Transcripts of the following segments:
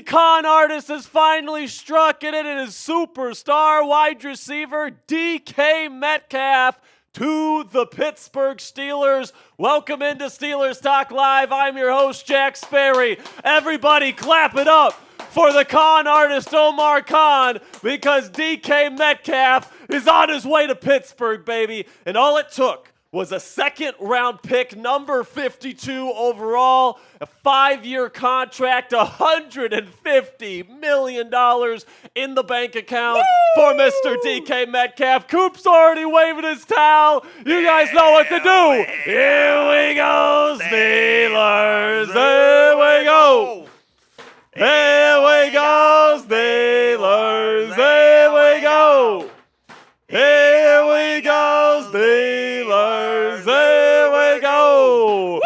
con artist has finally struck, and it is superstar wide receiver DK Metcalf to the Pittsburgh Steelers. Welcome into Steelers Talk Live. I'm your host, Jack Sperry. Everybody clap it up for the con artist Omar Khan, because DK Metcalf is on his way to Pittsburgh, baby. And all it took was a second-round pick, number 52 overall, a 5-year contract, $150 million in the bank account for Mr. DK Metcalf. Coop's already waving his towel. You guys know what to do. Here we go, Steelers. Here we go. Here we go, Steelers. Here we go. Here we go, Steelers. Here we go.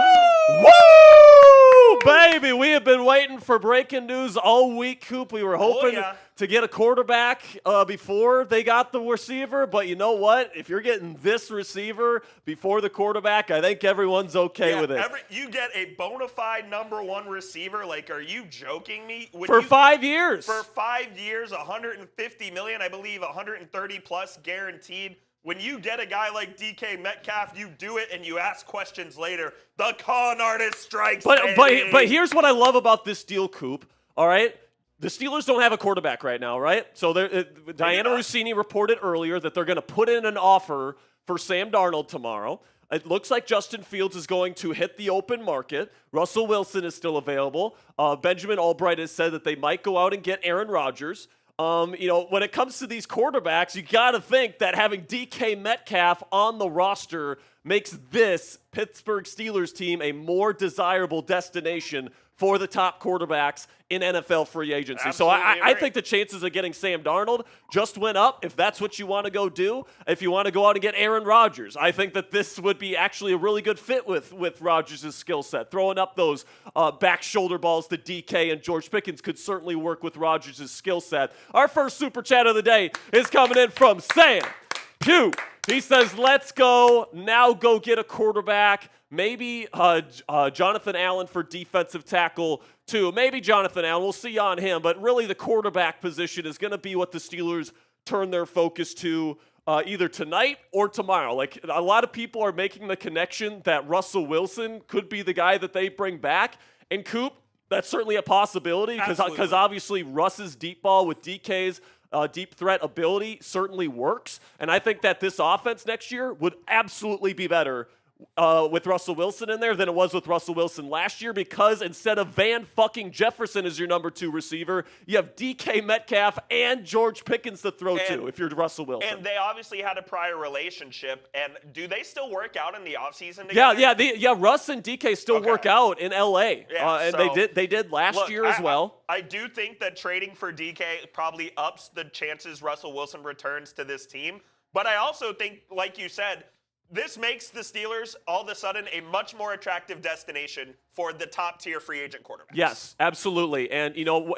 Woo! Baby, we have been waiting for breaking news all week, Coop. We were hoping to get a quarterback before they got the receiver, but you know what? If you're getting this receiver before the quarterback, I think everyone's okay with it. You get a bona fide number one receiver. Like, are you joking me? For 5 years. For 5 years, $150 million, I believe 130 plus guaranteed. When you get a guy like DK Metcalf, you do it and you ask questions later. The con artist strikes. But here's what I love about this deal, Coop. All right? The Steelers don't have a quarterback right now, right? So Diana Rossini reported earlier that they're going to put in an offer for Sam Darnold tomorrow. It looks like Justin Fields is going to hit the open market. Russell Wilson is still available. Benjamin Albright has said that they might go out and get Aaron Rodgers. When it comes to these quarterbacks, you got to think that having DK Metcalf on the roster makes this Pittsburgh Steelers team a more desirable destination for the top quarterbacks in NFL free agency. Absolutely, so I think the chances of getting Sam Darnold just went up, if that's what you want to go do. If you want to go out and get Aaron Rodgers, I think that this would be actually a really good fit with Rodgers' skill set. Throwing up those back shoulder balls to DK and George Pickens could certainly work with Rodgers' skill set. Our first super chat of the day is coming in from Sam Pugh. He says, let's go. Now go get a quarterback. Maybe Jonathan Allen for defensive tackle, too. Maybe Jonathan Allen. We'll see on him. But really, the quarterback position is going to be what the Steelers turn their focus to either tonight or tomorrow. Like, a lot of people are making the connection that Russell Wilson could be the guy that they bring back. And, Coop, that's certainly a possibility because obviously Russ's deep ball with DK's deep threat ability certainly works. And I think that this offense next year would absolutely be better with Russell Wilson in there than it was with Russell Wilson last year, because instead of Van fucking Jefferson as your number 2 receiver, you have DK Metcalf and George Pickens to throw to if you're Russell Wilson. And they obviously had a prior relationship. And do they still work out in the offseason together? Yeah. Russ and DK still work out in L.A. Yeah, they did last year as well. I do think that trading for DK probably ups the chances Russell Wilson returns to this team. But I also think, like you said, this makes the Steelers all of a sudden a much more attractive destination for the top-tier free agent quarterbacks. Yes, absolutely. And,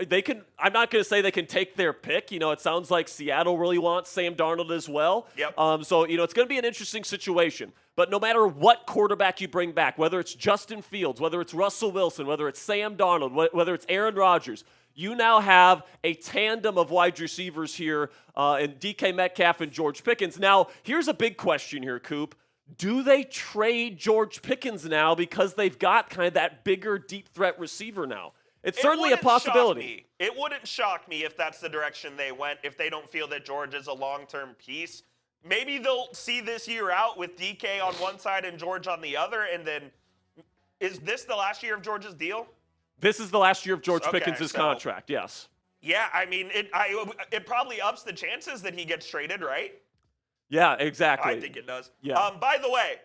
they can – I'm not going to say they can take their pick. It sounds like Seattle really wants Sam Darnold as well. Yep. So, it's going to be an interesting situation. But no matter what quarterback you bring back, whether it's Justin Fields, whether it's Russell Wilson, whether it's Sam Darnold, whether it's Aaron Rodgers, you now have a tandem of wide receivers here in DK Metcalf and George Pickens. Now, here's a big question here, Coop. Do they trade George Pickens now because they've got kind of that bigger deep threat receiver now? It's certainly a possibility. It wouldn't shock me if that's the direction they went, if they don't feel that George is a long-term piece. Maybe they'll see this year out with DK on one side and George on the other, and then is this the last year of George's deal? This is the last year of George Pickens' contract, yes. Yeah, I mean, it probably ups the chances that he gets traded, right? Yeah, exactly. I think it does. Yeah. By the way,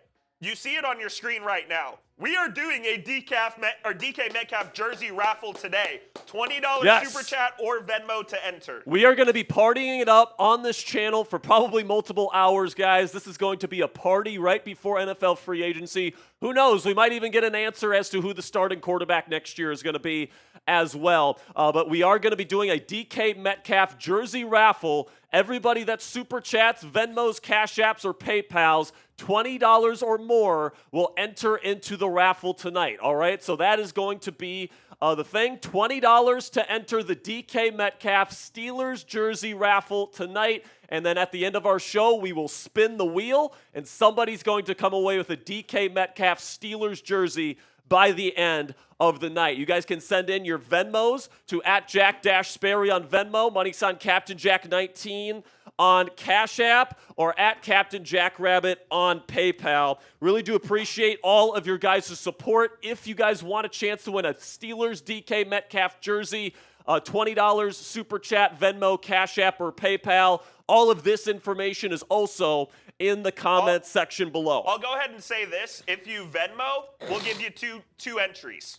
you see it on your screen right now. We are doing a DK Metcalf jersey raffle today. $20 super chat or Venmo to enter. We are going to be partying it up on this channel for probably multiple hours, guys. This is going to be a party right before NFL free agency. Who knows? We might even get an answer as to who the starting quarterback next year is going to be as well. But we are going to be doing a DK Metcalf jersey raffle. Everybody that super chats, Venmos, Cash Apps, or PayPals, $20 or more will enter into the raffle tonight, all right? So that is going to be the thing. $20 to enter the DK Metcalf Steelers jersey raffle tonight. And then at the end of our show, we will spin the wheel, and somebody's going to come away with a DK Metcalf Steelers jersey by the end of the night. You guys can send in your Venmos to @Jack-Sperry on Venmo, money sign Captain Jack 19 on Cash App, or @Captain Jackrabbit on PayPal. Really do appreciate all of your guys' support. If you guys want a chance to win a Steelers DK Metcalf jersey, $20 Super Chat, Venmo, Cash App, or PayPal. All of this information is also in the comments section below. I'll go ahead and say this. If you Venmo, we'll give you two entries.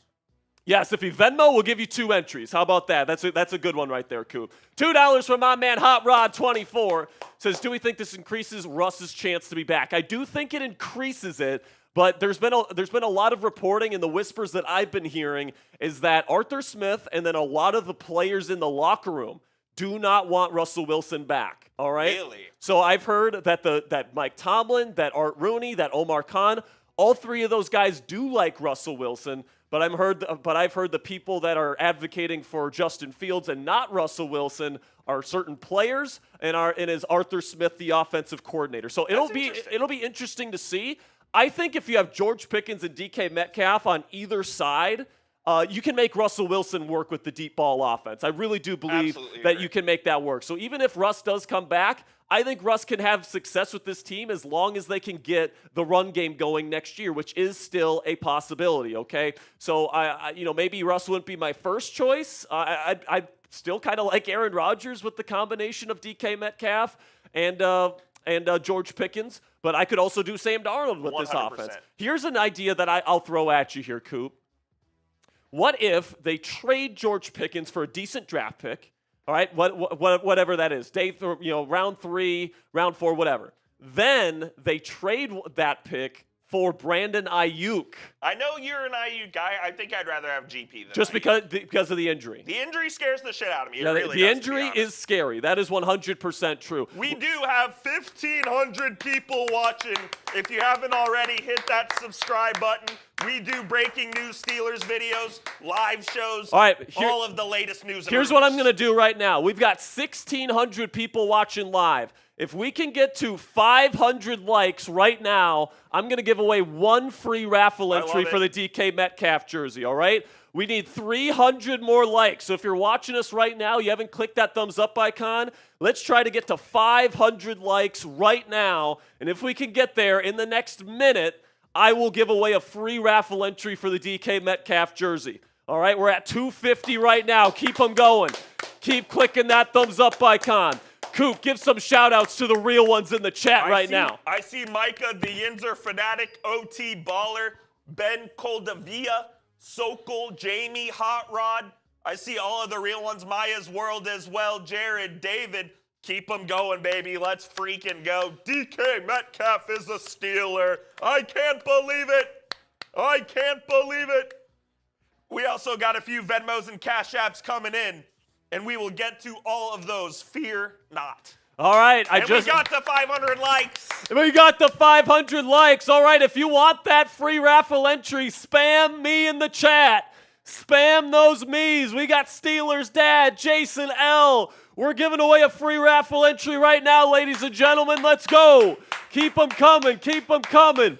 Yes, if you Venmo, we'll give you 2 entries. How about that? That's a good one right there, Coop. $2 from my man Hot Rod 24 says, do we think this increases Russ's chance to be back? I do think it increases it, but there's been a lot of reporting, and the whispers that I've been hearing is that Arthur Smith and then a lot of the players in the locker room do not want Russell Wilson back. All right. Really? So I've heard that Mike Tomlin, that Art Rooney, that Omar Khan, all 3 of those guys do like Russell Wilson. But I've heard the people that are advocating for Justin Fields and not Russell Wilson are certain players, and is Arthur Smith the offensive coordinator. So it'll be interesting to see. I think if you have George Pickens and DK Metcalf on either side, you can make Russell Wilson work with the deep ball offense. I really do believe that you can make that work. So even if Russ does come back, I think Russ can have success with this team as long as they can get the run game going next year, which is still a possibility, okay? So, maybe Russ wouldn't be my first choice. I still kind of like Aaron Rodgers with the combination of DK Metcalf and George Pickens, but I could also do Sam Darnold with 100%. This offense. Here's an idea that I'll throw at you here, Coop. What if they trade George Pickens for a decent draft pick? All right, whatever that is, round 3, round 4, whatever. Then they trade that pick for Brandon Ayuk. I know you're an Ayuk guy. I think I'd rather have GP than just Ayuk. because of the injury. The injury scares the shit out of me. The injury is scary. That is 100% true. We do have 1,500 people watching. If you haven't already, hit that subscribe button. We do breaking news Steelers videos, live shows, all of the latest news. Here's what I'm going to do right now. We've got 1,600 people watching live. If we can get to 500 likes right now, I'm going to give away 1 free raffle entry for the DK Metcalf jersey, all right? We need 300 more likes. So if you're watching us right now, you haven't clicked that thumbs up icon, let's try to get to 500 likes right now. And if we can get there in the next minute, I will give away a free raffle entry for the DK Metcalf jersey. All right, we're at 250 right now. Keep them going. Keep clicking that thumbs up icon. Coop, give some shout-outs to the real ones in the chat now. I see Micah, the Yinzer Fanatic, OT Baller, Ben Coldavia, Sokol, Jamie, Hot Rod. I see all of the real ones, Maya's World as well, Jared, David. Keep them going, baby. Let's freaking go. DK Metcalf is a Steeler. I can't believe it. I can't believe it. We also got a few Venmos and Cash Apps coming in, and we will get to all of those. Fear not. All right. We got the 500 likes. We got the 500 likes. All right. If you want that free raffle entry, spam me in the chat. Spam those me's. We got Steelers Dad, Jason L. We're giving away a free raffle entry right now, ladies and gentlemen. Let's go. Keep them coming. Keep them coming.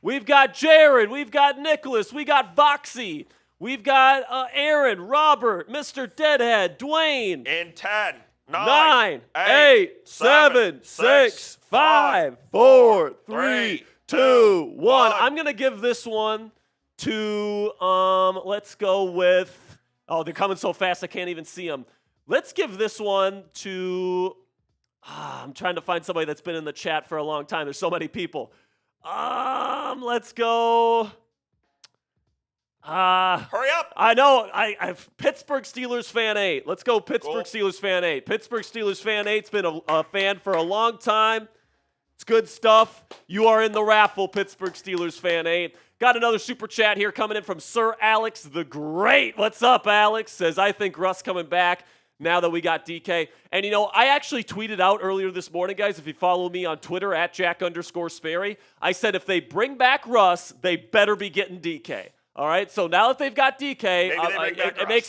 We've got Jared. We've got Nicholas. We got Voxy. We've got Aaron, Robert, Mr. Deadhead, Dwayne. In 10, 9, 8, 7, 6, 5, 4, 3, 2, 1. I'm going to give this one to, let's go with, they're coming so fast I can't even see them. Let's give this one to, I'm trying to find somebody that's been in the chat for a long time. There's so many people. Let's go. Hurry up. I know. I've Pittsburgh Steelers fan 8. Let's go Pittsburgh Steelers fan 8. Pittsburgh Steelers fan 8's been a fan for a long time. It's good stuff. You are in the raffle, Pittsburgh Steelers fan 8. Got another super chat here coming in from Sir Alex the Great. What's up, Alex? Says, I think Russ coming back now that we got DK. And, I actually tweeted out earlier this morning, guys, if you follow me on Twitter, @Jack_Sperry, I said if they bring back Russ, they better be getting DK. All right, so now that they've got DK,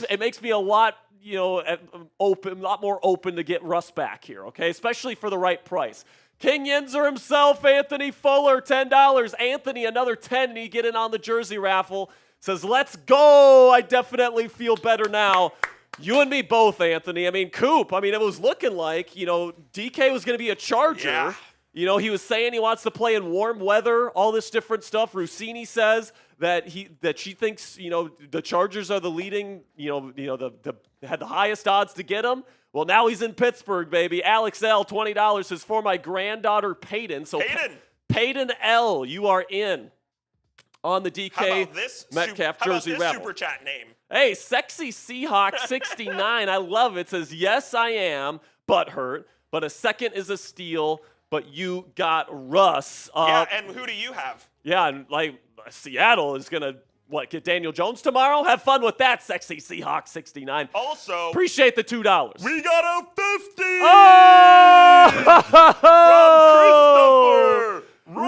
it makes me a lot, a lot more open to get Russ back here, okay? Especially for the right price. King Yinzer himself, Anthony Fuller, $10. Anthony, another 10, and he get in on the jersey raffle. Says, let's go. I definitely feel better now. You and me both, Anthony. I mean, Coop, it was looking like, DK was going to be a Charger. Yeah. He was saying he wants to play in warm weather, all this different stuff. Rossini says that she thinks, the Chargers are the leading, had the highest odds to get him. Well, now he's in Pittsburgh, baby. Alex L, $20 says, for my granddaughter, Peyton. So Peyton L, you are in on the DK Metcalf jersey raffle. Super chat name? Hey, Sexy Seahawks 69. I love it. Says, yes, I am butthurt, but a second is a steal. But you got Russ. Yeah, and who do you have? Yeah, and Seattle is going to, get Daniel Jones tomorrow? Have fun with that, Sexy Seahawks 69. Also, appreciate the $2. We got a 50! Oh! From Christopher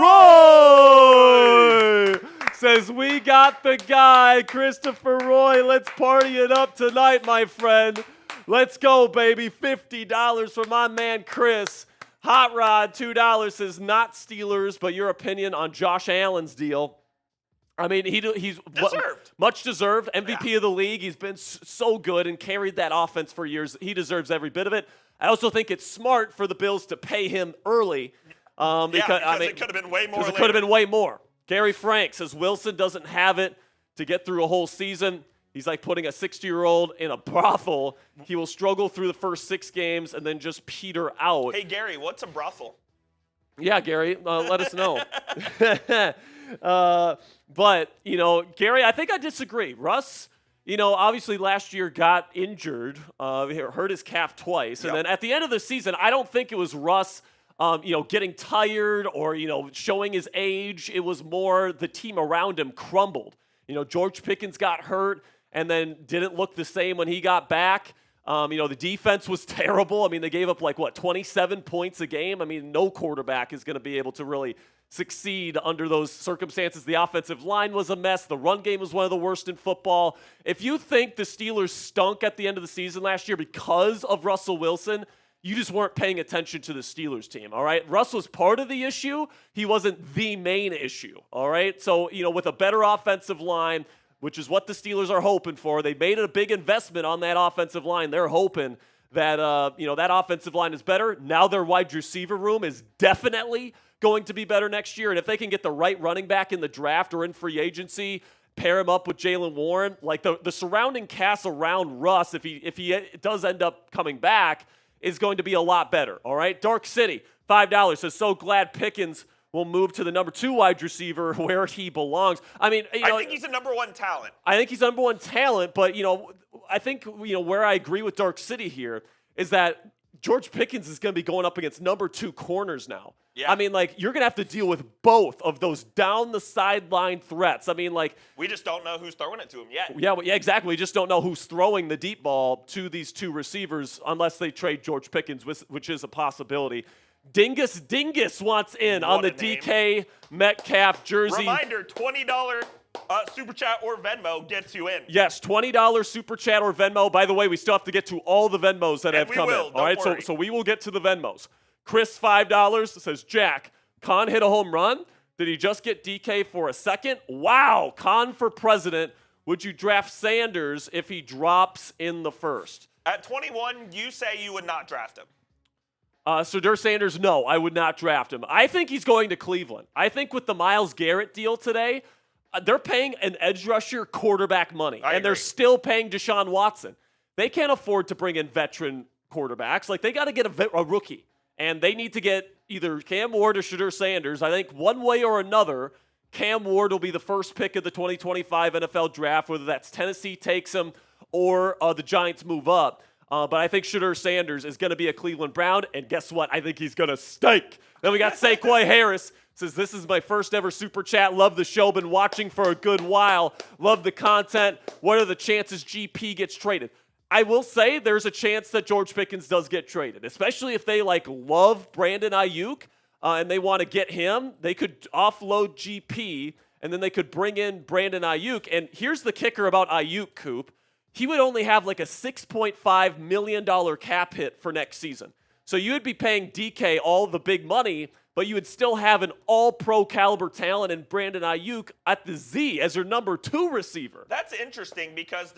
Roy! Says, we got the guy, Christopher Roy. Let's party it up tonight, my friend. Let's go, baby. $50 for my man, Chris. Hot Rod, $2 says, not Steelers, but your opinion on Josh Allen's deal. He's deserved. Much deserved. MVP of the league. He's been so good and carried that offense for years. He deserves every bit of it. I also think it's smart for the Bills to pay him early. Because it could have been way more. Because it could have been way more. Gary Frank says Wilson doesn't have it to get through a whole season. He's like putting a 60-year-old in a brothel. He will struggle through the first 6 games and then just peter out. Hey, Gary, what's a brothel? Yeah, Gary, let us know. But, Gary, I think I disagree. Russ, obviously last year got injured, hurt his calf twice. And then at the end of the season, I don't think it was Russ, getting tired or, showing his age. It was more the team around him crumbled. George Pickens got hurt and then didn't look the same when he got back. The defense was terrible. They gave up 27 points a game. No quarterback is going to be able to really succeed under those circumstances. The offensive line was a mess. The run game was one of the worst in football. If you think the Steelers stunk at the end of the season last year because of Russell Wilson, you just weren't paying attention to the Steelers team, all right? Russ was part of the issue. He wasn't the main issue, all right? So, with a better offensive line, which is what the Steelers are hoping for, they made a big investment on that offensive line. They're hoping that, that offensive line is better. Now their wide receiver room is definitely going to be better next year. And if they can get the right running back in the draft or in free agency, pair him up with Jaylen Warren, the surrounding cast around Russ, if he does end up coming back, is going to be a lot better, all right? Dark City, $5 says, so glad Pickens will move to the number 2 wide receiver where he belongs. I think he's a number 1 talent. I think he's number 1 talent, but, I think, where I agree with Dark City here is that George Pickens is going to be going up against number 2 corners now. Yeah. You're going to have to deal with both of those down the sideline threats. We just don't know who's throwing it to him yet. Yeah, exactly. We just don't know who's throwing the deep ball to these 2 receivers unless they trade George Pickens, which is a possibility. Dingus wants in on the DK Metcalf jersey. Reminder, $20 Super Chat or Venmo gets you in. Yes, $20 Super Chat or Venmo. By the way, we still have to get to all the Venmos that have come in. All right, so we will get to the Venmos. Chris, $5, says, Jack, Khan hit a home run. Did he just get DK for a second? Wow, Khan for president. Would you draft Sanders if he drops in the first? At 21, you say you would not draft him. Sadur Sanders, no, I would not draft him. I think he's going to Cleveland. I think with the Myles Garrett deal today, they're paying an edge rusher quarterback money, and they're still paying Deshaun Watson. They can't afford to bring in veteran quarterbacks. They got to get a rookie, and they need to get either Cam Ward or Shadur Sanders. I think one way or another, Cam Ward will be the first pick of the 2025 NFL draft, whether that's Tennessee takes him or the Giants move up. But I think Shadur Sanders is going to be a Cleveland Brown, and guess what? I think he's going to stink. Then we got Saquon Harris. Says, this is my first ever Super Chat. Love the show. Been watching for a good while. Love the content. What are the chances GP gets traded? I will say there's a chance that George Pickens does get traded, especially if they love Brandon Ayuk and they want to get him. They could offload GP and then they could bring in Brandon Ayuk. And here's the kicker about Ayuk, Coop. He would only have like a $6.5 million cap hit for next season. So you would be paying DK all the big money, but you would still have an all-pro caliber talent in Brandon Ayuk at the Z as your number 2 receiver. That's interesting because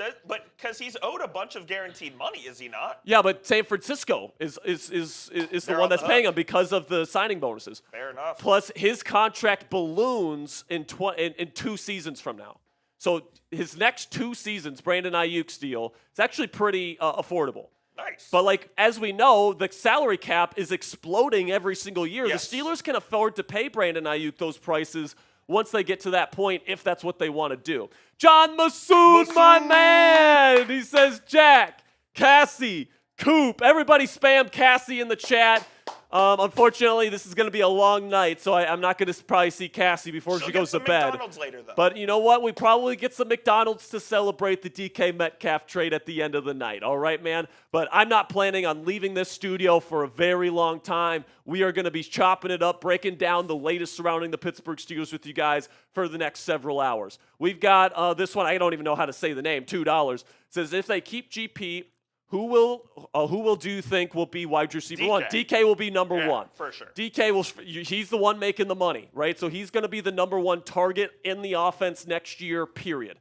he's owed a bunch of guaranteed money, is he not? Yeah, but San Francisco is the one that's paying him because of the signing bonuses. Fair enough. Plus, his contract balloons in 2 seasons from now. So his next 2 seasons, Brandon Ayuk's deal, is actually pretty affordable. Nice. But like as we know, the salary cap is exploding every single year. Yes. The Steelers can afford to pay Brandon Ayuk those prices once they get to that point, if that's what they want to do. John Masood, my man! He says, Jack, Cassie, Coop. Everybody spam Cassie in the chat. Unfortunately, this is going to be a long night, so I'm not going to probably see Cassie before she goes to bed. McDonald's later, though. But you know what? We probably get some McDonald's to celebrate the DK Metcalf trade at the end of the night. All right, man? But I'm not planning on leaving this studio for a very long time. We are going to be chopping it up, breaking down the latest surrounding the Pittsburgh Steelers with you guys for the next several hours. We've got this one. I don't even know how to say the name. $2. It says, if they keep GP, who do you think will be wide receiver 1? DK will be number 1. For sure. He's the one making the money, right? So he's going to be the number 1 target in the offense next year, period.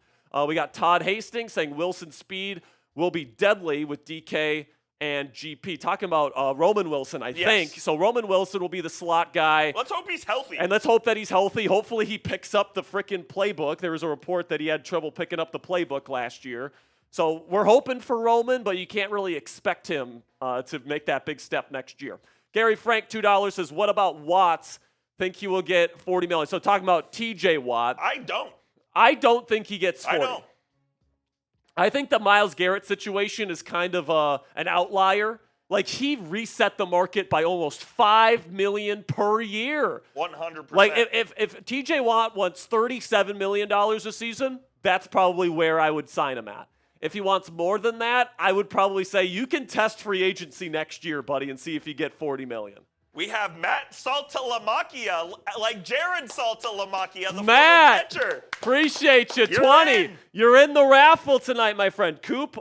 We got Todd Hastings saying Wilson's speed will be deadly with DK and GP. Talking about Roman Wilson, I think. So Roman Wilson will be the slot guy. Let's hope he's healthy. And let's hope that he's healthy. Hopefully he picks up the freaking playbook. There was a report that he had trouble picking up the playbook last year. So we're hoping for Roman, but you can't really expect him to make that big step next year. Gary Frank, $2, says, what about Watts? Think he will get $40 million. So talking about TJ Watt. I don't think he gets 40. I think the Myles Garrett situation is kind of an outlier. Like, he reset the market by almost $5 million per year. 100%. Like, if TJ Watt wants $37 million a season, that's probably where I would sign him at. If he wants more than that, I would probably say you can test free agency next year, buddy, and see if you get $40 million. We have Matt Saltalamacchia, like Jared Saltalamacchia, the Matt, former catcher. Appreciate you. 20. You're in the raffle tonight, my friend. Coop,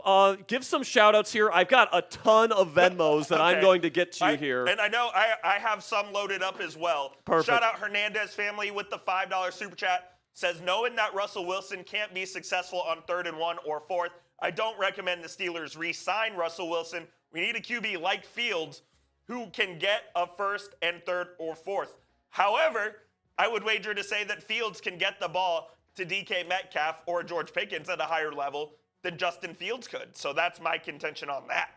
give some shout-outs here. I've got a ton of Venmos that I'm going to get to you here. And I know I have some loaded up as well. Perfect. Shout out Hernandez family with the $5 super chat. Says, knowing that Russell Wilson can't be successful on 3rd and 1 or 4th, I don't recommend the Steelers re-sign Russell Wilson. We need a QB like Fields who can get a 1st and 3rd or 4th. However, I would wager to say that Fields can get the ball to DK Metcalf or George Pickens at a higher level than Justin Fields could. So that's my contention on that.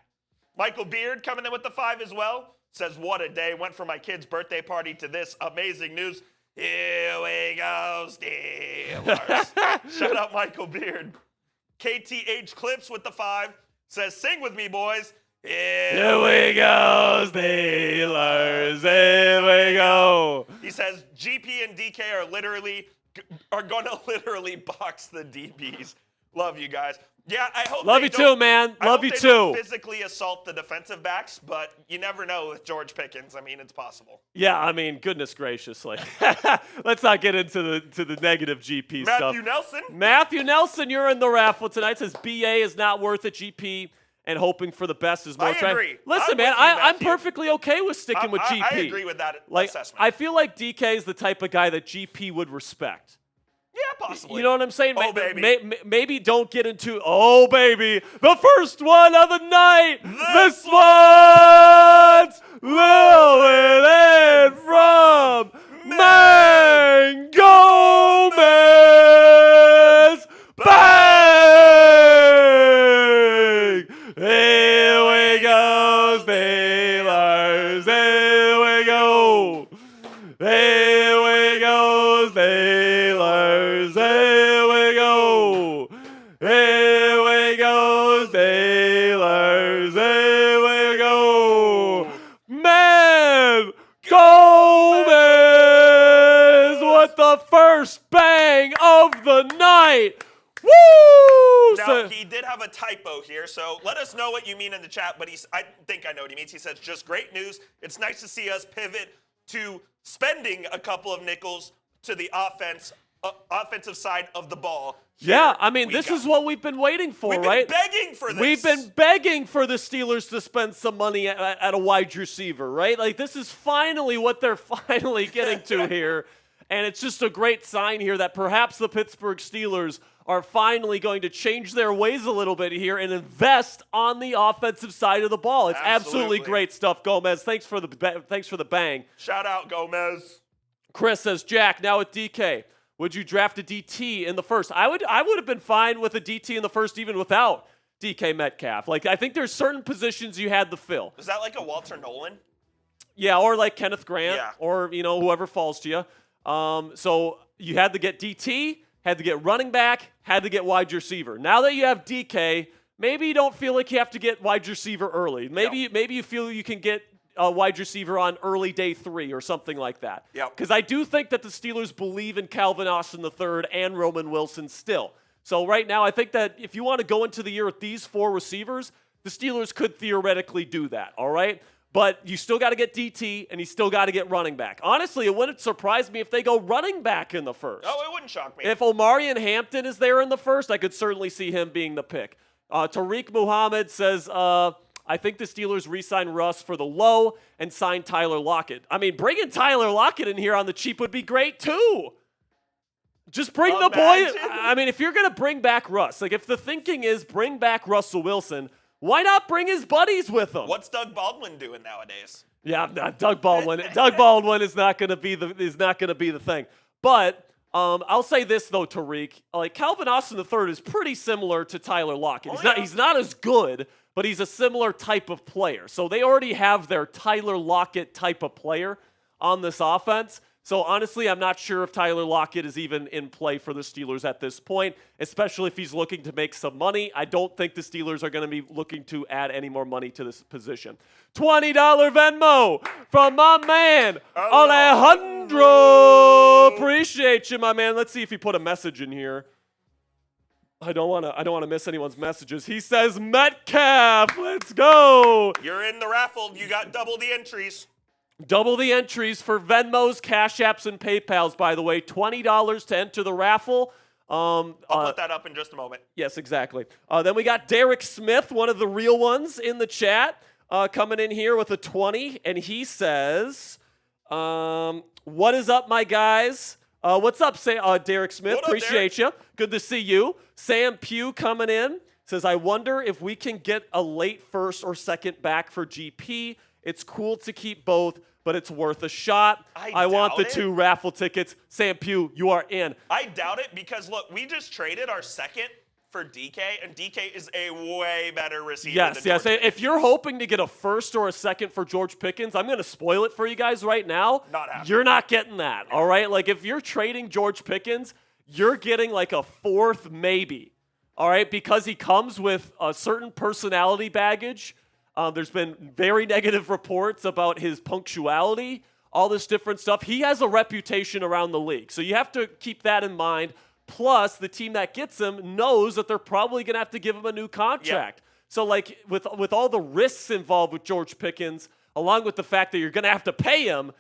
Michael Beard coming in with the 5 as well. Says, what a day. Went from my kid's birthday party to this amazing news. Here we go, Steelers. Shout out Michael Beard. KTH Clips with the 5 says, sing with me, boys. Here we go, Steelers. Here we go. He says, GP and DK are going to literally box the DBs. Love you guys. Yeah, I hope Love you too, man. Love you too. Don't physically assault the defensive backs, but you never know with George Pickens. I mean, it's possible. Yeah, I mean, goodness gracious. Like, let's not get into the negative GP stuff. Matthew Nelson, you're in the raffle tonight. Says BA is not worth it. GP and hoping for the best is more. I agree. Listen, man, I'm perfectly okay with sticking with GP. I agree with that assessment. I feel like DK is the type of guy that GP would respect. Yeah, possibly. You know what I'm saying? Oh, baby. Maybe don't get into, oh, baby, the first one of the night. This one's rolling in from Man Gomez. Bang! Here we go, Steelers. Here we go. Here we go, Steelers. Here we go. Here we go, Steelers. Here we go. Man Gomez with the first bang of the night. Woo! Now, he did have a typo here, so let us know what you mean in the chat, but I think I know what he means. He says, just great news. It's nice to see us pivot to spending a couple of nickels to the offense offensive side of the ball. Yeah, I mean, this is what we've been waiting for, right? We've been begging for this. We've been begging for the Steelers to spend some money at a wide receiver, right? Like, this is finally what they're finally getting to here. And it's just a great sign here that perhaps the Pittsburgh Steelers are finally going to change their ways a little bit here and invest on the offensive side of the ball. It's absolutely great stuff, Gomez. Thanks for the bang. Shout out, Gomez. Chris says, Jack, now with DK, would you draft a DT in the first? I would have been fine with a DT in the first even without DK Metcalf. Like, I think there's certain positions you had to fill. Is that like a Walter Nolan? Yeah, or like Kenneth Grant, or whoever falls to you. So you had to get DT, had to get running back, had to get wide receiver. Now that you have DK, maybe you don't feel like you have to get wide receiver early. Maybe you feel you can get a wide receiver on early day 3 or something like that. Because I do think that the Steelers believe in Calvin Austin III and Roman Wilson still. So right now, I think that if you want to go into the year with these 4 receivers, the Steelers could theoretically do that, all right? But you still got to get DT, and you still got to get running back. Honestly, it wouldn't surprise me if they go running back in the first. Oh, it wouldn't shock me. If Omarion Hampton is there in the first, I could certainly see him being the pick. Tariq Muhammad says, I think the Steelers re-sign Russ for the low and sign Tyler Lockett. I mean, bringing Tyler Lockett in here on the cheap would be great, too. Just bring the boy. I mean, if you're going to bring back Russ, like if the thinking is bring back Russell Wilson, why not bring his buddies with him? What's Doug Baldwin doing nowadays? Yeah, Doug Baldwin. Doug Baldwin is not going to be the thing. But I'll say this though, Tariq, like Calvin Austin III is pretty similar to Tyler Lockett. He's not as good, but he's a similar type of player. So they already have their Tyler Lockett type of player on this offense. So honestly, I'm not sure if Tyler Lockett is even in play for the Steelers at this point, especially if he's looking to make some money. I don't think the Steelers are going to be looking to add any more money to this position. $20 Venmo from my man, Alejandro. Appreciate you, my man. Let's see if he put a message in here. I don't want to miss anyone's messages. He says Metcalf. Let's go. You're in the raffle. You got double the entries. Double the entries for Venmos, Cash Apps, and PayPals, by the way. $20 to enter the raffle. I'll put that up in just a moment. Yes, exactly. Then we got Derek Smith, one of the real ones in the chat, coming in here with a 20. And he says, what is up, my guys? What's up, Derek Smith? Appreciate you. Good to see you. Sam Pugh coming in. Says, I wonder if we can get a late first or second back for GP. It's cool to keep both, but it's worth a shot. I want the 2 raffle tickets. Sam Pugh, you are in. I doubt it because, look, we just traded our second for DK, and DK is a way better receiver than George Pickens. If you're hoping to get a first or a second for George Pickens, I'm going to spoil it for you guys right now. Not happening. You're not getting that, all right? Like, if you're trading George Pickens, you're getting like a 4th maybe, all right? Because he comes with a certain personality baggage. There's been very negative reports about his punctuality, all this different stuff. He has a reputation around the league, so you have to keep that in mind. Plus, the team that gets him knows that they're probably going to have to give him a new contract. Yep. So, like, with all the risks involved with George Pickens, along with the fact that you're going to have to pay him,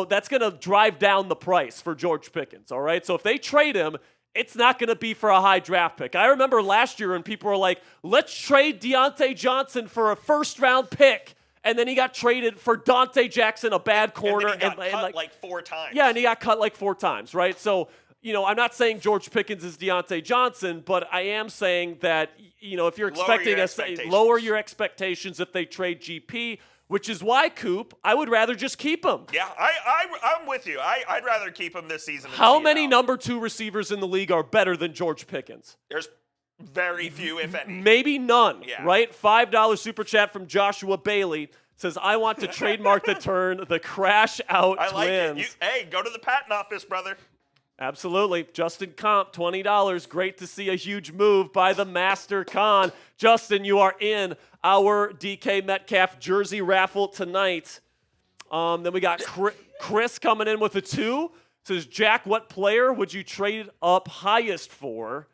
that's going to drive down the price for George Pickens, all right? So if they trade him, it's not going to be for a high draft pick. I remember last year when people were like, let's trade Deontay Johnson for a first-round pick. And then he got traded for Dante Jackson, a bad corner. And then he got cut like 4 times. Yeah, and he got cut like 4 times, right? So, I'm not saying George Pickens is Deontay Johnson, but I am saying that, if you're expecting lower your expectations if they trade GP, which is why, Coop, I would rather just keep him. Yeah, I'm with you. I'd rather keep him this season. How many number 2 receivers in the league are better than George Pickens? There's very few, if any. Maybe none, right? $5 super chat from Joshua Bailey says, I want to trademark the turn, the crash out I like twins. It. Hey, go to the patent office, brother. Absolutely. Justin Comp, $20. Great to see a huge move by the Master Con. Justin, you are in our DK Metcalf jersey raffle tonight. Then we got Chris coming in with a 2. Says, Jack, what player would you trade up highest for?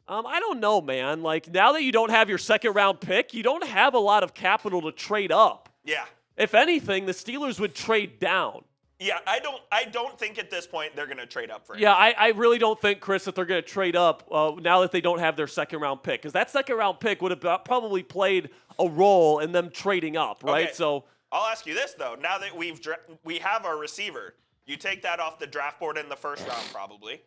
I don't know, man. Like, now that you don't have your second-round pick, you don't have a lot of capital to trade up. Yeah. If anything, the Steelers would trade down. Yeah, I don't think at this point they're going to trade up for him. Yeah, I really don't think, Chris, that they're going to trade up now that they don't have their second-round pick. Because that second-round pick would have probably played a role in them trading up, right? Okay. So I'll ask you this, though. Now that we have our receiver, you take that off the draft board in the first round probably.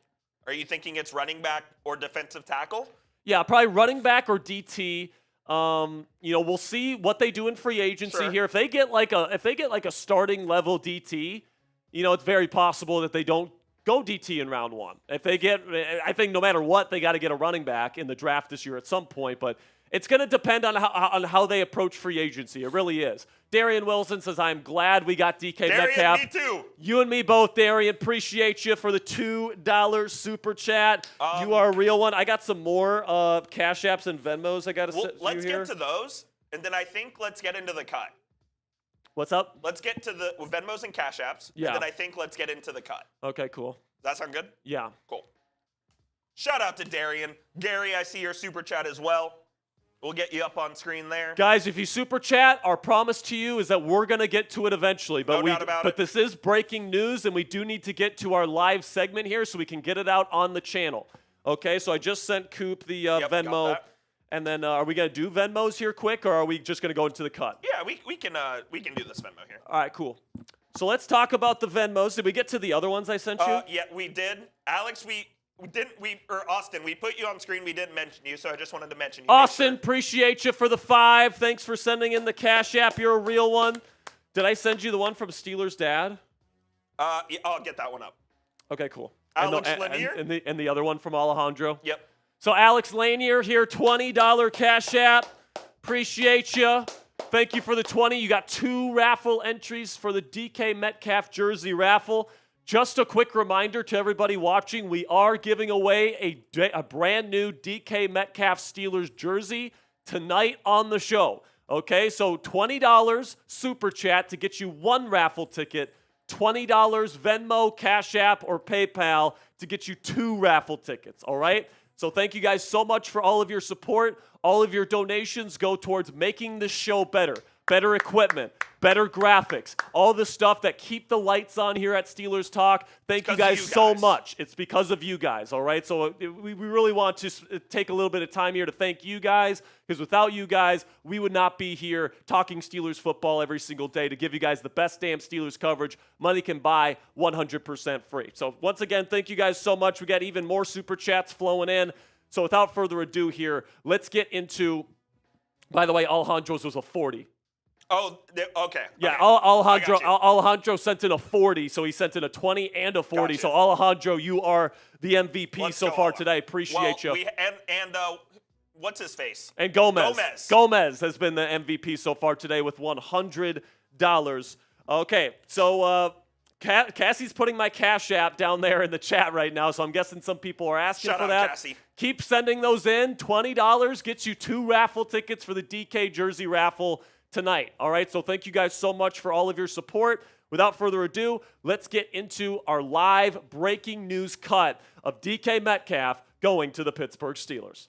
Are you thinking it's running back or defensive tackle? yeah, probably running back or DT. We'll see what they do in free agency here. If they get like a starting level DT, it's very possible that they don't go DT in round one. I think no matter what, they got to get a running back in the draft this year at some point. But it's going to depend on how they approach free agency. It really is. Darian Wilson says, "I'm glad we got DK Metcalf." Me too. You and me both, Darian. Appreciate you for the $2 super chat. You are a real one. I got some more Cash Apps and Venmos I got to send you Let's here. get to those, and then I think let's get into the cut. What's up? Let's get to the Venmos and Cash Apps, Yeah. and then I think let's get into the cut. Okay, cool. Does that sound good? Yeah. Cool. Shout out to Darian. Gary, I see your super chat as well. We'll get you up on screen there. Guys, if you super chat, our promise to you is that we're going to get to it eventually. But No doubt about it. this is breaking news, and we do need to get to our live segment here so we can get it out on the channel. Okay, so I just sent Coop the Venmo. And then are we going to do Venmos here quick, or are we just going to go into the cut? Yeah, we can do this Venmo here. All right, cool. So let's talk about the Venmos. Did we get to the other ones I sent you? Yeah, we did. Alex, Austin, we put you on screen. We didn't mention you, so I just wanted to mention you. Austin, appreciate you for the 5. Thanks for sending in the Cash App. You're a real one. Did I send you the one from Steelers' dad? Yeah, I'll get that one up. Okay, cool. Alex Lanier? And the other one from Alejandro? Yep. So Alex Lanier here, $20 Cash App. Appreciate you. Thank you for the 20. You got 2 raffle entries for the DK Metcalf jersey raffle. Just a quick reminder to everybody watching, we are giving away a brand new DK Metcalf Steelers jersey tonight on the show. Okay, so $20 super chat to get you 1 raffle ticket, $20 Venmo, Cash App, or PayPal to get you 2 raffle tickets, all right? So thank you guys so much for all of your support. All of your donations go towards making this show better. Better equipment, better graphics, all the stuff that keep the lights on here at Steelers Talk. Thank you guys so much. It's because of you guys, all right? So we really want to take a little bit of time here to thank you guys, because without you guys, we would not be here talking Steelers football every single day to give you guys the best damn Steelers coverage money can buy 100% free. So once again, thank you guys so much. We got even more super chats flowing in. So without further ado here, let's get into, by the way, Alejandro's was a 40. Oh, okay. Yeah, Okay. Alejandro sent in a 40, so he sent in a 20 and a 40. Gotcha. So Alejandro, you are the MVP so far today. Appreciate you. And what's his face? And Gomez has been the MVP so far today with $100. Okay, so Cassie's putting my Cash App down there in the chat right now, so I'm guessing some people are asking for that. Cassie. Keep sending those in. $20 gets you 2 raffle tickets for the DK jersey raffle tonight. All right, so thank you guys so much for all of your support. Without further ado, let's get into our live breaking news cut of DK Metcalf going to the Pittsburgh Steelers.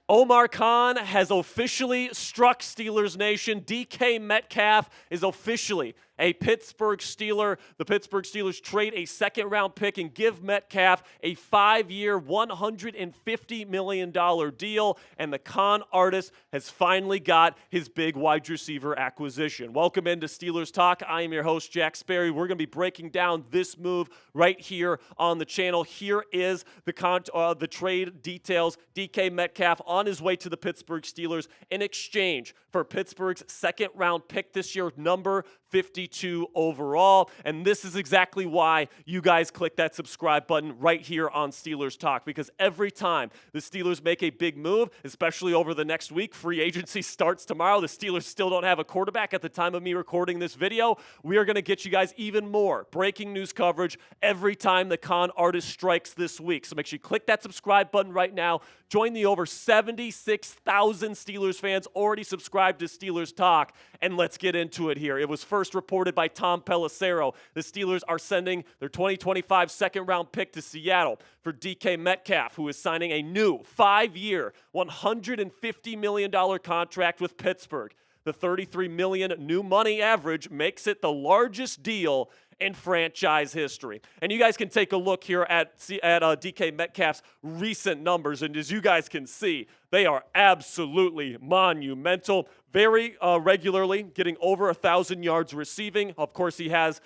Omar Khan has officially struck Steelers Nation. DK Metcalf is officially a Pittsburgh Steeler. The Pittsburgh Steelers trade a second-round pick and give Metcalf a 5-year, $150 million deal, and the Khan artist has finally got his big wide receiver acquisition. Welcome into Steelers Talk. I am your host, Jack Sperry. We're going to be breaking down this move right here on the channel. Here is the trade details. DK Metcalf on his way to the Pittsburgh Steelers in exchange for Pittsburgh's second-round pick this year, number 52 overall. And this is exactly why you guys click that subscribe button right here on Steelers Talk, because every time the Steelers make a big move, especially over the next week, free agency starts tomorrow. The Steelers still don't have a quarterback at the time of me recording this video. We are going to get you guys even more breaking news coverage every time the Khan artist strikes this week. So make sure you click that subscribe button right now. Join the over 76,000 Steelers fans already subscribed to Steelers Talk, and let's get into it here. It was first first reported by Tom Pelissero. The Steelers are sending their 2025 second-round pick to Seattle for DK Metcalf, who is signing a new 5-year, $150 million contract with Pittsburgh. The $33 million new money average makes it the largest deal in franchise history. And you guys can take a look here at DK Metcalf's recent numbers, and as you guys can see, they are absolutely monumental. Very regularly getting over 1,000 yards receiving. Of course, he has,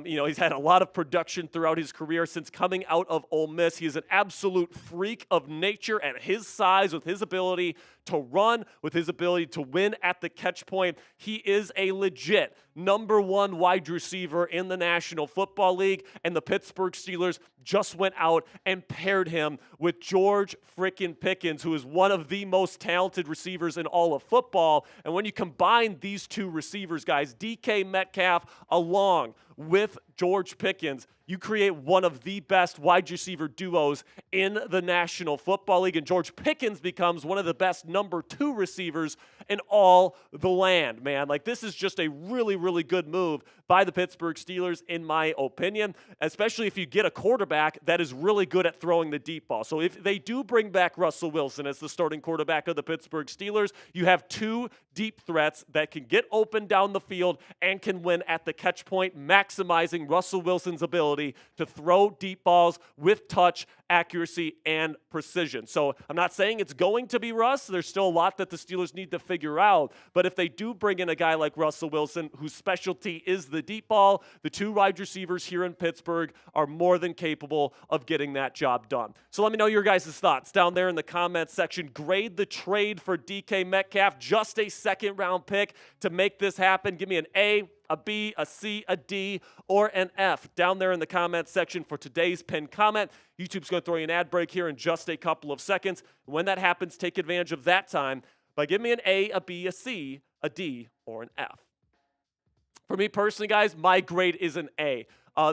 he's had a lot of production throughout his career since coming out of Ole Miss. He is an absolute freak of nature at his size, with his ability to run, with his ability to win at the catch point. He is a legit #1 wide receiver in the National Football League, and the Pittsburgh Steelers just went out and paired him with George frickin' Pickens, who is one of the most talented receivers in all of football. And when you combine these two receivers, guys, DK Metcalf along with George Pickens, you create one of the best wide receiver duos in the National Football League, and George Pickens becomes one of the best #2 receivers in all the land, man. Like, this is just a really, really good move by the Pittsburgh Steelers, in my opinion, especially if you get a quarterback that is really good at throwing the deep ball. So if they do bring back Russell Wilson as the starting quarterback of the Pittsburgh Steelers, you have two deep threats that can get open down the field and can win at the catch point, maximizing Russell Wilson's ability to throw deep balls with touch, accuracy, and precision. So I'm not saying it's going to be Russ. There's still a lot that the Steelers need to figure out. But if they do bring in a guy like Russell Wilson, whose specialty is the deep ball, the two wide receivers here in Pittsburgh are more than capable of getting that job done. So let me know your guys' thoughts down there in the comments section. Grade the trade for DK Metcalf, just a second-round pick to make this happen. Give me an A, a B, a C, a D, or an F down there in the comments section for today's pinned comment. YouTube's going to throw you an ad break here in just a couple of seconds. When that happens, take advantage of that time by giving me an A, a B, a C, a D, or an F. For me personally, guys, my grade is an A.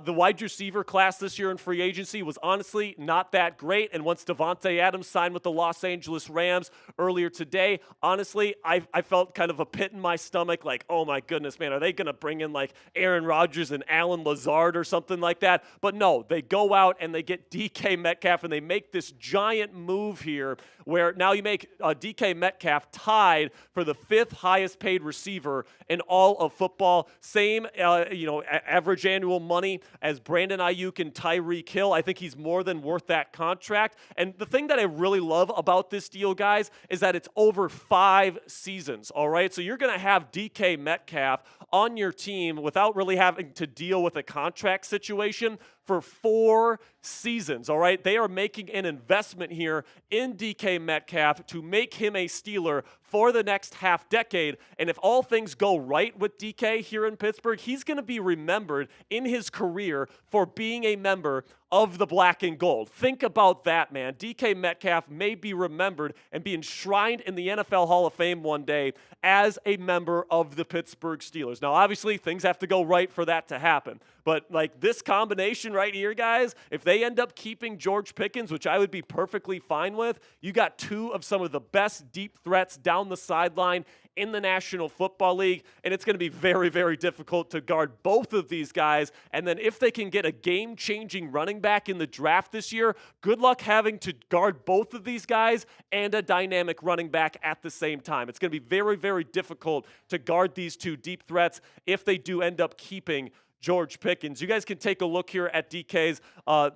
The wide receiver class this year in free agency was honestly not that great. And once Davante Adams signed with the Los Angeles Rams earlier today, honestly, I felt kind of a pit in my stomach, like, oh my goodness, man, are they going to bring in like Aaron Rodgers and Alan Lazard or something like that? But no, they go out and they get DK Metcalf, and they make this giant move here where now you make DK Metcalf tied for the 5th highest paid receiver in all of football. Same, average annual money as Brandon Ayuk and Tyreek Hill. I think he's more than worth that contract. And the thing that I really love about this deal, guys, is that it's over 5 seasons, all right? So you're going to have DK Metcalf on your team without really having to deal with a contract situation for 4 seasons, all right? They are making an investment here in DK Metcalf to make him a Steeler for the next half decade. And if all things go right with DK here in Pittsburgh, he's going to be remembered in his career for being a member of the black and gold. Think about that, man. DK Metcalf may be remembered and be enshrined in the NFL Hall of Fame one day as a member of the Pittsburgh Steelers. Now, obviously, things have to go right for that to happen. But like this combination right here, guys, if they end up keeping George Pickens, which I would be perfectly fine with, you got 2 of some of the best deep threats down the sideline in the National Football League, and it's going to be very, very difficult to guard both of these guys. And then if they can get a game-changing running back in the draft this year, good luck having to guard both of these guys and a dynamic running back at the same time. It's going to be very, very difficult to guard these 2 deep threats if they do end up keeping George Pickens. You guys can take a look here at DK's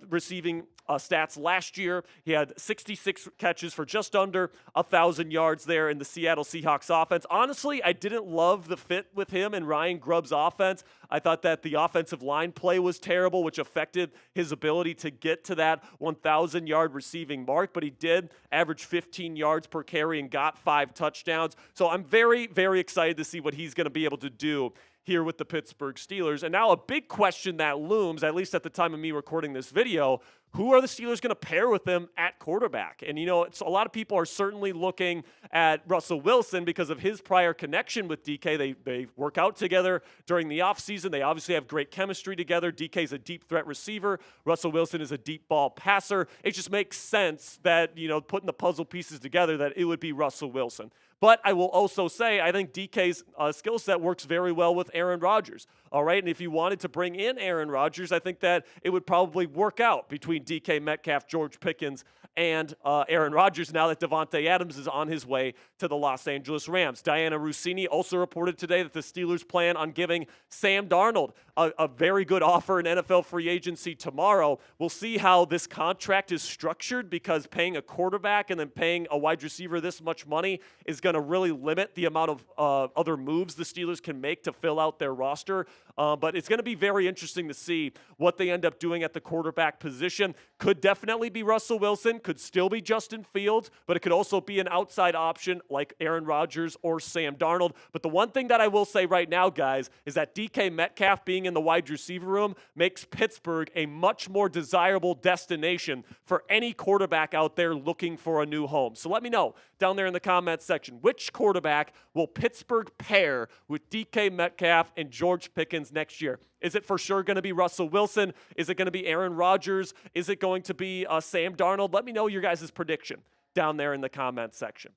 receiving stats last year. He had 66 catches for just under 1,000 yards there in the Seattle Seahawks offense. Honestly, I didn't love the fit with him and Ryan Grubb's offense. I thought that the offensive line play was terrible, which affected his ability to get to that 1,000-yard receiving mark, but he did average 15 yards per carry and got 5 touchdowns. So I'm very, very excited to see what he's going to be able to do here with the Pittsburgh Steelers. And now a big question that looms, at least at the time of me recording this video, who are the Steelers going to pair with him at quarterback? And, it's, a lot of people are certainly looking at Russell Wilson because of his prior connection with DK. They work out together during the offseason. They obviously have great chemistry together. DK's a deep threat receiver. Russell Wilson is a deep ball passer. It just makes sense that, putting the puzzle pieces together, that it would be Russell Wilson. But I will also say I think DK's skill set works very well with Aaron Rodgers. All right, and if you wanted to bring in Aaron Rodgers, I think that it would probably work out between DK Metcalf, George Pickens, and Aaron Rodgers now that Devontae Adams is on his way to the Los Angeles Rams. Diana Rossini also reported today that the Steelers plan on giving Sam Darnold a very good offer in NFL free agency tomorrow. We'll see how this contract is structured because paying a quarterback and then paying a wide receiver this much money is going to really limit the amount of other moves the Steelers can make to fill out their roster. But it's going to be very interesting to see what they end up doing at the quarterback position. Could definitely be Russell Wilson, could still be Justin Fields, but it could also be an outside option like Aaron Rodgers or Sam Darnold. But the one thing that I will say right now, guys, is that DK Metcalf being in the wide receiver room makes Pittsburgh a much more desirable destination for any quarterback out there looking for a new home. So let me know down there in the comments section, which quarterback will Pittsburgh pair with DK Metcalf and George Pickens next year? Is it for sure going to be Russell Wilson? Is it going to be Aaron Rodgers? Is it going to be Sam Darnold? Let me know your guys' prediction down there in the comments section.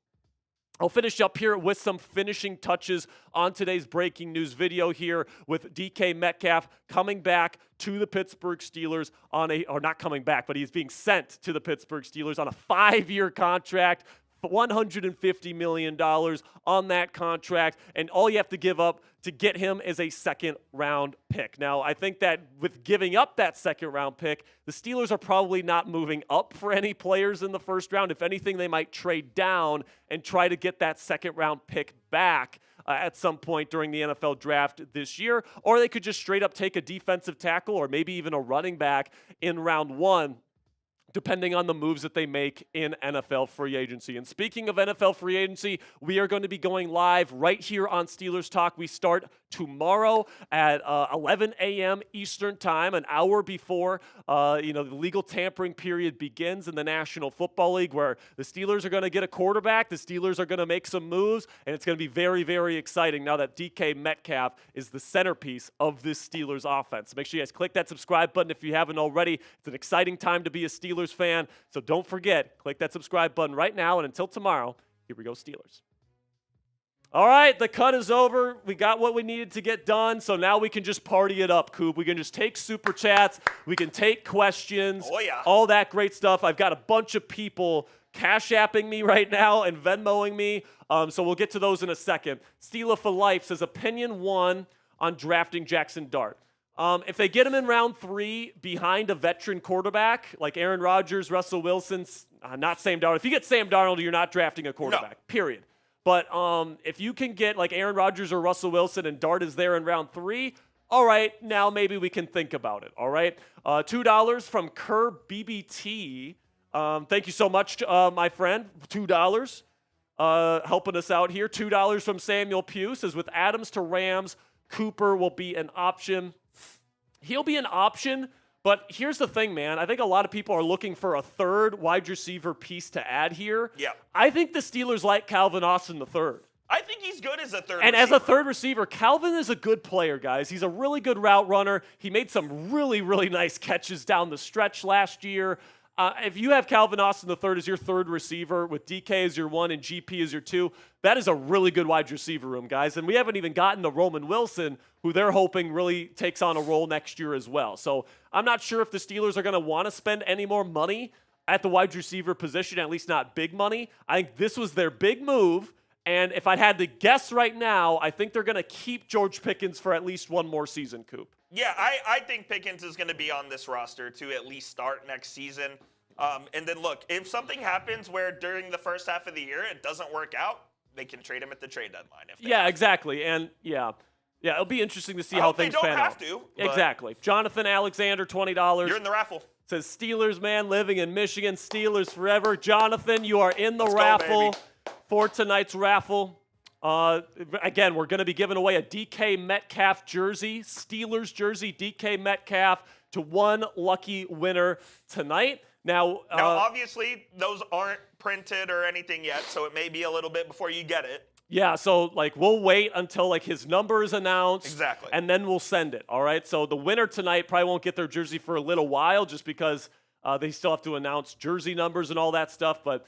I'll finish up here with some finishing touches on today's breaking news video here with DK Metcalf coming back to the Pittsburgh Steelers or not coming back, but he's being sent to the Pittsburgh Steelers on a 5-year contract. $150 million on that contract, and all you have to give up to get him is a second-round pick. Now, I think that with giving up that second-round pick, the Steelers are probably not moving up for any players in the first round. If anything, they might trade down and try to get that second-round pick back at some point during the NFL draft this year, or they could just straight up take a defensive tackle or maybe even a running back in round 1, depending on the moves that they make in NFL free agency. And speaking of NFL free agency, we are going to be going live right here on Steelers Talk. We start tomorrow at 11 a.m. Eastern Time, an hour before the legal tampering period begins in the National Football League, where the Steelers are going to get a quarterback, the Steelers are going to make some moves, and it's going to be very, very exciting now that DK Metcalf is the centerpiece of this Steelers offense. Make sure you guys click that subscribe button if you haven't already. It's an exciting time to be a Steelers fan, so don't forget, click that subscribe button right now, and until tomorrow, here we go, Steelers. All right, the cut is over. We got what we needed to get done, so now we can just party it up, Coop. We can just take super chats. We can take questions. Oh, yeah. All that great stuff. I've got a bunch of people Cash Apping me right now and Venmoing me, so we'll get to those in a second. Steela for Life says, opinion 1 on drafting Jackson Dart. If they get him in round 3 behind a veteran quarterback like Aaron Rodgers, Russell Wilson, not Sam Darnold. If you get Sam Darnold, you're not drafting a quarterback, period. But if you can get like Aaron Rodgers or Russell Wilson and Dart is there in round 3, all right, now maybe we can think about it, all right? $2 from Kerr BBT. Thank you so much, my friend. $2 helping us out here. $2 from Samuel Pugh says, with Adams to Rams, Cooper will be an option. He'll be an option, but here's the thing, man. I think a lot of people are looking for a third wide receiver piece to add here. Yeah. I think the Steelers like Calvin Austin III. I think he's good as a third And receiver. as a third receiver, Calvin is a good player, guys. He's a really good route runner. He made some really, really nice catches down the stretch last year. If you have Calvin Austin III as your third receiver with DK as your 1 and GP as your 2, that is a really good wide receiver room, guys. And we haven't even gotten to Roman Wilson, who they're hoping really takes on a role next year as well. So I'm not sure if the Steelers are going to want to spend any more money at the wide receiver position, at least not big money. I think this was their big move. And if I had to guess right now, I think they're going to keep George Pickens for at least one more season, Coop. Yeah, I think Pickens is going to be on this roster to at least start next season. And then, look, if something happens where during the first half of the year it doesn't work out, they can trade him at the trade deadline. Yeah, exactly. And, yeah, it'll be interesting to see how things pan out. They don't have to. Exactly. Jonathan Alexander, $20. You're in the raffle. Says, Steelers, man, living in Michigan, Steelers forever. Jonathan, you are in the Let's raffle go, for tonight's raffle. Again, we're going to be giving away a DK Metcalf jersey, Steelers jersey, DK Metcalf, to one lucky winner tonight. Now, obviously, those aren't printed or anything yet, so it may be a little bit before you get it. Yeah, so like we'll wait until like his number is announced. Exactly. And then we'll send it, all right? So the winner tonight probably won't get their jersey for a little while just because they still have to announce jersey numbers and all that stuff. But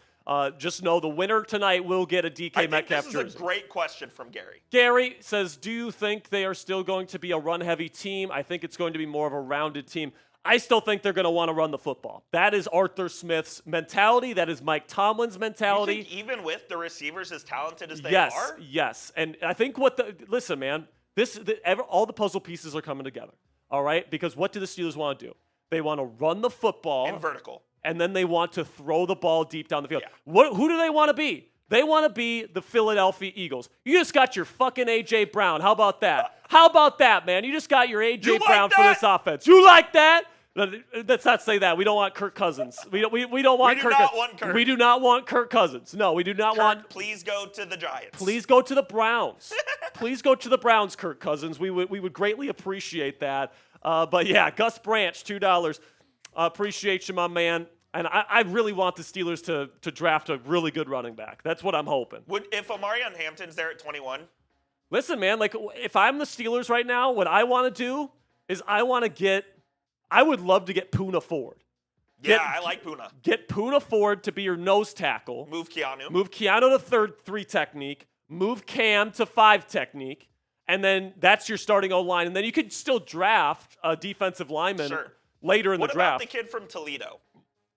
just know the winner tonight will get a DK Metcalf jersey. This is a great question from Gary. Gary says, do you think they are still going to be a run-heavy team? I think it's going to be more of a rounded team. I still think they're going to want to run the football. That is Arthur Smith's mentality. That is Mike Tomlin's mentality. You think even with the receivers as talented as they are? Yes. And I think listen, man, all the puzzle pieces are coming together, all right? Because what do the Steelers want to do? They want to run the football. And vertical. And then they want to throw the ball deep down the field. Yeah. Who do they want to be? They want to be the Philadelphia Eagles. You just got your fucking A.J. Brown. How about that? How about that, man? You just got your A.J. Brown for this offense. You like that? Let's not say that. We don't want Kirk Cousins. We don't want Kirk. We do not want Kirk Cousins. No, we do not want. Please go to the Giants. Please go to the Browns. Please go to the Browns, Kirk Cousins. We would greatly appreciate that. But yeah, Gus Branch, $2. Appreciate you, my man. And I really want the Steelers to draft a really good running back. That's what I'm hoping. If Omarion Hampton's there at 21? Listen, man, like if I'm the Steelers right now, what I want to do is I would love to get Poona Ford. I like Poona. Get Poona Ford to be your nose tackle. Move Keanu. Move Keanu to 3 technique. Move Cam to 5 technique. And then that's your starting O-line. And then you could still draft a defensive lineman later in the draft. What about the kid from Toledo?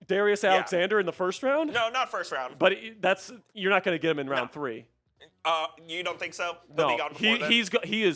Darius Alexander in the first round? No, not first round. But you're not going to get him in round 3. You don't think so? No, he is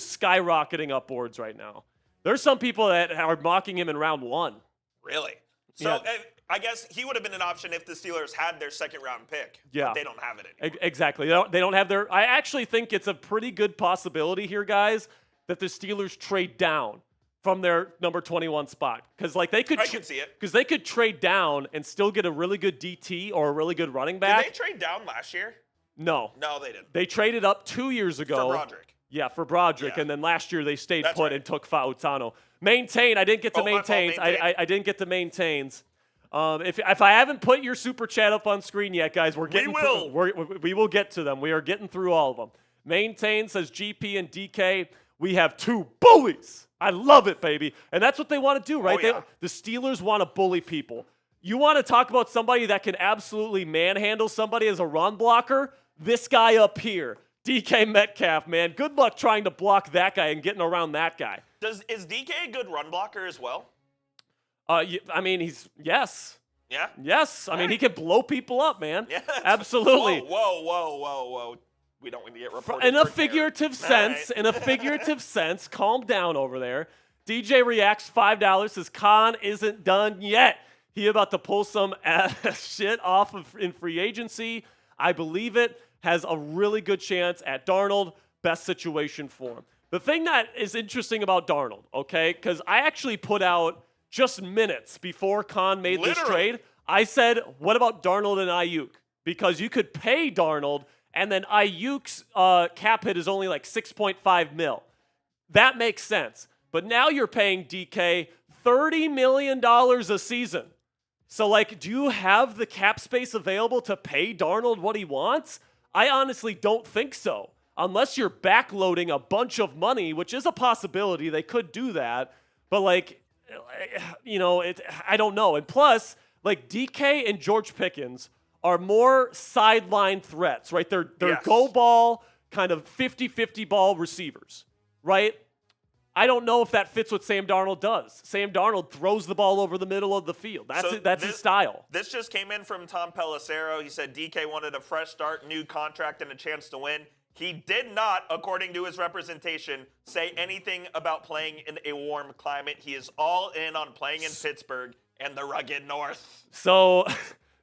skyrocketing upwards right now. There's some people that are mocking him in round 1. Really? So I guess he would have been an option if the Steelers had their second round pick. Yeah. But they don't have it anymore. Exactly. They don't have their. I actually think it's a pretty good possibility here, guys, that the Steelers trade down from their number 21 spot. Because like they could. I can see it. Because they could trade down and still get a really good DT or a really good running back. Did they trade down last year? No. No, they didn't. They traded up 2 years ago. For Broderick. Yeah, for Broderick. Yeah. And then last year they stayed put and took Fautano. Maintain. I didn't get to maintains. I didn't get to maintains. If I haven't put your super chat up on screen yet, guys, we will get to them. We are getting through all of them. Maintain says GP and DK. We have 2 bullies. I love it, baby. And that's what they want to do, right? The Steelers want to bully people. You want to talk about somebody that can absolutely manhandle somebody as a run blocker? This guy up here, DK Metcalf, man. Good luck trying to block that guy and getting around that guy. Is DK a good run blocker as well? I mean, yes. Yeah? Yes. I mean, he can blow people up, man. Yeah. Absolutely. Whoa. We don't want to get reported. In a figurative sense, calm down over there. DJ reacts $5, says Khan isn't done yet. He about to pull some shit off in free agency. I believe it. Has a really good chance at Darnold. Best situation for him. The thing that is interesting about Darnold, okay, because I actually put out just minutes before Khan made this trade, I said, what about Darnold and Ayuk? Because you could pay Darnold, and then Ayuk's cap hit is only like $6.5 million. That makes sense. But now you're paying DK $30 million a season. So, like, do you have the cap space available to pay Darnold what he wants? I honestly don't think so. Unless you're backloading a bunch of money, which is a possibility. They could do that. But, like, I don't know. And plus, like, DK and George Pickens are more sideline threats, right? They're go ball, kind of 50-50 ball receivers, right? I don't know if that fits what Sam Darnold does. Sam Darnold throws the ball over the middle of the field. That's his style. This just came in from Tom Pelissero. He said DK wanted a fresh start, new contract, and a chance to win. He did not, according to his representation, say anything about playing in a warm climate. He is all in on playing in Pittsburgh and the rugged north. So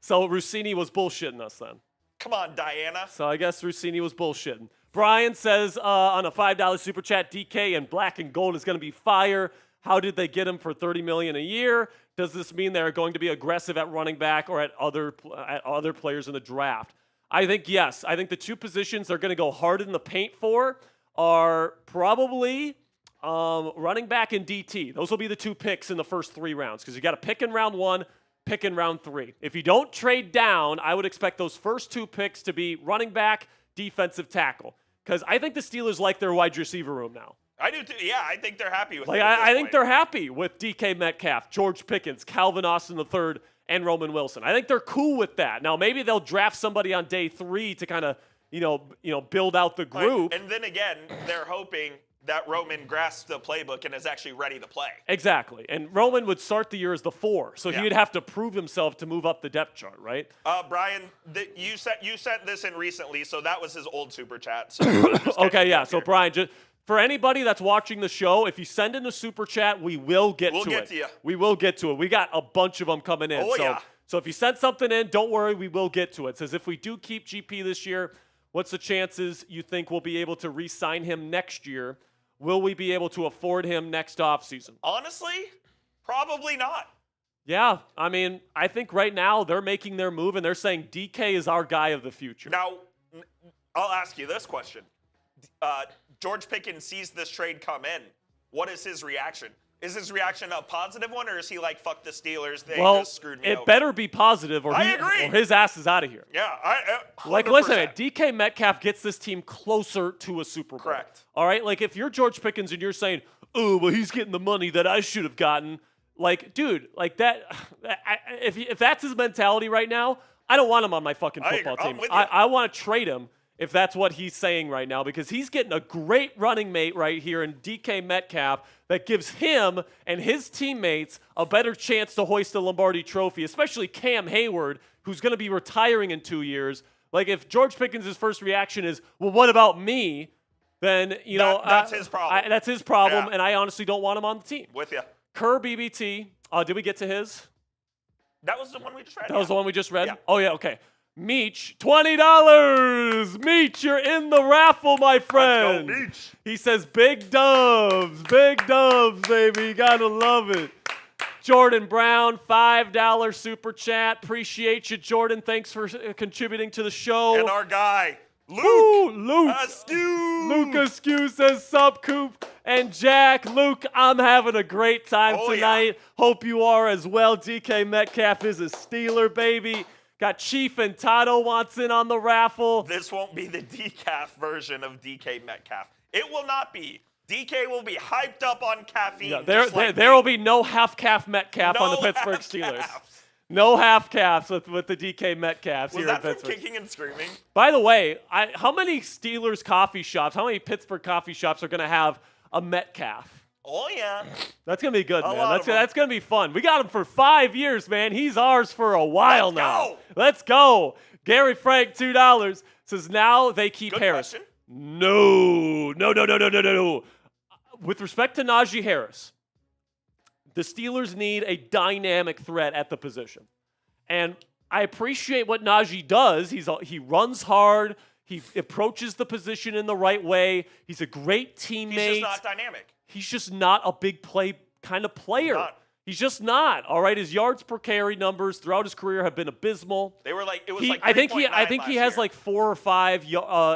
Rossini was bullshitting us then. Come on, Diana. So I guess Rossini was bullshitting. Brian says on a $5 super chat, DK and black and gold is going to be fire. How did they get him for $30 million a year? Does this mean they're going to be aggressive at running back or at other players in the draft? I think yes. I think the 2 positions they're going to go hard in the paint for are probably Running back and DT. Those will be the 2 picks in the first 3 rounds because you got to pick in round 1, pick in round 3. If you don't trade down, I would expect those first 2 picks to be running back, defensive tackle. Because I think the Steelers like their wide receiver room now. I do too. Yeah, I think they're happy with it. I think they're happy with DK Metcalf, George Pickens, Calvin Austin III, and Roman Wilson. I think they're cool with that. Now maybe they'll draft somebody on day 3 to kind of build out the group. And then again, they're hoping that Roman grasps the playbook and is actually ready to play. Exactly. And Roman would start the year as the 4, so he would have to prove himself to move up the depth chart, right? Brian, you sent this in recently, so that was his old super chat. So okay, yeah. So Brian, just for anybody that's watching the show, if you send in a super chat, we will get to it. We'll get to you. We will get to it. We got a bunch of them coming in. So if you send something in, don't worry, we will get to it. It says if we do keep GP this year, what's the chances you think we'll be able to re-sign him next year? Will we be able to afford him next offseason? Honestly, probably not. Yeah, I mean, I think right now they're making their move and they're saying DK is our guy of the future. Now, I'll ask you this question. George Pickens sees this trade come in. What is his reaction? Is his reaction a positive one, or is he like, fuck the Steelers, they just screwed me over? It better be positive, or his ass is out of here. Yeah, 100%. Like, listen, DK Metcalf gets this team closer to a Super Bowl. Correct. All right? Like, if you're George Pickens and you're saying, oh, well, he's getting the money that I should have gotten, like, dude, like that, if that's his mentality right now, I don't want him on my fucking football team. I want to trade him if that's what he's saying right now, because he's getting a great running mate right here in DK Metcalf that gives him and his teammates a better chance to hoist the Lombardi Trophy, especially Cam Hayward, who's going to be retiring in 2 years. Like, if George Pickens' first reaction is, well, what about me? Then, that's his problem. That's his problem, and I honestly don't want him on the team. With you. Kerr BBT. Did we get to his? That was the one we just read. That was the one we just read? Yeah. Oh, yeah, okay. Meech, $20. Meech, you're in the raffle, my friend. Let's go, Meech. He says, big dubs, baby. You gotta love it. Jordan Brown, $5 super chat. Appreciate you, Jordan. Thanks for contributing to the show. And our guy, Luke. Ooh, Luke. Askew. Luke Askew says, sup, Coop and Jack. Luke, I'm having a great time tonight. Yeah. Hope you are as well. DK Metcalf is a Steeler, baby. Got Chief and Tato wants in on the raffle. This won't be the decaf version of DK Metcalf. It will not be. DK will be hyped up on caffeine. Yeah, there will be no half-calf Metcalf on the Pittsburgh Steelers. No half-calves with the DK Metcalfs here in Pittsburgh. Was that from Kicking and Screaming? By the way, how many Steelers coffee shops, how many Pittsburgh coffee shops are going to have a Metcalf? Oh, yeah. That's going to be good, man. That's going to be fun. We got him for 5 years, man. He's ours for a while now. Let's go. Gary Frank, $2, says now they keep Harris. Question. No. With respect to Naji Harris, the Steelers need a dynamic threat at the position. And I appreciate what Naji does. He runs hard. He approaches the position in the right way. He's a great teammate. He's just not dynamic. He's just not a big play kind of player. He's just not. All right, his yards per carry numbers throughout his career have been abysmal. They were like I think he has like 4 or 5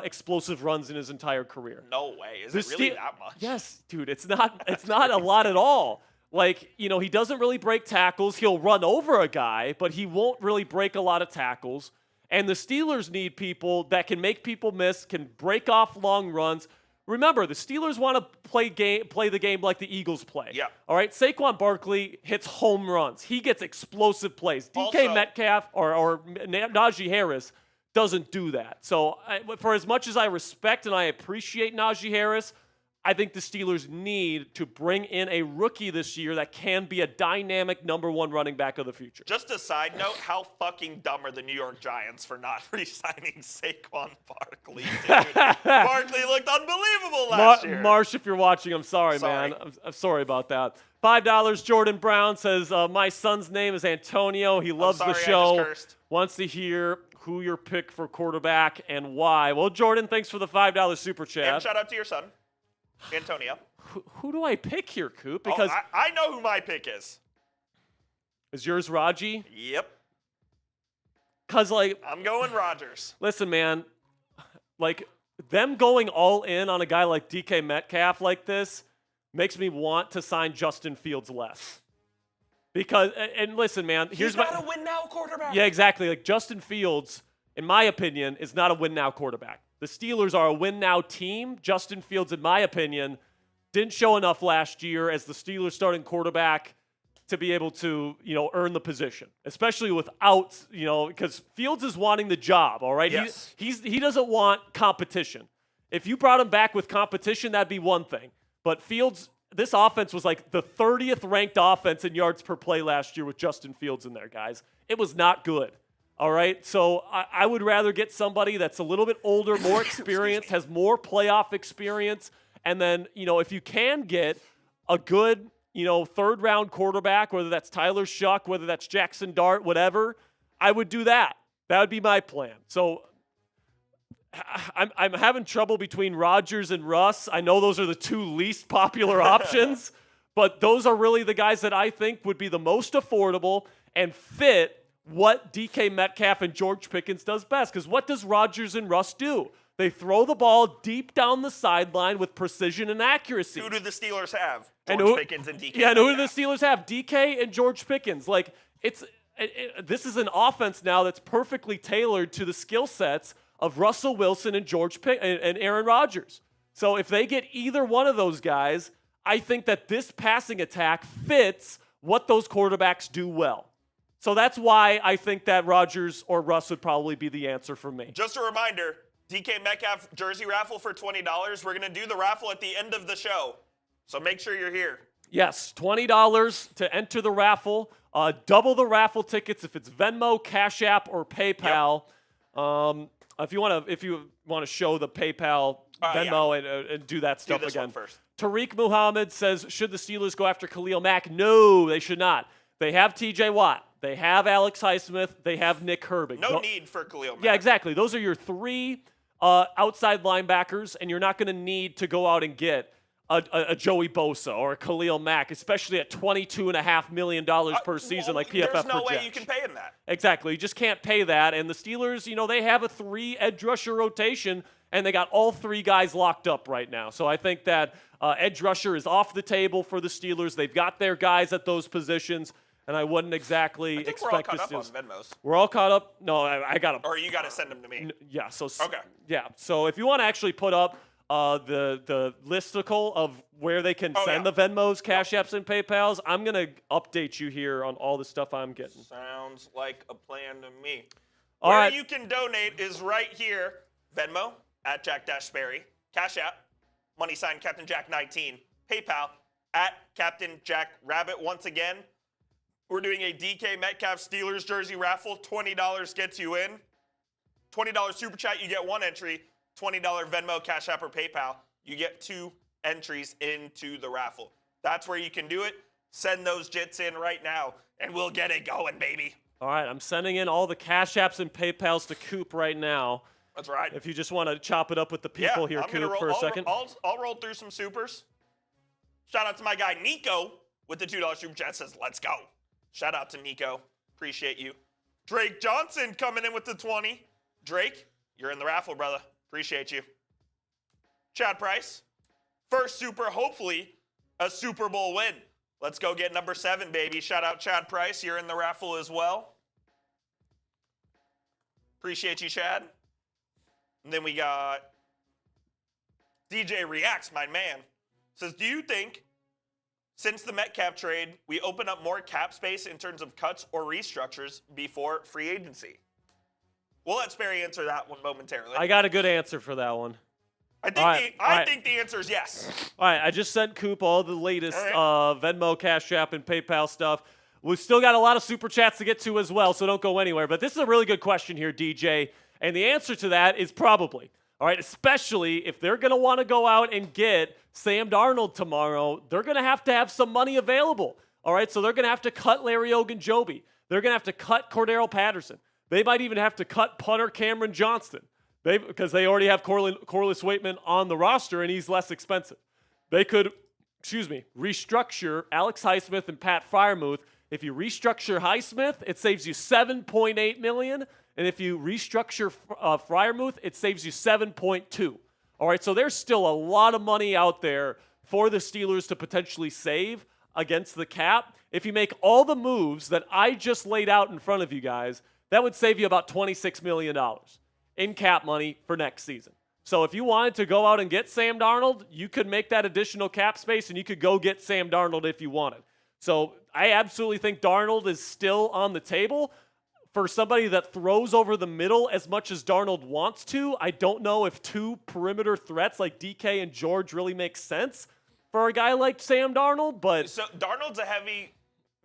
explosive runs in his entire career. No way. Is it really that much? Yes, dude. It's not a lot at all. Like, he doesn't really break tackles. He'll run over a guy, but he won't really break a lot of tackles. And the Steelers need people that can make people miss, can break off long runs. Remember, the Steelers want to play the game like the Eagles play. Yeah. All right, Saquon Barkley hits home runs. He gets explosive plays. DK Metcalf or Naji Harris doesn't do that. So for as much as I respect and I appreciate Naji Harris, I think the Steelers need to bring in a rookie this year that can be a dynamic #1 running back of the future. Just a side note, how fucking dumb are the New York Giants for not re-signing Saquon Barkley, dude? Barkley looked unbelievable last year. Marsh, if you're watching, I'm sorry, man. I'm sorry about that. $5, Jordan Brown says, my son's name is Antonio. He loves the show. I just cursed. Wants to hear who your pick for quarterback and why. Well, Jordan, thanks for the $5 super chat. And shout out to your son. Antonio. Who do I pick here, Coop? Because I know who my pick is. Is yours Raji? Yep. Because, I'm going Rodgers. Listen, man. Them going all in on a guy like DK Metcalf like this, makes me want to sign Justin Fields less. Because, and listen, man, he's not a win-now quarterback. Yeah, exactly. Like, Justin Fields, in my opinion, is not a win-now quarterback. The Steelers are a win-now team. Justin Fields, in my opinion, didn't show enough last year as the Steelers starting quarterback to be able to, earn the position, especially without, because Fields is wanting the job, all right? Yes. He doesn't want competition. If you brought him back with competition, that'd be one thing. But Fields, this offense was like the 30th ranked offense in yards per play last year with Justin Fields in there, guys. It was not good. All right, so I would rather get somebody that's a little bit older, more experienced, has more playoff experience, and then, if you can get a good, third-round quarterback, whether that's Tyler Shuck, whether that's Jackson Dart, whatever, I would do that. That would be my plan. So I'm having trouble between Rodgers and Russ. I know those are the two least popular options, but those are really the guys that I think would be the most affordable and fit what DK Metcalf and George Pickens does best. Because what does Rodgers and Russ do? They throw the ball deep down the sideline with precision and accuracy. Who do the Steelers have? George Pickens and DK. Yeah, and who do the Steelers have? DK and George Pickens. Like, this is an offense now that's perfectly tailored to the skill sets of Russell Wilson and and Aaron Rodgers. So if they get either one of those guys, I think that this passing attack fits what those quarterbacks do well. So that's why I think that Rodgers or Russ would probably be the answer for me. Just a reminder, DK Metcalf jersey raffle for $20. We're going to do the raffle at the end of the show. So make sure you're here. Yes, $20 to enter the raffle. Double the raffle tickets if it's Venmo, Cash App, or PayPal. Yep. If you want to show the PayPal, Venmo, and do that stuff do this again. One first. Tariq Muhammad says, should the Steelers go after Khalil Mack? No, they should not. They have TJ Watt. They have Alex Highsmith. They have Nick Herbig. No need for Khalil Mack. Yeah, exactly. Those are your three outside linebackers, and you're not going to need to go out and get a Joey Bosa or a Khalil Mack, especially at $22.5 million per season like PFF projects. There's no way you can pay him that. Exactly. You just can't pay that. And the Steelers, they have a 3 edge rusher rotation, and they got all 3 guys locked up right now. So I think that edge rusher is off the table for the Steelers. They've got their guys at those positions. And I wouldn't exactly expect we're all caught up on Venmos. We're all caught up? No, I got them. Or you got to send them to me. Yeah. So okay. Yeah. So if you want to actually put up the listicle of where they can send the Venmos, Cash Apps, and PayPals, I'm gonna update you here on all the stuff I'm getting. Sounds like a plan to me. All right. You can donate is right here. Venmo at Jack-Sperry. Cash App, money sign Captain Jack 19. PayPal at Captain Jack Rabbit. Once again, we're doing a DK Metcalf Steelers jersey raffle. $20 gets you in. $20 super chat, you get 1 entry. $20 Venmo, Cash App, or PayPal, you get 2 entries into the raffle. That's where you can do it. Send those jits in right now, and we'll get it going, baby. All right, I'm sending in all the Cash Apps and PayPals to Coop right now. That's right. If you just want to chop it up with the people here, Coop, for a second. I'll roll through some supers. Shout out to my guy Nico with the $2 super chat. Says, let's go. Shout out to Nico. Appreciate you. Drake Johnson coming in with the 20. Drake, you're in the raffle, brother. Appreciate you. Chad Price, first super, hopefully a Super Bowl win. Let's go get number 7, baby. Shout out Chad Price. You're in the raffle as well. Appreciate you, Chad. And then we got DJ Reacts, my man. Says, do you think since the Metcalf trade, we open up more cap space in terms of cuts or restructures before free agency? We'll let Sperry answer that one momentarily. I got a good answer for that one. I think the answer is yes. All right, I just sent Coop all the latest Venmo, Cash App, and PayPal stuff. We've still got a lot of super chats to get to as well, so don't go anywhere. But this is a really good question here, DJ, and the answer to that is probably. All right, especially if they're going to want to go out and get Sam Darnold tomorrow, they're going to have some money available. All right, so they're going to have to cut Larry Ogunjobi. They're going to have to cut Cordero Patterson. They might even have to cut punter Cameron Johnston because they already have Corliss Waitman on the roster, and he's less expensive. They could, restructure Alex Highsmith and Pat Freiermuth. If you restructure Highsmith, it saves you $7.8 million, and if you restructure Freiermuth, it saves you $7.2. All right, so there's still a lot of money out there for the Steelers to potentially save against the cap, if you make all the moves that I just laid out in front of you guys, that would save you about $26 million in cap money for next season. So if you wanted to go out and get Sam Darnold, you could make that additional cap space and you could go get Sam Darnold if you wanted. So I absolutely think Darnold is still on the table. For somebody that throws over the middle as much as Darnold wants to, I don't know if two perimeter threats like DK and George really make sense for a guy like Sam Darnold. But so Darnold's a heavy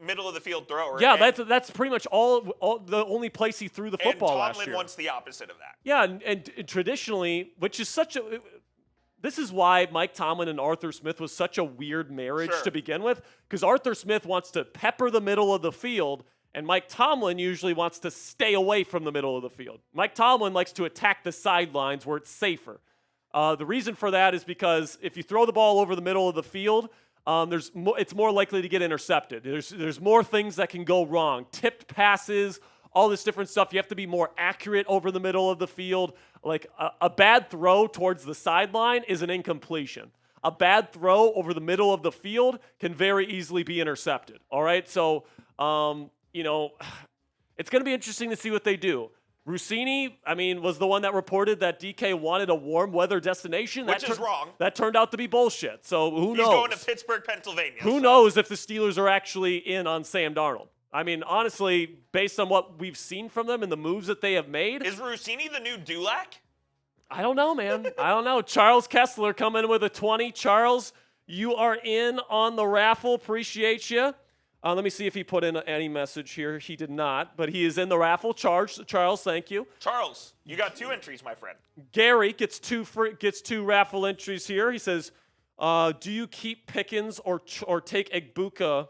middle of the field thrower. Yeah, that's pretty much all the only place he threw the football last year. And Tomlin wants the opposite of that. Yeah, and traditionally, which is this is why Mike Tomlin and Arthur Smith was such a weird marriage to begin with, because Arthur Smith wants to pepper the middle of the field, and Mike Tomlin usually wants to stay away from the middle of the field. Mike Tomlin likes to attack the sidelines where it's safer. The reason for that is because if you throw the ball over the middle of the field, it's more likely to get intercepted. There's more things that can go wrong. Tipped passes, all this different stuff. You have to be more accurate over the middle of the field. Like a bad throw towards the sideline is an incompletion. A bad throw over the middle of the field can very easily be intercepted. All right, so it's going to be interesting to see what they do. Rossini, was the one that reported that DK wanted a warm weather destination. Which is wrong. That turned out to be bullshit. So who knows? He's going to Pittsburgh, Pennsylvania. Who knows if the Steelers are actually in on Sam Darnold? Honestly, based on what we've seen from them and the moves that they have made. Is Rossini the new Dulac? I don't know, man. I don't know. Charles Kessler coming in with a 20. Charles, you are in on the raffle. Appreciate you. Let me see if he put in any message here. He did not, but he is in the raffle. Charles, thank you. Charles, you got 2 entries, my friend. Gary gets two raffle entries here. He says, "Do you keep Pickens or take Egbuka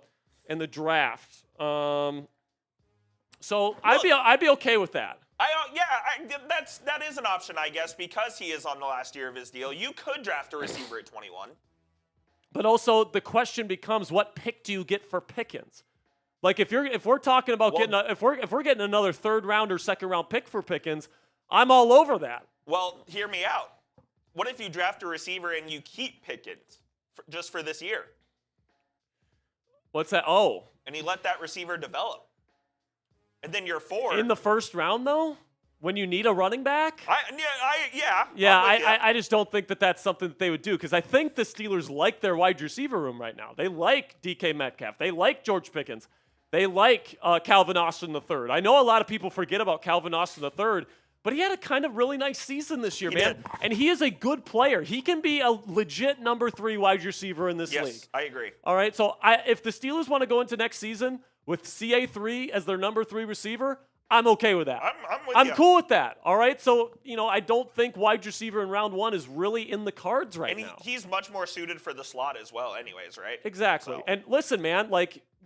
in the draft?" So I'd be okay with that. That is an option, I guess, because he is on the last year of his deal. You could draft a receiver at 21. But also the question becomes, what pick do you get for Pickens? Like if we're talking about if we're getting another 3rd round or 2nd round pick for Pickens, I'm all over that. Well, hear me out. What if you draft a receiver and you keep Pickens just for this year? What's that? Oh, and you let that receiver develop, and then you're 4 in the 1st round though. When you need a running back? Yeah, I just don't think that that's something that they would do, because I think the Steelers like their wide receiver room right now. They like DK Metcalf. They like George Pickens. They like Calvin Austin III. I know a lot of people forget about Calvin Austin III, but he had a kind of really nice season this year, man. And he is a good player. He can be a legit number 3 wide receiver in this league. Yes, I agree. All right, so if the Steelers want to go into next season with CA3 as their number 3 receiver, I'm okay with that. I'm cool with that. All right. So, I don't think wide receiver in round 1 is really in the cards right now. And he's much more suited for the slot as well, anyways, right? Exactly. So. And listen, man,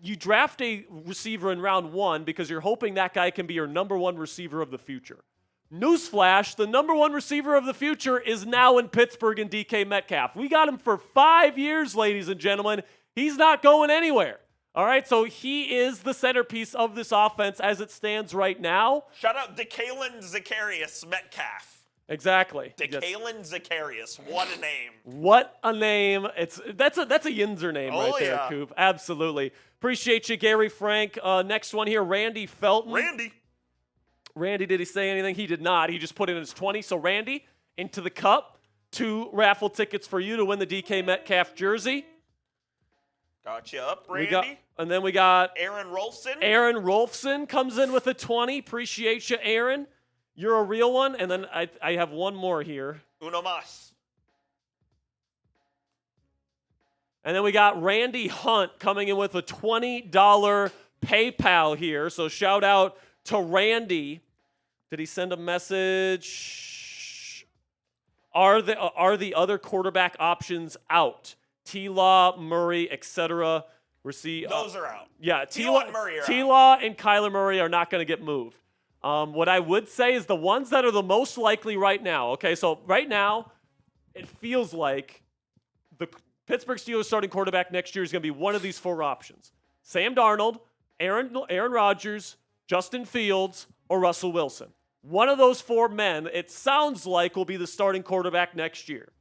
you draft a receiver in round 1 because you're hoping that guy can be your number 1 receiver of the future. Newsflash, the number 1 receiver of the future is now in Pittsburgh and DK Metcalf. We got him for 5 years, ladies and gentlemen. He's not going anywhere. All right, so he is the centerpiece of this offense as it stands right now. Shout out DeKalen Zacharias Metcalf. Exactly. DeKalen Zacharias. What a name. What a name. That's a Yinzer name right there, Coop. Absolutely. Appreciate you, Gary Frank. Next one here, Randy Felton. Randy, did he say anything? He did not. He just put in his 20. So, Randy, into the cup. 2 raffle tickets for you to win the DK Metcalf jersey. Got you up, Randy. And then we got Aaron Rolfson. Aaron Rolfson comes in with a 20. Appreciate you, Aaron. You're a real one. And then I have one more here. Uno mas. And then we got Randy Hunt coming in with a $20 PayPal here. So shout out to Randy. Did he send a message? Are the other quarterback options out? T-Law, Murray, etc. Those are out. Yeah, T-Law and Murray are T-Law and Kyler Murray are not going to get moved. What I would say is the ones that are the most likely right now. Okay, so right now, it feels like the Pittsburgh Steelers starting quarterback next year is going to be one of these 4 options: Sam Darnold, Aaron Rodgers, Justin Fields, or Russell Wilson. One of those 4 men, it sounds like, will be the starting quarterback next year.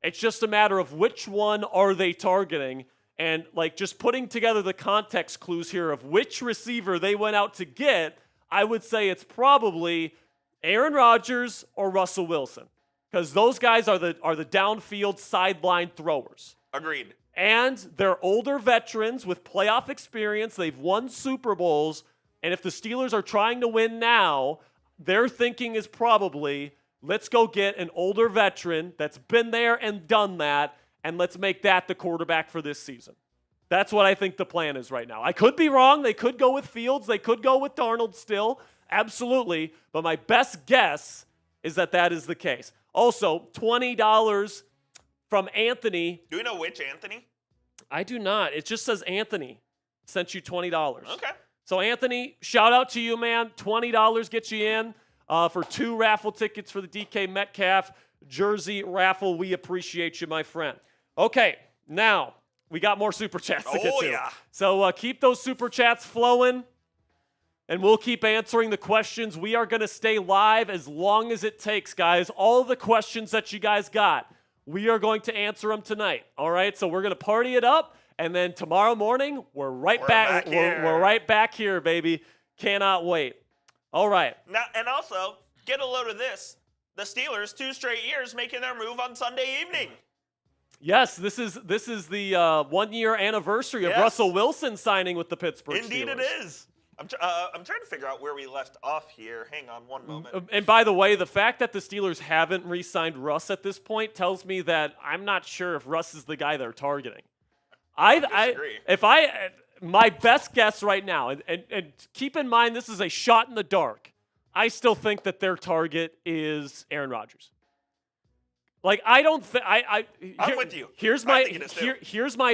It's just a matter of which one are they targeting, and like just putting together the context clues here of which receiver they went out to get. I would say it's probably Aaron Rodgers or Russell Wilson, because those guys are the downfield sideline throwers. Agreed. And they're older veterans with playoff experience. They've won Super Bowls. And if the Steelers are trying to win now, their thinking is probably, let's go get an older veteran that's been there and done that, and let's make that the quarterback for this season. That's what I think the plan is right now. I could be wrong. They could go with Fields. They could go with Darnold still. Absolutely. But my best guess is that that is the case. Also, $20 from Anthony. Do we know which Anthony? I do not. It just says Anthony sent you $20. Okay. So, Anthony, shout out to you, man. $20 gets you in for 2 raffle tickets for the DK Metcalf jersey raffle. We appreciate you, my friend. Okay, now we got more super chats to get to. Yeah. So keep those super chats flowing, and we'll keep answering the questions. We are going to stay live as long as it takes, guys. All the questions that you guys got, we are going to answer them tonight. All right, so we're going to party it up. And then tomorrow morning, we're back. We're right back here, baby. Cannot wait. All right. Now, and also, get a load of this. The Steelers, 2 straight years, making their move on Sunday evening. Yes, this is the 1-year anniversary of Russell Wilson signing with the Pittsburgh Steelers. Indeed it is. I'm trying to figure out where we left off here. Hang on one moment. And by the way, the fact that the Steelers haven't re-signed Russ at this point tells me that I'm not sure if Russ is the guy they're targeting. My best guess right now, and keep in mind this is a shot in the dark, I still think that their target is Aaron Rodgers. Like, I don't think I'm with you. Here's my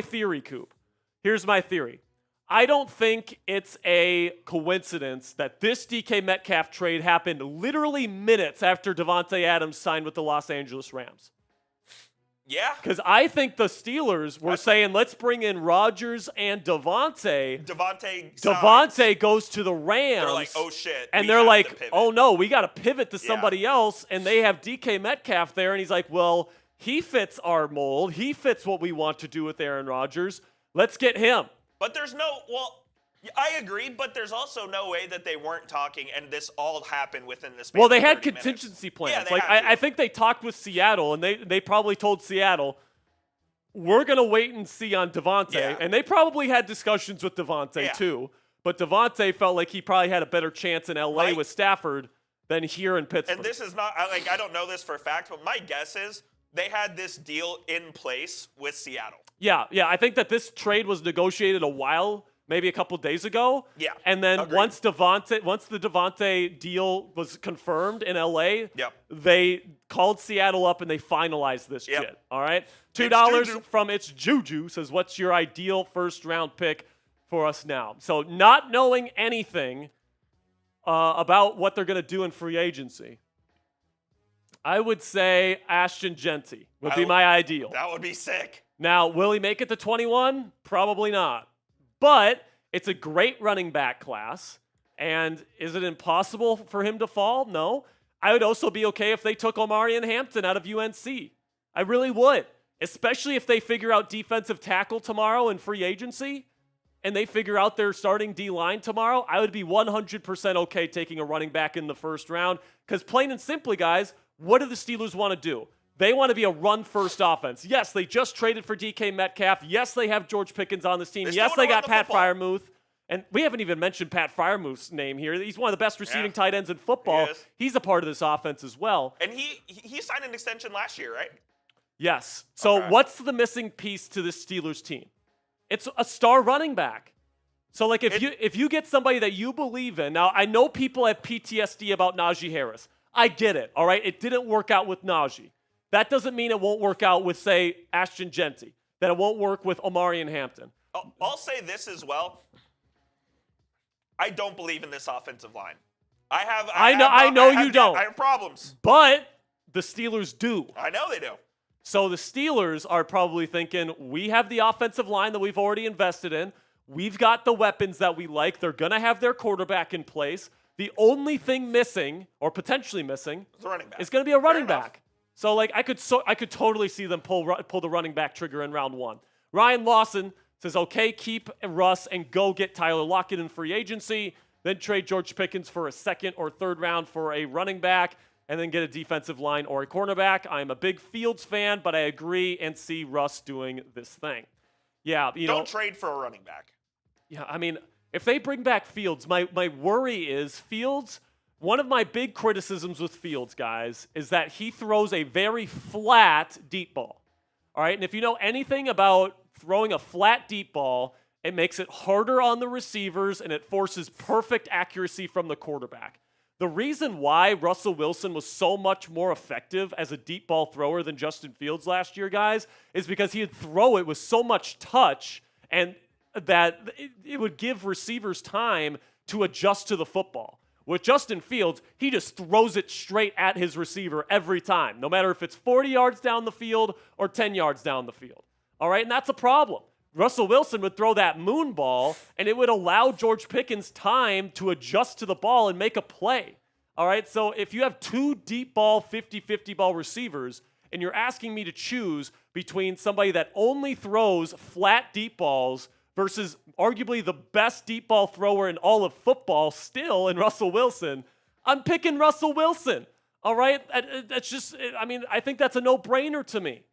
theory, Coop. Here's my theory. I don't think it's a coincidence that this DK Metcalf trade happened literally minutes after Davante Adams signed with the Los Angeles Rams. Yeah. Because I think the Steelers were saying, let's bring in Rodgers and Davante. Davante goes to the Rams. They're like, oh, shit. And they're like, oh, no, we got to pivot to somebody else. And they have DK Metcalf there. And he's like, well, he fits our mold. He fits what we want to do with Aaron Rodgers. Let's get him. But I agree, but there's also no way that they weren't talking and this all happened within this. Well, they had contingency plans. Yeah, I think they talked with Seattle, and they probably told Seattle, we're going to wait and see on Davante. Yeah. And they probably had discussions with Davante too. But Davante felt like he probably had a better chance in L.A. with Stafford than here in Pittsburgh. And this is not, I don't know this for a fact, but my guess is they had this deal in place with Seattle. Yeah. I think that this trade was negotiated a while maybe a couple days ago. Yeah. And then once the Davante deal was confirmed in LA, they called Seattle up and they finalized this shit. All right. $2 from It's Juju says, what's your ideal first round pick for us now? So not knowing anything about what they're going to do in free agency, I would say Ashton Genty would be my ideal. That would be sick. Now, will he make it to 21? Probably not. But it's a great running back class. And is it impossible for him to fall? No. I would also be okay if they took Omarion Hampton out of UNC. I really would. Especially if they figure out defensive tackle tomorrow in free agency and they figure out their starting D-line tomorrow. I would be 100% okay taking a running back in the first round. Because plain and simply, guys, what do the Steelers want to do? They want to be a run-first offense. Yes, they just traded for DK Metcalf. Yes, they have George Pickens on this team. Yes, they got Pat Freiermuth. And we haven't even mentioned Pat Freiermuth's name here. He's one of the best receiving tight ends in football. He's a part of this offense as well. And he signed an extension last year, right? Yes. So what's the missing piece to this Steelers team? It's a star running back. So like if you get somebody that you believe in. Now, I know people have PTSD about Naji Harris. I get it, all right? It didn't work out with Naji. That doesn't mean it won't work out with, say, Ashton Genty, that it won't work with Omarion Hampton. I'll say this as well. I don't believe in this offensive line. I know you don't. I have problems. But the Steelers do. I know they do. So the Steelers are probably thinking, we have the offensive line that we've already invested in. We've got the weapons that we like. They're going to have their quarterback in place. The only thing missing, or potentially missing, is going to be a running back. So like I could totally see them pull the running back trigger in round 1. Ryan Lawson says, okay, keep Russ and go get Tyler Lockett in free agency, then trade George Pickens for a 2nd or 3rd round for a running back, and then get a defensive line or a cornerback. I'm a big Fields fan, but I agree and see Russ doing this thing. Yeah, Don't trade for a running back. Yeah, I mean, if they bring back Fields, my worry is Fields. One of my big criticisms with Fields, guys, is that he throws a very flat deep ball. All right, and if you know anything about throwing a flat deep ball, it makes it harder on the receivers and it forces perfect accuracy from the quarterback. The reason why Russell Wilson was so much more effective as a deep ball thrower than Justin Fields last year, guys, is because he'd throw it with so much touch and that it would give receivers time to adjust to the football. With Justin Fields, he just throws it straight at his receiver every time, no matter if it's 40 yards down the field or 10 yards down the field. All right, and that's a problem. Russell Wilson would throw that moon ball, and it would allow George Pickens time to adjust to the ball and make a play. All right, so if you have 2 deep ball, 50-50 ball receivers, and you're asking me to choose between somebody that only throws flat deep balls versus arguably the best deep ball thrower in all of football still in Russell Wilson, I'm picking Russell Wilson. All right? That's just, I mean, I think that's a no-brainer to me.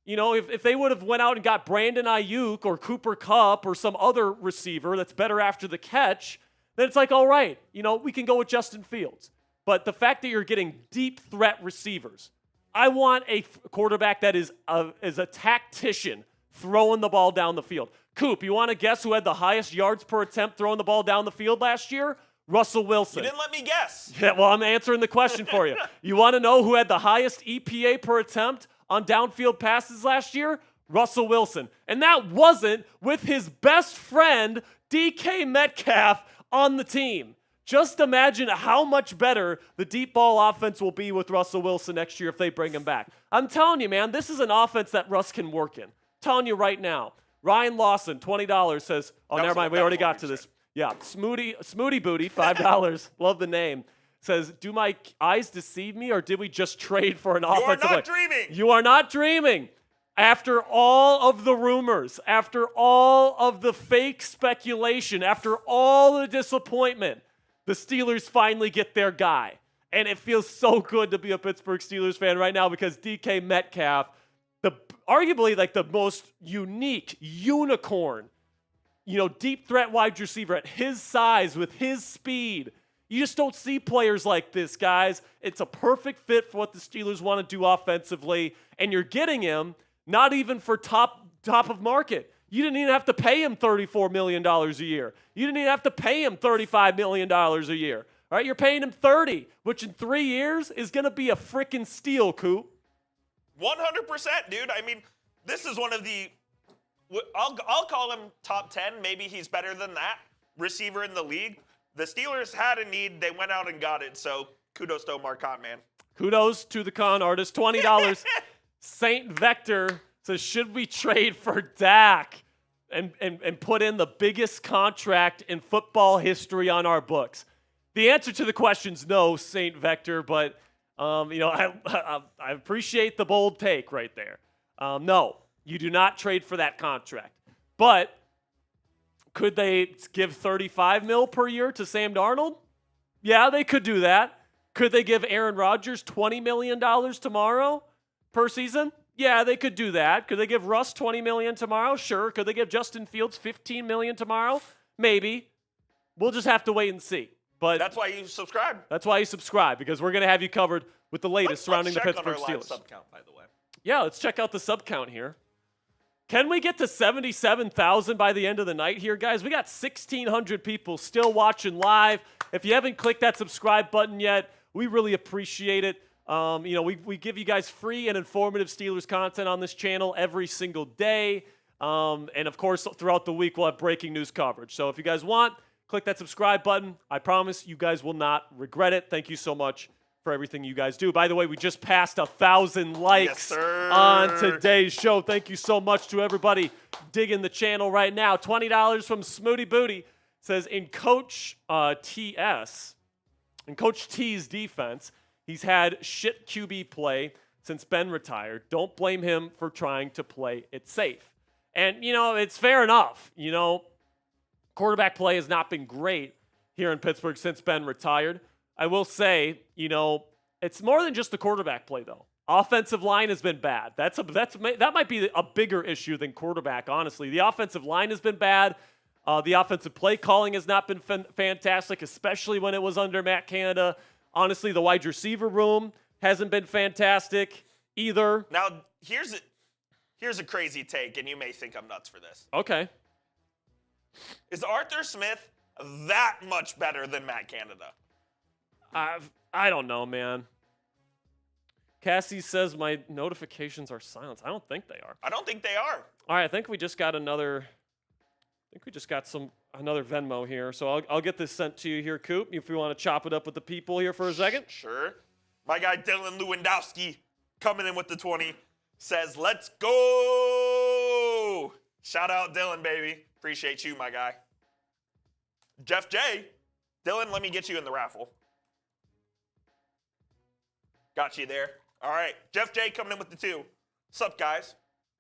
You know, if they would have went out and got Brandon Ayuk or Cooper Kupp or some other receiver that's better after the catch, then it's like, all right, you know, we can go with Justin Fields. But the fact that you're getting deep threat receivers, I want a quarterback that is a tactician throwing the ball down the field. Coop, you want to guess who had the highest yards per attempt throwing the ball down the field last year? Russell Wilson. You didn't let me guess. Yeah, well, I'm answering the question for you. You want to know who had the highest EPA per attempt on downfield passes last year? Russell Wilson. And that wasn't with his best friend, DK Metcalf, on the team. Just imagine how much better the deep ball offense will be with Russell Wilson next year if they bring him back. I'm telling you, man, this is an offense that Russ can work in. I'm telling you right now. Ryan Lawson, $20, says, oh, never mind, we already got to this. Yeah, Smooty Booty, $5, love the name, says, do my eyes deceive me or did we just trade for an offensive You are not dreaming. You are not dreaming. After all of the rumors, after all of the fake speculation, after all the disappointment, the Steelers finally get their guy. And it feels so good to be a Pittsburgh Steelers fan right now because DK Metcalf, arguably like the most unique unicorn, you know, deep threat wide receiver at his size with his speed. You just don't see players like this, guys. It's a perfect fit for what the Steelers want to do offensively, and you're getting him not even for top of market. You didn't even have to pay him $34 million a year. You didn't even have to pay him $35 million a year. All right, you're paying him $30, which in 3 years is going to be a freaking steal, Coop. 100%, dude. I mean, this is one of the, I'll call him top 10. Maybe he's better than that receiver in the league. The Steelers had a need. They went out and got it. So kudos to Omar Khan, man. Kudos to the con artist. $20. Saint Vector says, should we trade for Dak and put in the biggest contract in football history on our books? The answer to the question is no, Saint Vector, but you know, I appreciate the bold take right there. No, you do not trade for that contract. But could they give $35 million per year to Sam Darnold? Yeah, they could do that. Could they give Aaron Rodgers $20 million tomorrow per season? Yeah, they could do that. Could they give Russ $20 million tomorrow? Sure. Could they give Justin Fields $15 million tomorrow? Maybe. We'll just have to wait and see. But that's why you subscribe. That's why you subscribe, because we're going to have you covered with the latest surrounding the Pittsburgh Steelers. Let's check on our live sub count, by the way. Yeah, let's check out the sub count here. Can we get to 77,000 by the end of the night here, guys? We got 1,600 people still watching live. If you haven't clicked that subscribe button yet, we really appreciate it. You know, we give you guys free and informative Steelers content on this channel every single day. And, of course, throughout the week, we'll have breaking news coverage. So if you guys want, click that subscribe button. I promise you guys will not regret it. Thank you so much for everything you guys do. By the way, we just passed 1,000 likes on today's show. Thank you so much to everybody digging the channel right now. $20 from Smooty Booty says, in Coach T's defense, he's had shit QB play, since Ben retired. Don't blame him for trying to play it safe. And, it's fair enough. Quarterback play has not been great here in Pittsburgh since Ben retired. I will say, it's more than just the quarterback play, though. Offensive line has been bad. That might be a bigger issue than quarterback, honestly. The offensive line has been bad. The offensive play calling has not been fantastic, especially when it was under Matt Canada. Honestly, the wide receiver room hasn't been fantastic either. Now, here's a crazy take, and you may think I'm nuts for this. Okay. Is Arthur Smith that much better than Matt Canada? I don't know, man. Cassie says my notifications are silenced. I don't think they are. I don't think they are. All right, I think we just got another Venmo here. So I'll get this sent to you here, Coop, if you want to chop it up with the people here for a second. Sure. My guy Dylan Lewandowski coming in with the 20 says, let's go. Shout out Dylan, baby. Appreciate you, my guy. Jeff J. Dylan, let me get you in the raffle. Got you there. All right. Jeff J coming in with the 2. Sup, guys?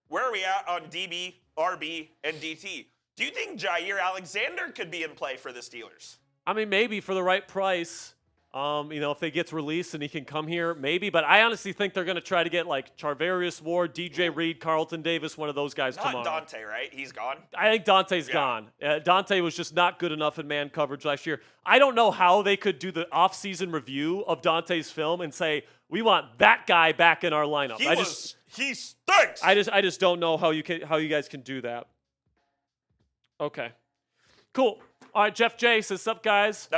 Where are we at on DB, RB, and DT? Do you think Jair Alexander could be in play for the Steelers? I mean, maybe for the right price. If he gets released and he can come here, maybe. But I honestly think they're going to try to get like Charvarius Ward, DJ Reed, Carlton Davis, one of those guys tomorrow. Not Dante, right? He's gone? I think Dante's gone. Dante was just not good enough in man coverage last year. I don't know how they could do the offseason review of Dante's film and say, we want that guy back in our lineup. He stinks. I just don't know how you guys can do that. Okay. Cool. All right, Jeff J says, sup, guys?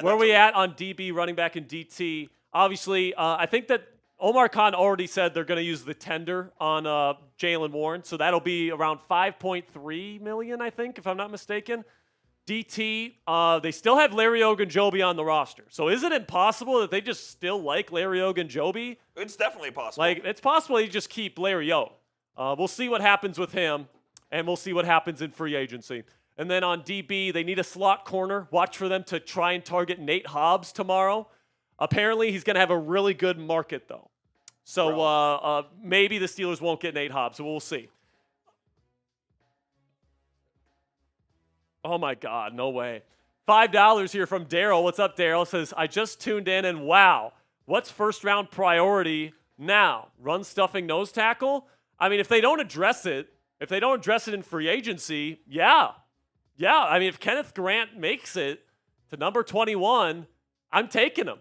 Where are we at on DB, running back, and DT? Obviously, I think that Omar Khan already said they're going to use the tender on Jaylen Warren, so that'll be around $5.3 million, I think, if I'm not mistaken. DT, they still have Larry Ogunjobi on the roster. So is it impossible that they just still like Larry Ogunjobi? It's definitely possible. Like, it's possible you just keep Larry O. We'll see what happens with him, and we'll see what happens in free agency. And then on DB, they need a slot corner. Watch for them to try and target Nate Hobbs tomorrow. Apparently, he's going to have a really good market, though. So maybe the Steelers won't get Nate Hobbs, so we'll see. Oh, my God, no way. $5 here from Daryl. What's up, Daryl? Says, I just tuned in, and wow, what's first-round priority now? Run stuffing nose tackle? I mean, if they don't address it in free agency, yeah. I mean, if Kenneth Grant makes it to number 21, I'm taking him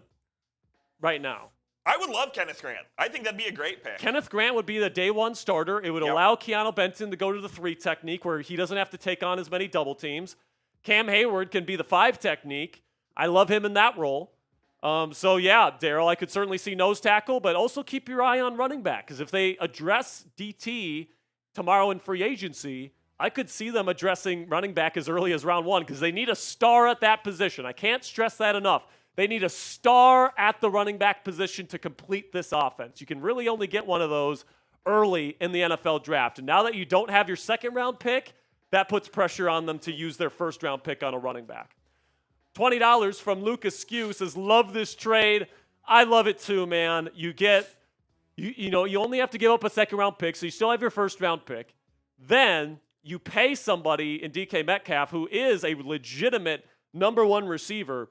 right now. I would love Kenneth Grant. I think that'd be a great pick. Kenneth Grant would be the day one starter. It would allow Keanu Benson to go to the 3 technique where he doesn't have to take on as many double teams. Cam Hayward can be the 5 technique. I love him in that role. So, yeah, Daryl, I could certainly see nose tackle, but also keep your eye on running back because if they address DT tomorrow in free agency, I could see them addressing running back as early as round 1 because they need a star at that position. I can't stress that enough. They need a star at the running back position to complete this offense. You can really only get one of those early in the NFL draft. And now that you don't have your second-round pick, that puts pressure on them to use their first-round pick on a running back. $20 from Lucas Skew says, love this trade. I love it too, man. You only have to give up a second-round pick, so you still have your first-round pick. Then you pay somebody in DK Metcalf, who is a legitimate number 1 receiver,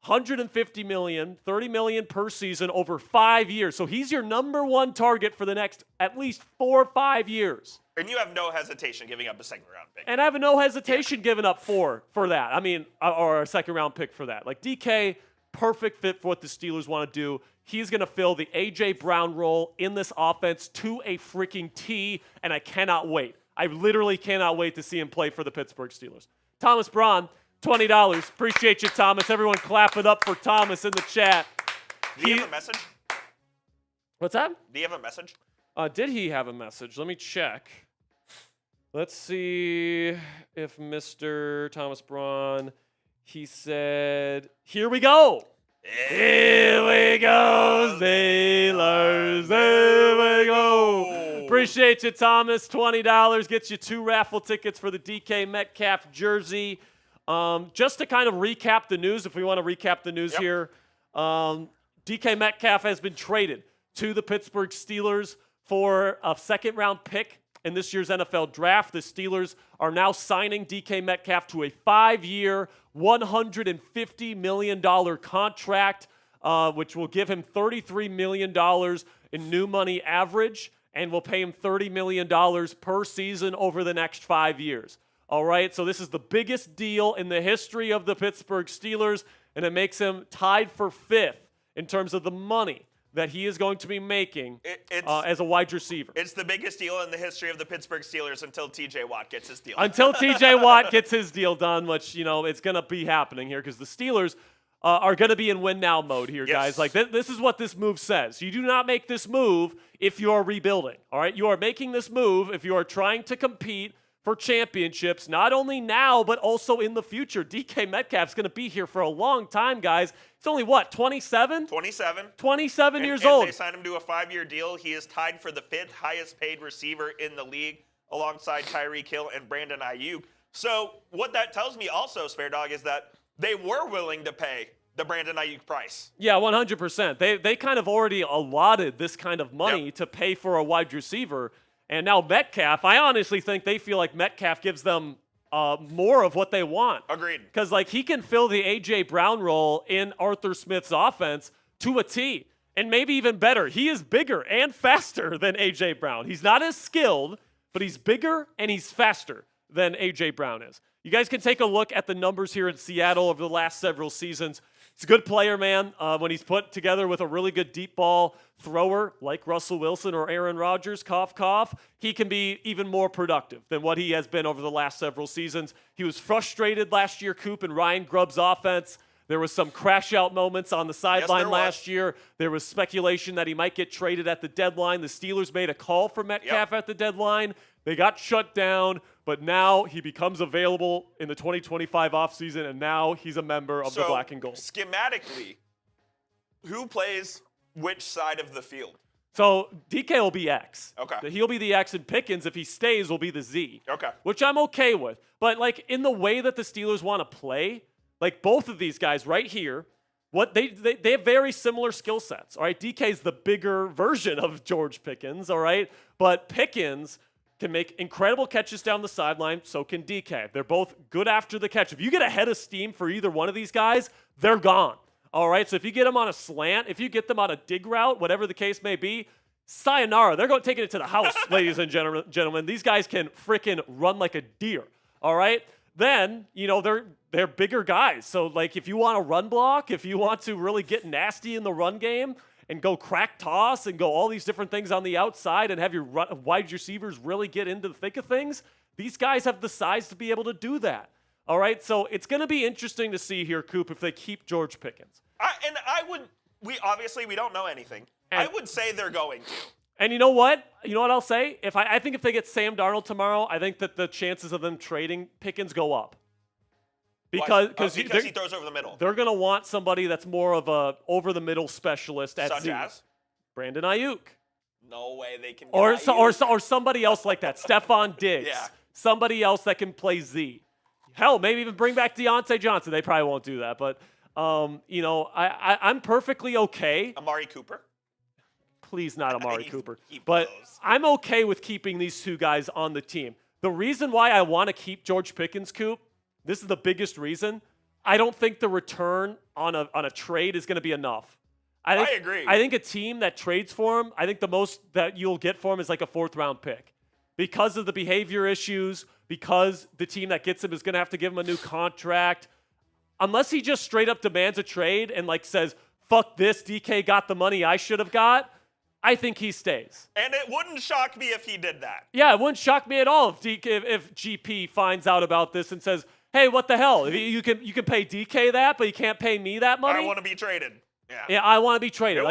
$150 million, $30 million per season over 5 years. So he's your number 1 target for the next at least 4 or 5 years. And you have no hesitation giving up a second-round pick. And I have no hesitation giving up 4 for that. I mean, or a second-round pick for that. Like DK, perfect fit for what the Steelers want to do. He's going to fill the A.J. Brown role in this offense to a freaking T, and I cannot wait. I literally cannot wait to see him play for the Pittsburgh Steelers. Thomas Braun, $20. Appreciate you, Thomas. Everyone clap it up for Thomas in the chat. Do you have a message? What's that? Do you have a message? Did he have a message? Let me check. Let's see if Mr. Thomas Braun, he said, here we go. Here we go, Steelers. Here we go. Appreciate you, Thomas. $20 gets you 2 raffle tickets for the DK Metcalf jersey. Just to kind of recap the news, if we want to recap the news here, DK Metcalf has been traded to the Pittsburgh Steelers for a second-round pick in this year's NFL draft. The Steelers are now signing DK Metcalf to a 5-year, $150 million contract, which will give him $33 million in new money average, and will pay him $30 million per season over the next 5 years. All right, so this is the biggest deal in the history of the Pittsburgh Steelers, and it makes him tied for 5th in terms of the money that he is going to be making as a wide receiver. It's the biggest deal in the history of the Pittsburgh Steelers until TJ Watt gets his deal. Until TJ Watt gets his deal done, which, it's going to be happening here because the Steelers are going to be in win-now mode here, guys. Like, this is what this move says. You do not make this move if you are rebuilding, all right? You are making this move if you are trying to compete for championships, not only now, but also in the future. DK Metcalf's going to be here for a long time, guys. He's only, 27? 27. 27 years old. And they signed him to a 5-year deal. He is tied for the 5th highest paid receiver in the league alongside Tyreek Hill and Brandon Ayuk. So what that tells me also, Spare Dog, is that they were willing to pay the Brandon Ayuk price. Yeah, 100%. They kind of already allotted this kind of money to pay for a wide receiver. And now Metcalf, I honestly think they feel like Metcalf gives them more of what they want. Agreed. Because, he can fill the A.J. Brown role in Arthur Smith's offense to a T. And maybe even better, he is bigger and faster than A.J. Brown. He's not as skilled, but he's bigger and he's faster than A.J. Brown is. You guys can take a look at the numbers here in Seattle over the last several seasons. He's a good player, man. When he's put together with a really good deep ball thrower like Russell Wilson or Aaron Rodgers, cough, cough, he can be even more productive than what he has been over the last several seasons. He was frustrated last year, Coop, in Ryan Grubb's offense. There was some crash-out moments on the sideline last year. There was speculation that he might get traded at the deadline. The Steelers made a call for Metcalf at the deadline. They got shut down, but now he becomes available in the 2025 offseason, and now he's a member of the Black and Gold. Schematically, who plays which side of the field? So DK will be X. Okay. He'll be the X, and Pickens, if he stays, will be the Z. Okay. Which I'm okay with. But, in the way that the Steelers want to play, both of these guys right here, they have very similar skill sets, all right? DK's the bigger version of George Pickens, all right? But Pickens can make incredible catches down the sideline, so can DK. They're both good after the catch. If you get a head of steam for either one of these guys, they're gone, all right? So if you get them on a slant, if you get them on a dig route, whatever the case may be, sayonara. They're taking it to the house, ladies and gentlemen. These guys can freaking run like a deer, all right? Then, they're bigger guys. So, if you want to run block, if you want to really get nasty in the run game and go crack toss and go all these different things on the outside and have your wide receivers really get into the thick of things, these guys have the size to be able to do that. All right, so it's going to be interesting to see here, Coop, if they keep George Pickens. We don't know anything. I would say they're going to. And you know what? You know what I'll say? I think if they get Sam Darnold tomorrow, I think that the chances of them trading Pickens go up. Because he throws over the middle. They're going to want somebody that's more of a over-the-middle specialist at Such Z. as? Brandon Ayuk. No way they can get or somebody else like that. Stephon Diggs. Yeah. Somebody else that can play Z. Hell, maybe even bring back Deontay Johnson. They probably won't do that. But, I'm perfectly okay. Amari Cooper? Please not Amari Cooper. But I'm okay with keeping these two guys on the team. The reason why I want to keep George Pickens, Coop, this is the biggest reason. I don't think the return on a trade is going to be enough. I agree. I think a team that trades for him, I think the most that you'll get for him is like a 4th-round pick. Because of the behavior issues, because the team that gets him is going to have to give him a new contract. Unless he just straight up demands a trade and says, fuck this, DK got the money I should have got, I think he stays. And it wouldn't shock me if he did that. Yeah, it wouldn't shock me at all if GP finds out about this and says, hey, what the hell? You can pay DK that, but you can't pay me that money? I want to be traded. Yeah, I want to be traded.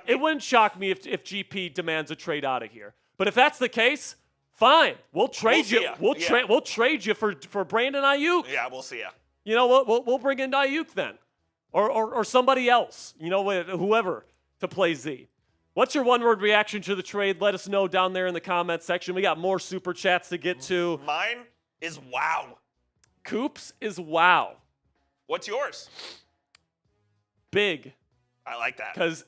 It wouldn't shock me if GP demands a trade out of here. But if that's the case, fine. We'll trade you. We'll trade you for Brandon Ayuk. Yeah, we'll see ya. You know what? We'll bring in Ayuk then. Or somebody else, whoever, to play Z. What's your one-word reaction to the trade? Let us know down there in the comment section. We got more super chats to get to. Mine is wow. Coops is wow. What's yours? Big. I like that. Because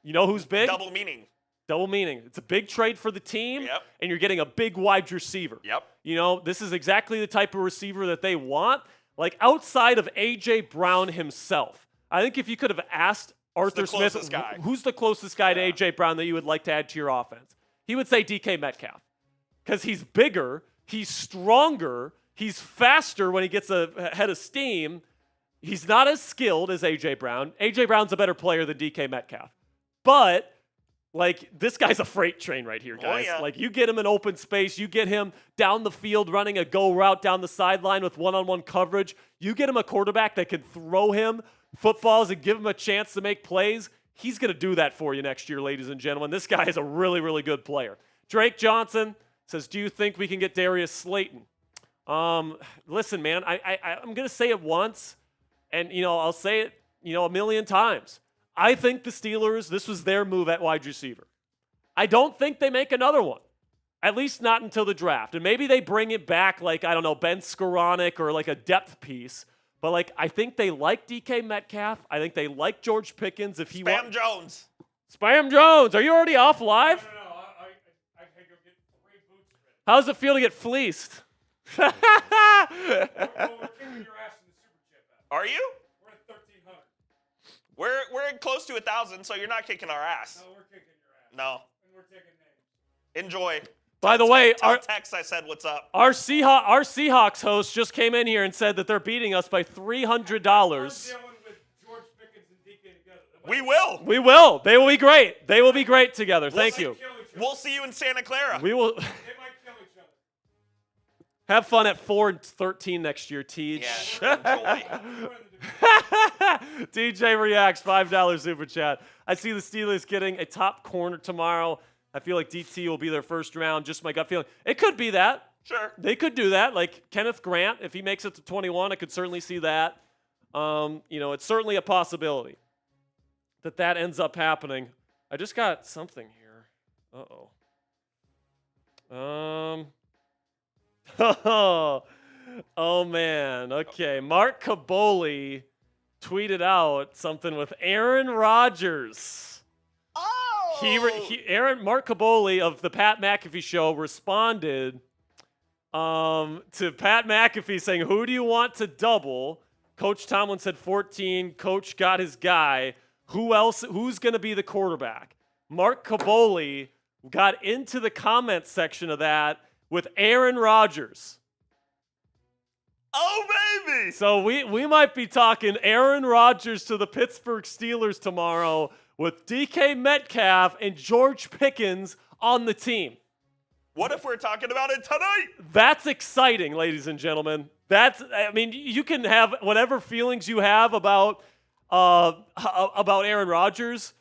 You know who's big? Double meaning. Double meaning. It's a big trade for the team, Yep. and you're getting a big wide receiver. Yep. You know, this is exactly the type of receiver that they want. Like, outside of A.J. Brown himself, I think if you could have asked Arthur Smith, who's the closest guy to A.J. Brown that you would like to add to your offense, he would say DK Metcalf. Because he's bigger, he's stronger, he's faster when he gets a head of steam. He's not as skilled as A.J. Brown. A.J. Brown's a better player than DK Metcalf. But, like, this guy's a freight train right here, guys. Oh, yeah. Like, you get him in open space, you get him down the field running a go route down the sideline with one-on-one coverage, you get him a quarterback that can throw him footballs and give him a chance to make plays. He's going to do that for you next year, ladies and gentlemen. This guy is a really, really good player. Drake Johnson says, do you think we can get Darius Slayton? Listen, man, I'm going to say it once, and, you know, I'll say it, you know, a million times. I think the Steelers, this was their move at wide receiver. I don't think they make another one, at least not until the draft. And maybe they bring it back like, I don't know, Ben Skoranek or like a depth piece. But, like, I think they like DK Metcalf. I think they like George Pickens. If he Spam Jones. Spam Jones. Are you already off live? No, I can go get 3 boots ready. How does it feel to get fleeced? We're kicking your ass in the super chip. Are you? We're at 1,300. We're close to 1,000, so you're not kicking our ass. No, we're kicking your ass. No. And we're taking names. Enjoy. By the way, Tell Tex I said what's up. our Seahawks host just came in here and said that they're beating us by $300. We're dealing with George Pickens and DK together. We will. We will. They will be great. They will be great together. Thank you. We'll see you in Santa Clara. We will They might kill each other. have fun at 4-13 next year, Tej. Yeah. Enjoy. DJ reacts, $5 super chat. I see the Steelers getting a top corner tomorrow. I feel like DT will be their first round, just my gut feeling. It could be that. Sure. They could do that. Like Kenneth Grant, if he makes it to 21, I could certainly see that. You know, it's certainly a possibility that ends up happening. I just got something here. Oh, man. Okay. Mark Caboli tweeted out something with Aaron Rodgers. Oh! Mark Caboli of the Pat McAfee show responded to Pat McAfee saying, who do you want to double? Coach Tomlin said 14. Coach got his guy. Who's going to be the quarterback? Mark Caboli got into the comment section of that with Aaron Rodgers. Oh, baby! So we might be talking Aaron Rodgers to the Pittsburgh Steelers tomorrow with DK Metcalf and George Pickens on the team. What if we're talking about it tonight? That's exciting, ladies and gentlemen. I mean, you can have whatever feelings you have about Aaron Rodgers.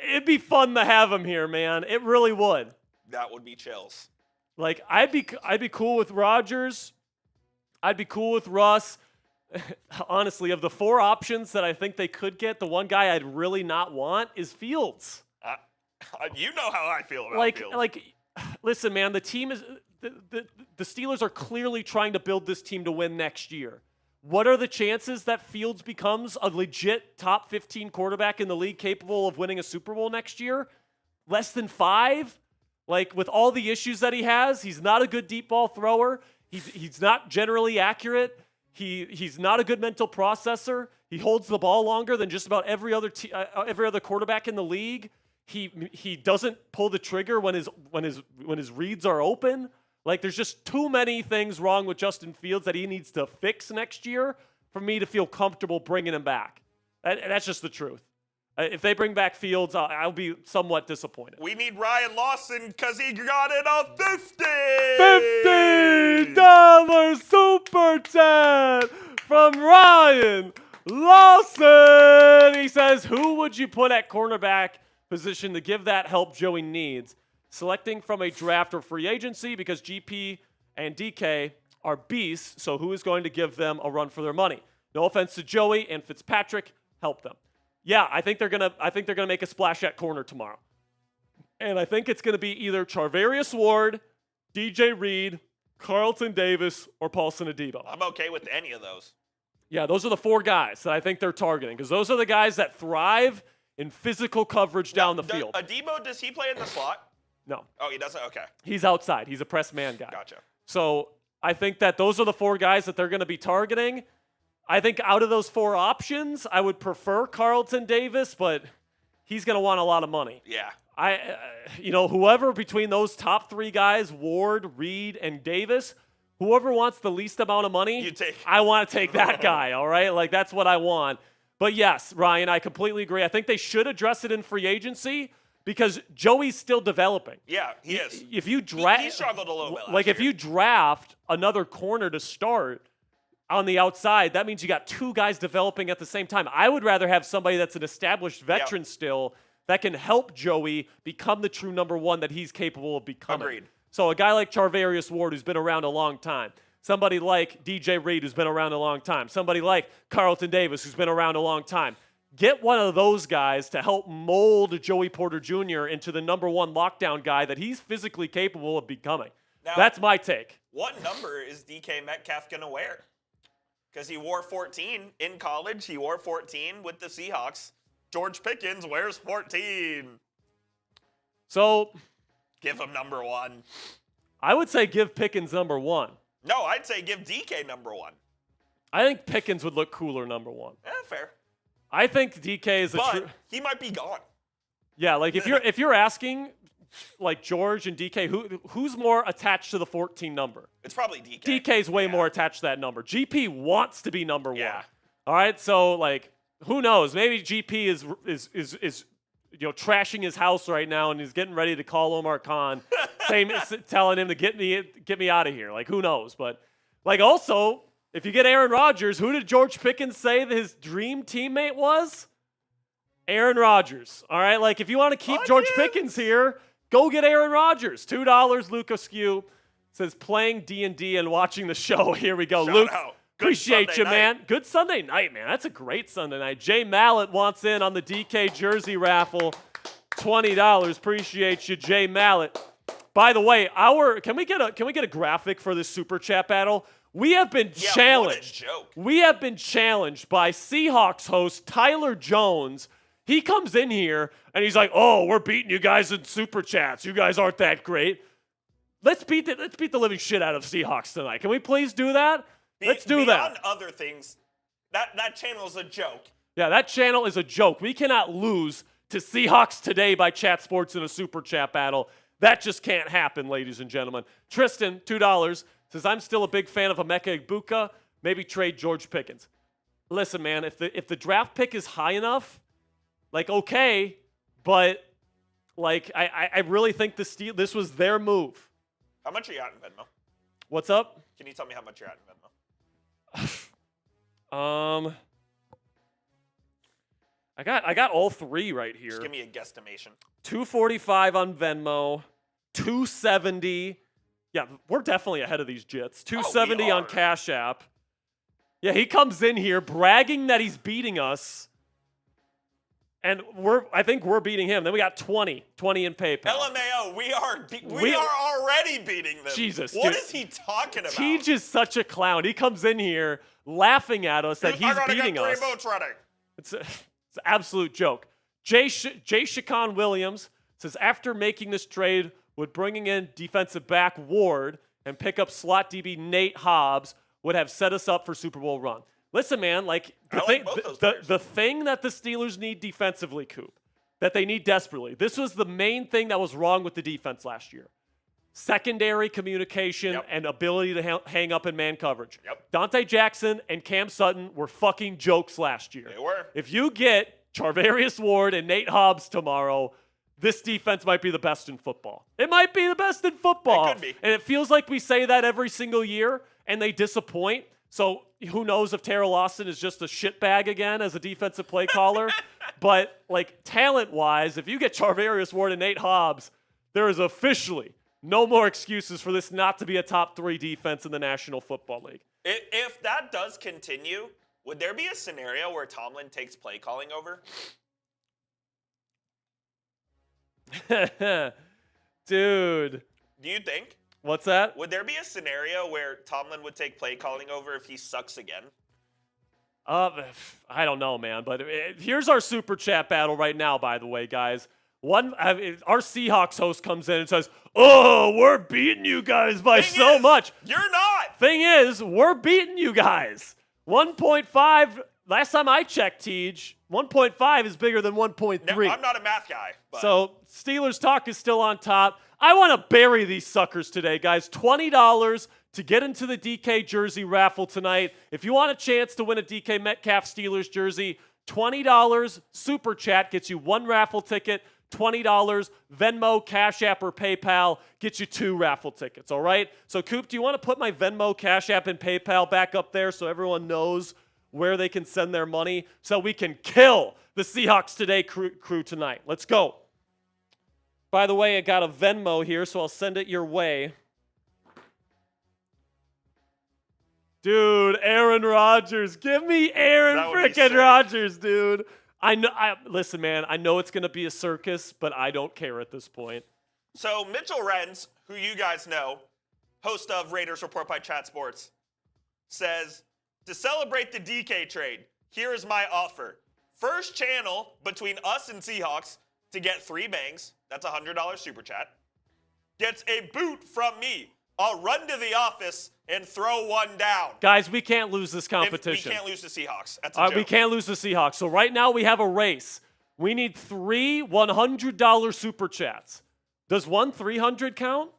It'd be fun to have him here, man. It really would. That would be chills. Like, I'd be cool with Rodgers. I'd be cool with Russ. Honestly, of the 4 options that I think they could get, the one guy I'd really not want is Fields. You know how I feel about Fields. Listen, man, the team is the Steelers are clearly trying to build this team to win next year. What are the chances that Fields becomes a legit top 15 quarterback in the league capable of winning a Super Bowl next year? Less than 5? Like, with all the issues that he has, he's not a good deep ball thrower. He's not generally accurate. He's not a good mental processor. He holds the ball longer than just about every other quarterback in the league. He doesn't pull the trigger when his reads are open. Like, there's just too many things wrong with Justin Fields that he needs to fix next year for me to feel comfortable bringing him back. That's just the truth. If they bring back Fields, I'll be somewhat disappointed. We need Ryan Lawson because he got it a $50 super chat from Ryan Lawson. He says, who would you put at cornerback position to give that help Joey needs? Selecting from a draft or free agency because GP and DK are beasts, so who is going to give them a run for their money? No offense to Joey and Fitzpatrick, help them. Yeah, I think they're gonna make a splash at corner tomorrow. And I think it's gonna be either Charvarius Ward, DJ Reed, Carlton Davis, or Paulson Adebo. I'm okay with any of those. Yeah, those are the 4 guys that I think they're targeting because those are the guys that thrive in physical coverage down the field. Adebo, does he play in the slot? No. Oh, he doesn't? Okay. He's outside. He's a press man guy. Gotcha. So I think that those are the 4 guys that they're going to be targeting. I think out of those 4 options, I would prefer Carlton Davis, but he's going to want a lot of money. Yeah. Whoever between those top 3 guys, Ward, Reed, and Davis, whoever wants the least amount of money, I want to take that guy, all right? Like, that's what I want. But yes, Ryan, I completely agree. I think they should address it in free agency because Joey's still developing. Yeah, he is. If you he struggled a little bit last if year. you draft another corner to start on the outside, that means you got 2 guys developing at the same time. I would rather have somebody that's an established veteran still that can help Joey become the true number 1 that he's capable of becoming. Agreed. So a guy like Charvarius Ward, who's been around a long time. Somebody like DJ Reed, who's been around a long time. Somebody like Carlton Davis, who's been around a long time. Get one of those guys to help mold Joey Porter Jr. into the number 1 lockdown guy that he's physically capable of becoming. Now, that's my take. What number is DK Metcalf going to wear? Because he wore 14 in college. He wore 14 with the Seahawks. George Pickens wears 14. So give him number 1. I would say give Pickens number 1. No, I'd say give DK number 1. I think Pickens would look cooler number 1. Fair. I think DK is but he might be gone. Yeah, like if you're asking like George and DK, who's more attached to the 14 number? It's probably DK. DK's way more attached to that number. GP wants to be number 1. Yeah. All right, so like who knows? Maybe GP is trashing his house right now and he's getting ready to call Omar Khan, telling him to get me out of here. Like who knows? But like also, if you get Aaron Rodgers, who did George Pickens say that his dream teammate was? Aaron Rodgers. All right, like if you want to keep George Pickens here, go get Aaron Rodgers. $2. Luke Askew says playing D&D and watching the show. Here we go, Luke. Appreciate you, man. Good Sunday night, man. That's a great Sunday night. Jay Mallet wants in on the DK jersey raffle. $20. Appreciate you, Jay Mallet. By the way, can we get a graphic for this super chat battle? We have been challenged. What a joke. We have been challenged by Seahawks host Tyler Jones. He comes in here and he's like, "Oh, we're beating you guys in super chats. You guys aren't that great. Let's beat the living shit out of Seahawks tonight. Can we please do that? Let's do that." Beyond other things, that channel is a joke. Yeah, that channel is a joke. We cannot lose to Seahawks Today by Chat Sports in a super chat battle. That just can't happen, ladies and gentlemen. Tristan, $2, says, "I'm still a big fan of Emeka Egbuka. Maybe trade George Pickens." Listen, man, if the draft pick is high enough, like, okay, but like I really think this was their move. How much are you at in Venmo? What's up? Can you tell me how much you're at in Venmo? I got all 3 right here. Just give me a guesstimation. $245 on Venmo, $270. Yeah, we're definitely ahead of these jits. $270 on Cash App. Yeah, he comes in here bragging that he's beating us. And I think we're beating him. Then we got 20 in PayPal. LMAO, we are already beating them. Jesus, what dude. is he talking about? He's just such a clown. He comes in here laughing at us that he's beating us. I gotta get 3 votes ready. It's an absolute joke. Jay Shakon Williams says, after making this trade with bringing in defensive back Ward and pick up slot DB Nate Hobbs would have set us up for Super Bowl run. Listen, man, like the thing that the Steelers need defensively, Coop, that they need desperately. This was the main thing that was wrong with the defense last year. Secondary communication and ability to hang up in man coverage. Dante Jackson and Cam Sutton were fucking jokes last year. They were. If you get Charvarius Ward and Nate Hobbs tomorrow, this defense might be the best in football. It might be the best in football. It could be. And it feels like we say that every single year, and they disappoint. So who knows if Terrell Lawson is just a shitbag again as a defensive play caller. But, like, talent-wise, if you get Charvarius Ward and Nate Hobbs, there is officially no more excuses for this not to be a top 3 defense in the National Football League. If that does continue, would there be a scenario where Tomlin takes play calling over? Dude. Do you think? What's that? Would there be a scenario where Tomlin would take play calling over if he sucks again? I don't know, man. But here's our super chat battle right now, by the way, guys. Our Seahawks host comes in and says, "Oh, we're beating you guys by so much." You're not. Thing is, we're beating you guys. 1.5. Last time I checked, Tej, 1.5 is bigger than 1.3. No, I'm not a math guy. But. So Steelers talk is still on top. I want to bury these suckers today, guys. $20 to get into the DK jersey raffle tonight. If you want a chance to win a DK Metcalf Steelers jersey, $20 super chat gets you one raffle ticket. $20 Venmo, Cash App, or PayPal gets you 2 raffle tickets, all right? So, Coop, do you want to put my Venmo, Cash App, and PayPal back up there so everyone knows where they can send their money so we can kill the Seahawks Today crew tonight? Let's go. By the way, I got a Venmo here, so I'll send it your way. Dude, Aaron Rodgers. Give me Aaron freaking Rodgers, dude. Listen, man, I know it's going to be a circus, but I don't care at this point. So Mitchell Renz, who you guys know, host of Raiders Report by Chat Sports, says, to celebrate the DK trade, here is my offer. First channel between us and Seahawks to get 3 bangs. That's a $100 super chat. Gets a boot from me. I'll run to the office and throw one down. Guys, we can't lose this competition. We can't lose the Seahawks. That's a joke. We can't lose the Seahawks. So right now we have a race. We need 3 $100 super chats. Does one 300 count?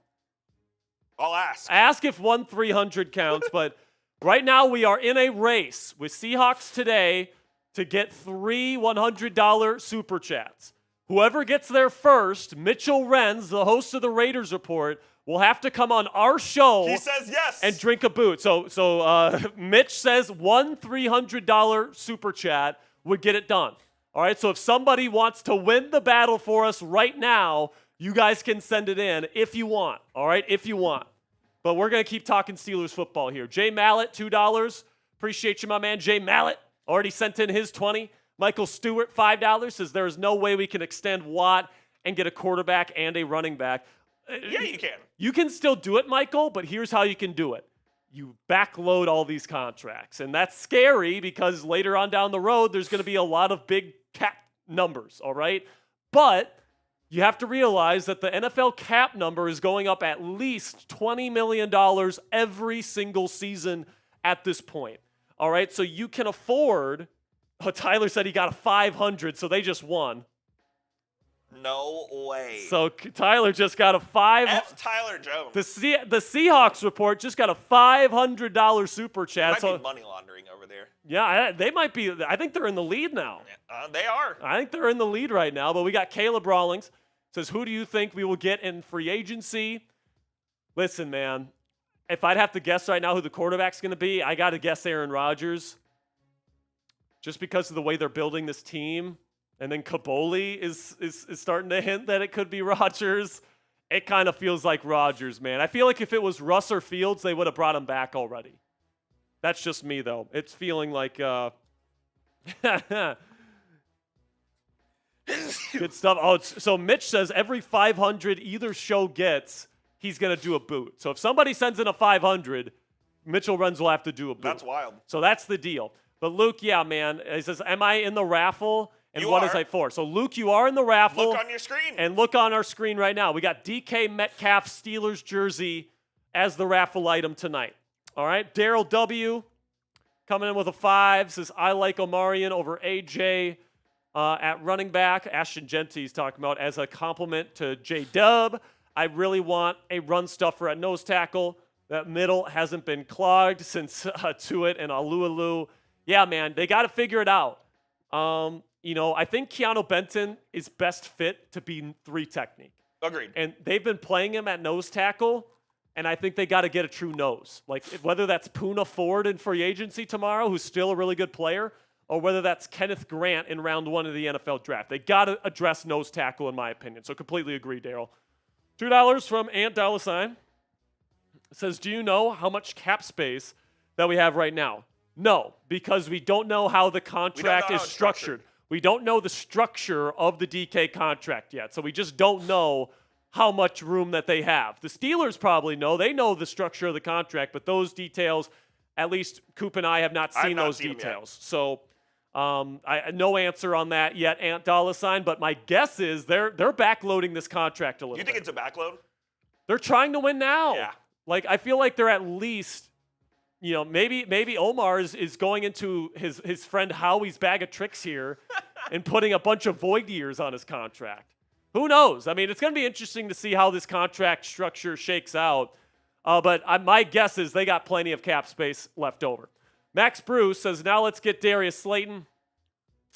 I'll ask. Ask if one 300 counts. But right now we are in a race with Seahawks Today to get 3 $100 super chats. Whoever gets there first, Mitchell Renz, the host of the Raiders Report, will have to come on our show. He says yes. And drink a boot. So Mitch says one $300 super chat would get it done. All right, so if somebody wants to win the battle for us right now, you guys can send it in if you want. All right, if you want. But we're going to keep talking Steelers football here. Jay Mallet, $2. Appreciate you, my man. Jay Mallet already sent in his 20. Michael Stewart, $5, says there is no way we can extend Watt and get a quarterback and a running back. Yeah, you can. You can still do it, Michael, but here's how you can do it. You backload all these contracts. And that's scary because later on down the road, there's going to be a lot of big cap numbers, all right? But you have to realize that the NFL cap number is going up at least $20 million every single season at this point, all right? So you can afford, Tyler said he got a 500, so they just won. No way. So Tyler just got a F. Tyler Jones. The Seahawks Report just got a $500 super chat. Might be money laundering over there. Yeah, they might be. I think they're in the lead now. They are. I think they're in the lead right now. But we got Caleb Rawlings. Says, who do you think we will get in free agency? Listen, man, if I'd have to guess right now who the quarterback's going to be, I got to guess Aaron Rodgers. Just because of the way they're building this team. And then Kaboli is starting to hint that it could be Rodgers. It kind of feels like Rodgers, man. I feel like if it was Russ or Fields, they would have brought him back already. That's just me, though. It's feeling like good stuff. Oh, so Mitch says every 500 either show gets, he's going to do a boot. So if somebody sends in a 500, Mitchell Renz will have to do a boot. That's wild. So that's the deal. But Luke, yeah, man, he says, am I in the raffle? And what is I for? So, Luke, you are in the raffle. Look on your screen. And look on our screen right now. We got DK Metcalf Steelers jersey as the raffle item tonight. All right. Daryl W. coming in with a 5. Says, I like Omarion over AJ at running back. Ashton Genty's talking about as a compliment to J-Dub. I really want a run stuffer at nose tackle. That middle hasn't been clogged since Tuitt and Alualu. Yeah, man, they got to figure it out. I think Keanu Benton is best fit to be 3 technique. Agreed. And they've been playing him at nose tackle, and I think they got to get a true nose. Like, whether that's Poona Ford in free agency tomorrow, who's still a really good player, or whether that's Kenneth Grant in round 1 of the NFL draft. They got to address nose tackle, in my opinion. So completely agree, Daryl. $2 from Ant Dollarsign. Says, do you know how much cap space that we have right now? No, because we don't know how the contract is structured. We don't know the structure of the DK contract yet, so we just don't know how much room that they have. The Steelers probably know. They know the structure of the contract, but those details, At least Coop and I have not seen those details. So no answer on that yet, Ant Dollar$, but my guess is they're backloading this contract a little bit. You think it's a backload? They're trying to win now. Yeah. Like, I feel like they're at least, maybe Omar is going into his friend Howie's bag of tricks here and putting a bunch of void years on his contract. Who knows? I mean, it's going to be interesting to see how this contract structure shakes out. But my guess is they got plenty of cap space left over. Max Bruce says, now let's get Darius Slayton.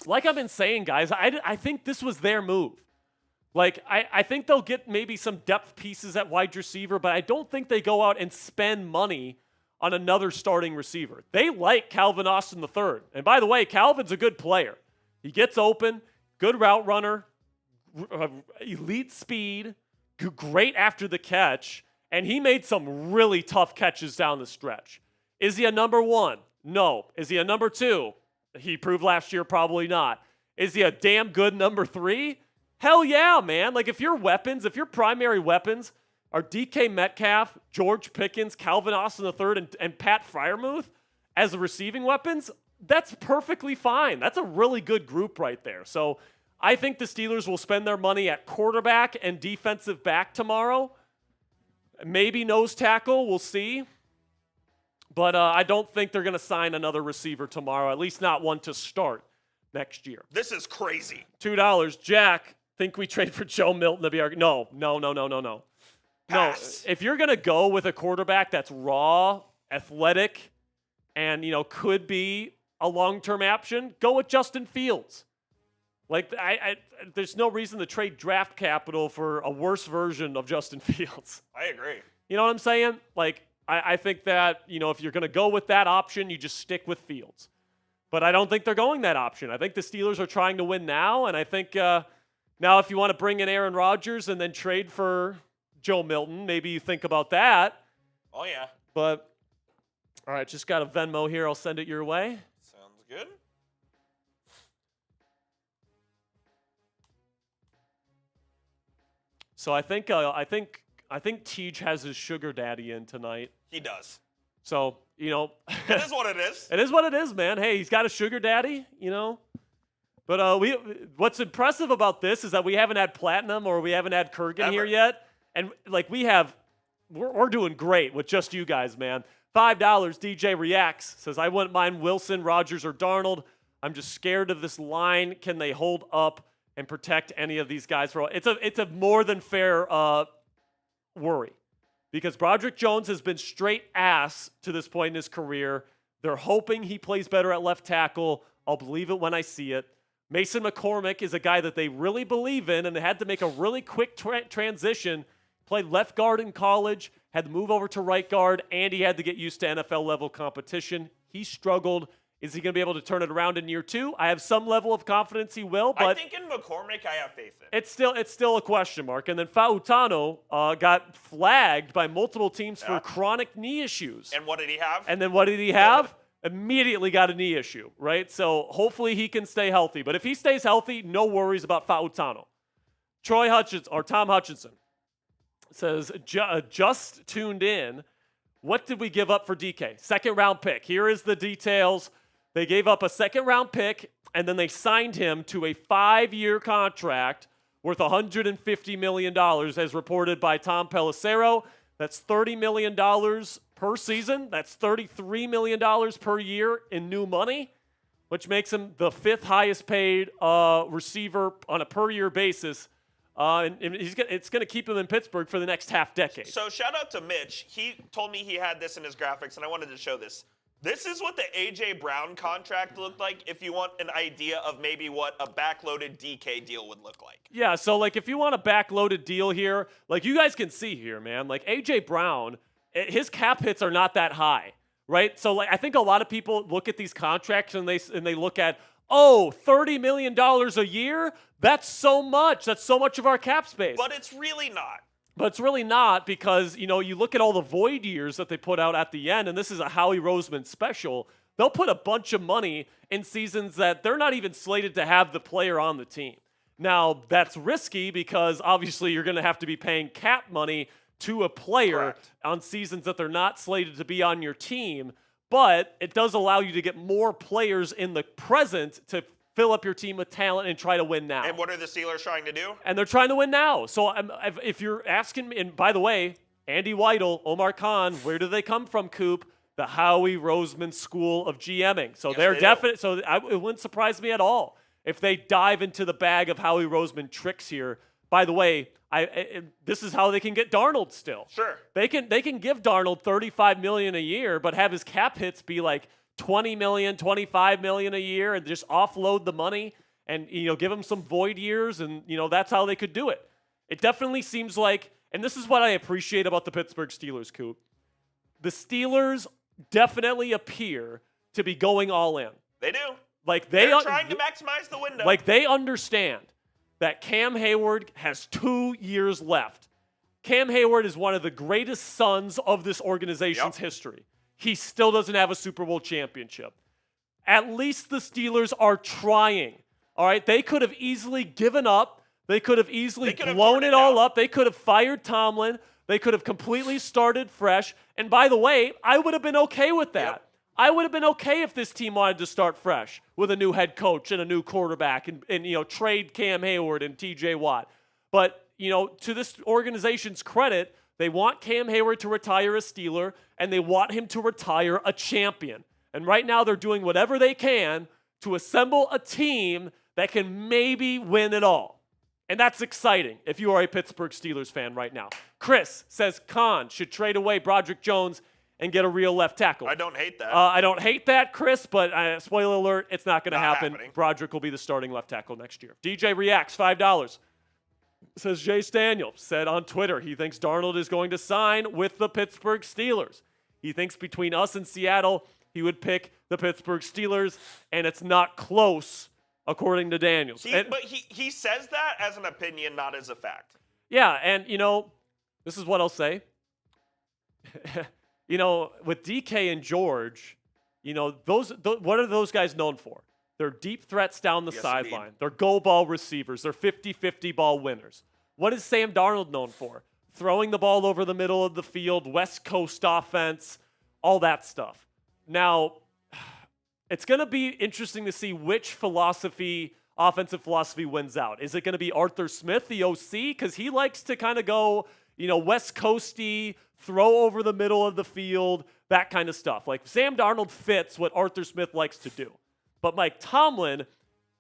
Like I've been saying, guys, I think this was their move. Like, I think they'll get maybe some depth pieces at wide receiver, but I don't think they go out and spend money on another starting receiver. They like Calvin Austin III. And by the way, Calvin's a good player. He gets open, good route runner, elite speed, great after the catch, and he made some really tough catches down the stretch. Is he a number one? No. Is he a number two? He proved last year probably not. Is he a damn good number three? Hell yeah, man. Like, if your primary weapons are DK Metcalf, George Pickens, Calvin Austin III, and Pat Freiermuth as the receiving weapons, that's perfectly fine. That's a really good group right there. So I think the Steelers will spend their money at quarterback and defensive back tomorrow. Maybe nose tackle, we'll see. But I don't think they're going to sign another receiver tomorrow, at least not one to start next year. This is crazy. $2. Jack, think we trade for Joe Milton to be our... No. Pass. No, if you're going to go with a quarterback that's raw, athletic, and, could be a long-term option, go with Justin Fields. Like, there's no reason to trade draft capital for a worse version of Justin Fields. I agree. You know what I'm saying? Like, I think that, if you're going to go with that option, you just stick with Fields. But I don't think they're going that option. I think the Steelers are trying to win now, and I think now if you want to bring in Aaron Rodgers and then trade for Joe Milton, maybe you think about that. Oh, yeah. But, all right, just got a Venmo here. I'll send it your way. Sounds good. So I think Teej has his sugar daddy in tonight. He does. So, It is what it is. It is what it is, man. Hey, he's got a sugar daddy, But what's impressive about this is that we haven't had Platinum or we haven't had Kurgan here yet. And, like, we're doing great with just you guys, man. $5, DJ Reacts, says, I wouldn't mind Wilson, Rodgers, or Darnold. I'm just scared of this line. Can they hold up and protect any of these guys? It's a more than fair worry. Because Broderick Jones has been straight ass to this point in his career. They're hoping he plays better at left tackle. I'll believe it when I see it. Mason McCormick is a guy that they really believe in, and they had to make a really quick transition. Played left guard in college, had to move over to right guard, and he had to get used to NFL-level competition. He struggled. Is he going to be able to turn it around in year two? I have some level of confidence he will, but I think in McCormick I have faith in. It's still a question mark. And then Fautano got flagged by multiple teams for chronic knee issues. And what did he have? And then what did he have? Immediately got a knee issue, right? So hopefully he can stay healthy. But if he stays healthy, no worries about Fautano. Tom Hutchinson says, just tuned in. What did we give up for DK? Second round pick. Here is the details. They gave up a second round pick, and then they signed him to a 5-year contract worth $150 million, as reported by Tom Pelissero. That's $30 million per season. That's $33 million per year in new money, which makes him the 5th highest paid receiver on a per-year basis. And it's going to keep him in Pittsburgh for the next half decade. So shout out to Mitch. He told me he had this in his graphics, and I wanted to show this. This is what the A.J. Brown contract looked like if you want an idea of maybe what a backloaded DK deal would look like. Yeah, so, like, if you want a backloaded deal here, like, you guys can see here, man, like, A.J. Brown, his cap hits are not that high, right? So, like, I think a lot of people look at these contracts and they look at, $30 million a year? That's so much. That's so much of our cap space. But it's really not. But it's really not because, you look at all the void years that they put out at the end, and this is a Howie Roseman special. They'll put a bunch of money in seasons that they're not even slated to have the player on the team. Now, that's risky because obviously you're going to have to be paying cap money to a player on seasons that they're not slated to be on your team. but it does allow you to get more players in the present to fill up your team with talent and try to win now. And what are the Steelers trying to do? And they're trying to win now. So if you're asking me, and by the way, Andy Weidel, Omar Khan, where do they come from, Coop? The Howie Roseman School of GMing. So they're definite. So it wouldn't surprise me at all if they dive into the bag of Howie Roseman tricks here. By the way, this is how they can get Darnold still. Sure. They can give Darnold $35 million a year, but have his cap hits be like $20 million, $25 million a year, and just offload the money and give him some void years, and that's how they could do it. It definitely seems like, and this is what I appreciate about the Pittsburgh Steelers, Coop. The Steelers definitely appear to be going all in. They do. Like they're trying to maximize the window. Like they understand that Cam Hayward has 2 years left. Cam Hayward is one of the greatest sons of this organization's history. He still doesn't have a Super Bowl championship. At least the Steelers are trying. All right, they could have easily given up. They could have easily blown it all up. They could have fired Tomlin. They could have completely started fresh. And by the way, I would have been okay with that. Yep. I would have been okay if this team wanted to start fresh with a new head coach and a new quarterback and trade Cam Hayward and TJ Watt. But, to this organization's credit, they want Cam Hayward to retire a Steeler, and they want him to retire a champion. And right now they're doing whatever they can to assemble a team that can maybe win it all. And that's exciting if you are a Pittsburgh Steelers fan right now. Chris says Khan should trade away Broderick Jones and get a real left tackle. I don't hate that. I don't hate that, Chris, but spoiler alert, it's not going to happen. Happening. Broderick will be the starting left tackle next year. DJ reacts, $5. Says Jace Daniel, said on Twitter, he thinks Darnold is going to sign with the Pittsburgh Steelers. He thinks between us and Seattle, he would pick the Pittsburgh Steelers, and it's not close, according to Daniels. But he says that as an opinion, not as a fact. Yeah, and, this is what I'll say. With DK and George, what are those guys known for? They're deep threats down the sideline. They're go ball receivers. They're 50-50 ball winners. What is Sam Darnold known for? Throwing the ball over the middle of the field, West Coast offense, all that stuff. Now, it's going to be interesting to see which offensive philosophy wins out. Is it going to be Arthur Smith, the OC? Because he likes to kind of go, West Coasty, throw over the middle of the field, that kind of stuff. Like Sam Darnold fits what Arthur Smith likes to do. But Mike Tomlin,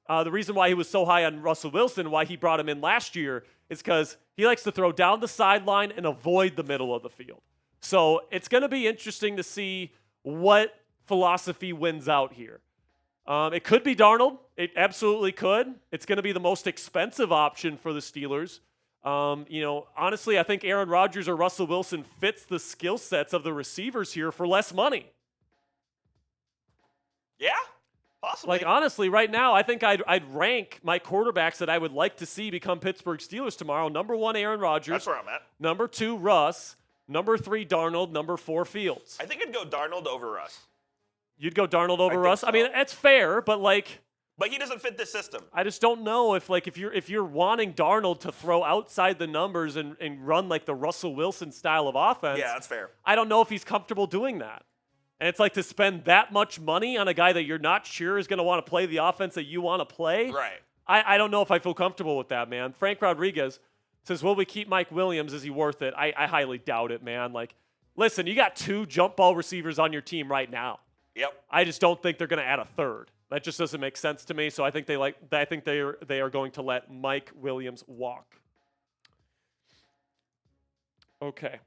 the reason why he was so high on Russell Wilson, why he brought him in last year, is because he likes to throw down the sideline and avoid the middle of the field. So it's going to be interesting to see what philosophy wins out here. It could be Darnold. It absolutely could. It's going to be the most expensive option for the Steelers. Honestly, I think Aaron Rodgers or Russell Wilson fits the skill sets of the receivers here for less money. Yeah, possibly. Like, honestly, right now, I think I'd rank my quarterbacks that I would like to see become Pittsburgh Steelers tomorrow. Number 1, Aaron Rodgers. That's where I'm at. Number 2, Russ. Number 3, Darnold. Number 4, Fields. I think I'd go Darnold over Russ. You'd go Darnold over Russ? So. I mean, that's fair, but But he doesn't fit this system. I just don't know if you're wanting Darnold to throw outside the numbers and run like the Russell Wilson style of offense. Yeah, that's fair. I don't know if he's comfortable doing that. And it's like to spend that much money on a guy that you're not sure is going to want to play the offense that you want to play. Right. I don't know if I feel comfortable with that, man. Frank Rodriguez says, will we keep Mike Williams? Is he worth it? I highly doubt it, man. Like, listen, you got 2 jump ball receivers on your team right now. Yep. I just don't think they're going to add a third. That just doesn't make sense to me. So I think they are going to let Mike Williams walk. Okay.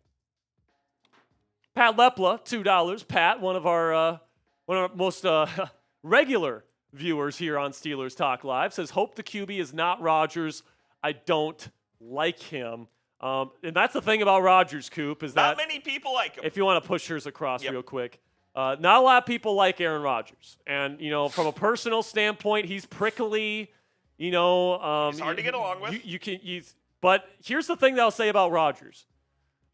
Pat Lepla, $2. Pat, one of our most regular viewers here on Steelers Talk Live, says, hope the QB is not Rodgers. I don't like him. And that's the thing about Rodgers, Coop, is not that many people like him. If you want to push yours across real quick. Not a lot of people like Aaron Rodgers. And, from a personal standpoint, he's prickly. He's hard to get along with. But here's the thing that I'll say about Rodgers.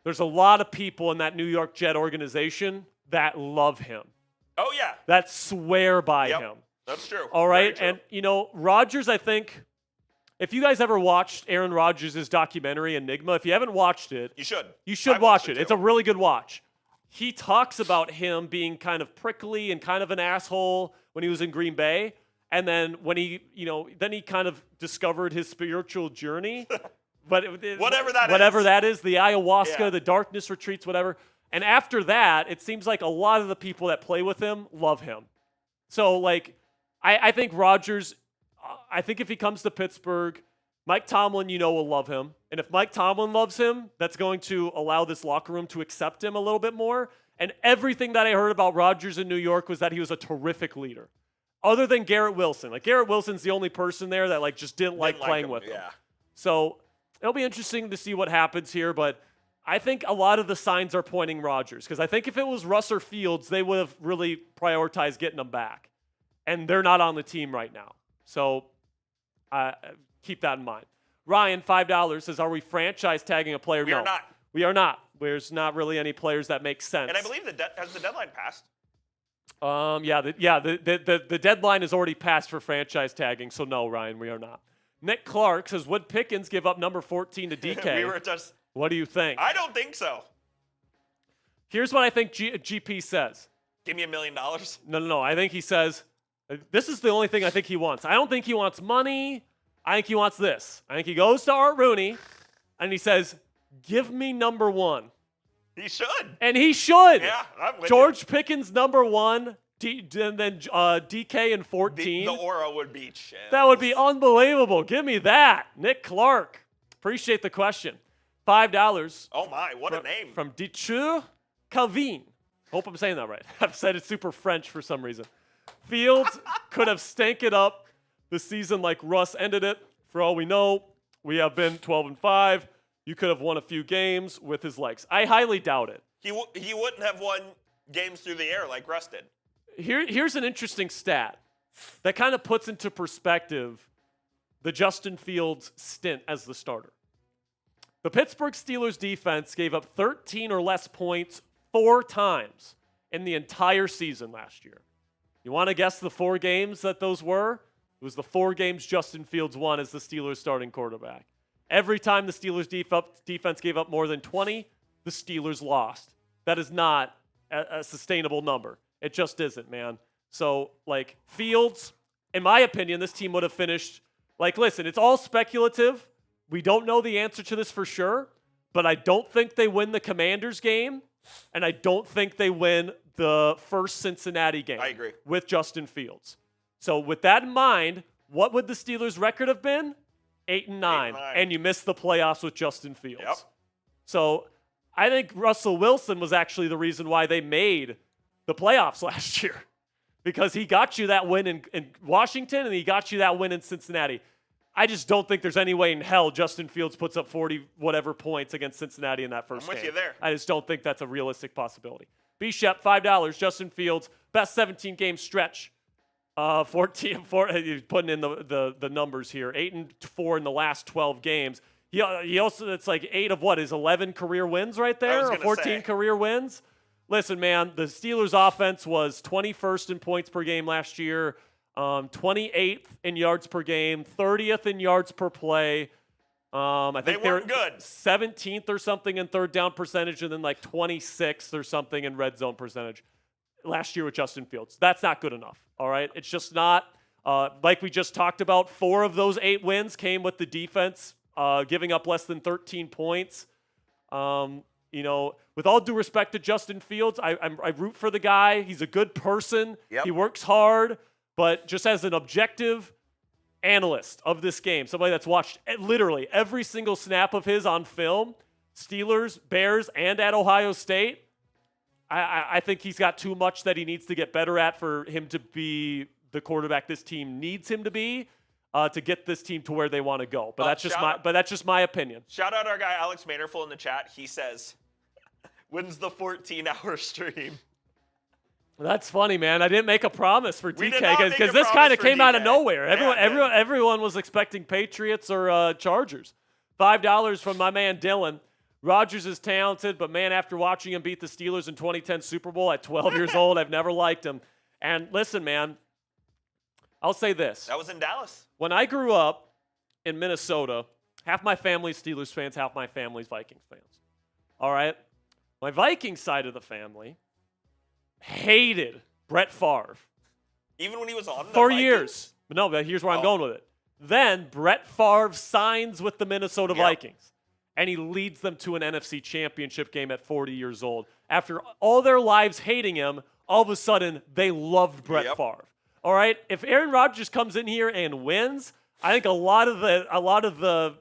There's a lot of people in that New York Jet organization that love him. Oh, yeah. That swear by him. That's true. All right? True. And, Rodgers, I think, if you guys ever watched Aaron Rodgers' documentary, Enigma, if you haven't watched it, you should. You should watch it. It's a really good watch. he talks about him being kind of prickly and kind of an asshole when he was in Green Bay. And then when he, then he kind of discovered his spiritual journey. But Whatever that is, the ayahuasca, Yeah. the darkness retreats, whatever. And after that, it seems like a lot of the people that play with him love him. So, I think Rodgers, I think if he comes to Pittsburgh, Mike Tomlin, will love him. And if Mike Tomlin loves him, that's going to allow this locker room to accept him a little bit more. And everything that I heard about Rodgers in New York was that he was a terrific leader. Other than Garrett Wilson. Garrett Wilson's the only person there that, just didn't like playing with him. Yeah. So it'll be interesting to see what happens here, but I think a lot of the signs are pointing Rodgers, because I think if it was Russ or Fields, they would have really prioritized getting him back. And they're not on the team right now. So keep that in mind. Ryan, $5, says, are we franchise tagging a player? We are not. We are not. There's not really any players that make sense. And I believe has the deadline passed? The deadline is already passed for franchise tagging, so no, Ryan, we are not. Nick Clark says, would Pickens give up number 14 to DK? What do you think? I don't think so. Here's what I think GP says. Give me $1 million. No. I think he says, this is the only thing I think he wants. I don't think he wants money. I think he wants this. I think he goes to Art Rooney, and he says, give me number 1. He should. And he should. Yeah, I'm with George Pickens, number 1, and then DK and 14. The aura would be chill. That would be unbelievable. Give me that. Nick Clark. Appreciate the question. $5. Oh, my. What a name. From Dichu Calvin. Hope I'm saying that right. I've said it super French for some reason. Fields could have stank it up the season like Russ ended it. For all we know, we have been 12-5. You could have won a few games with his legs. I highly doubt it. He wouldn't have won games through the air like Russ did. Here's an interesting stat that kind of puts into perspective the Justin Fields stint as the starter. The Pittsburgh Steelers defense gave up 13 or less points 4 times in the entire season last year. You want to guess the 4 games that those were? It was the 4 games Justin Fields won as the Steelers starting quarterback. Every time the Steelers defense gave up more than 20, the Steelers lost. That is not a sustainable number. It just isn't, man. So, Fields, in my opinion, this team would have finished, listen, it's all speculative. We don't know the answer to this for sure, but I don't think they win the Commanders game, and I don't think they win the first Cincinnati game. I agree. With Justin Fields. So, with that in mind, what would the Steelers' record have been? 8-9, and you missed the playoffs with Justin Fields. Yep. So I think Russell Wilson was actually the reason why they made the playoffs last year, because he got you that win in Washington and he got you that win in Cincinnati. I just don't think there's any way in hell Justin Fields puts up 40 whatever points against Cincinnati in that first game. I'm with you there. I just don't think that's a realistic possibility. B-Shep, $5. Justin Fields, best 17-game stretch. 14-4, he's putting in the numbers here. 8-4 in the last 12 games. He also, it's 8 of what? His 11 career wins right there? Or 14 career wins? Listen, man, the Steelers offense was 21st in points per game last year, 28th in yards per game, 30th in yards per play. I think they weren't good. 17th or something in third down percentage, and then 26th or something in red zone percentage last year with Justin Fields. That's not good enough, all right? It's just not. Like we just talked about, 4 of those 8 wins came with the defense giving up less than 13 points. With all due respect to Justin Fields, I root for the guy. He's a good person. Yep. He works hard, but just as an objective analyst of this game, somebody that's watched literally every single snap of his on film, Steelers, Bears, and at Ohio State, I think he's got too much that he needs to get better at for him to be the quarterback this team needs him to be to get this team to where they want to go. But that's just my opinion. Shout out our guy Alex Manerful in the chat. He says, "When's the 14-hour stream?" That's funny, man. I didn't make a promise for We did DK not make because a this promise kind of for came out of DK. nowhere. Yeah, Everyone was expecting Patriots or Chargers. $5 from my man Dylan. Rodgers is talented, but man, after watching him beat the Steelers in 2010 Super Bowl at 12 years old, I've never liked him. And listen, man, I'll say this. That was in Dallas. When I grew up in Minnesota, half my family's Steelers fans, half my family's Vikings fans. All right? My Vikings side of the family hated Brett Favre Even when he was on the for Vikings? years. But no, but here's where I'm going with it. Then Brett Favre signs with the Minnesota Vikings, and he leads them to an NFC championship game at 40 years old. After all their lives hating him, all of a sudden they loved Brett Favre. All right, if Aaron Rodgers comes in here and wins, I think a lot of the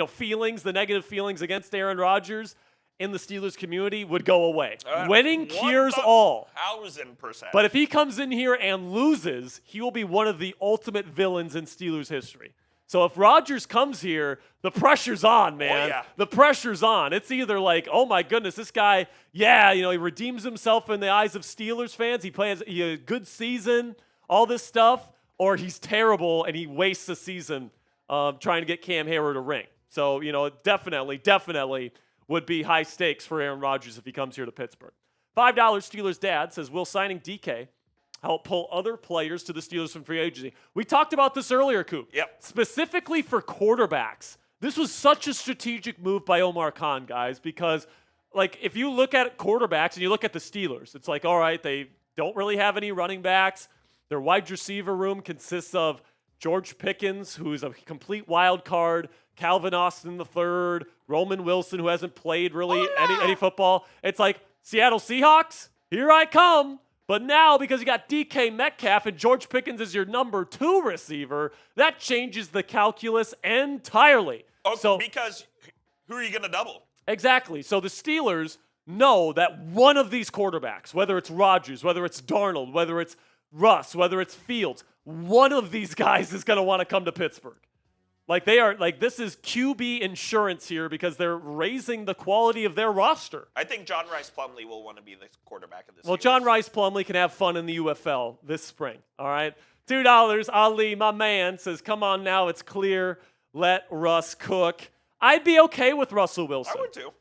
feelings, the negative feelings against Aaron Rodgers in the Steelers community would go away. Winning cures all. 1,000%. But if he comes in here and loses, he will be one of the ultimate villains in Steelers history. So if Rodgers comes here, the pressure's on, man. Oh, yeah. The pressure's on. It's either like, oh my goodness, this guy, he redeems himself in the eyes of Steelers fans. He plays a good season, all this stuff, or he's terrible and he wastes a season trying to get Cam Hayward a ring. So, definitely would be high stakes for Aaron Rodgers if he comes here to Pittsburgh. $5 Steelers dad says, will signing DK help pull other players to the Steelers from free agency? We talked about this earlier, Coop. Yep. Specifically for quarterbacks. This was such a strategic move by Omar Khan, guys, because if you look at quarterbacks and you look at the Steelers, it's like, all right, they don't really have any running backs. Their wide receiver room consists of George Pickens, who's a complete wild card, Calvin Austin III, Roman Wilson, who hasn't played really any football. It's like, Seattle Seahawks, here I come. But now, because you got DK Metcalf and George Pickens as your number 2 receiver, that changes the calculus entirely. Because who are you going to double? Exactly. So the Steelers know that one of these quarterbacks, whether it's Rodgers, whether it's Darnold, whether it's Russ, whether it's Fields, one of these guys is going to want to come to Pittsburgh. This is QB insurance here because they're raising the quality of their roster. I think John Rice Plumlee will want to be the quarterback of this. Well, John Rice Plumlee can have fun in the UFL this spring. All right. $2. Ali, my man, says, come on now. It's clear. Let Russ cook. I'd be okay with Russell Wilson. I would too.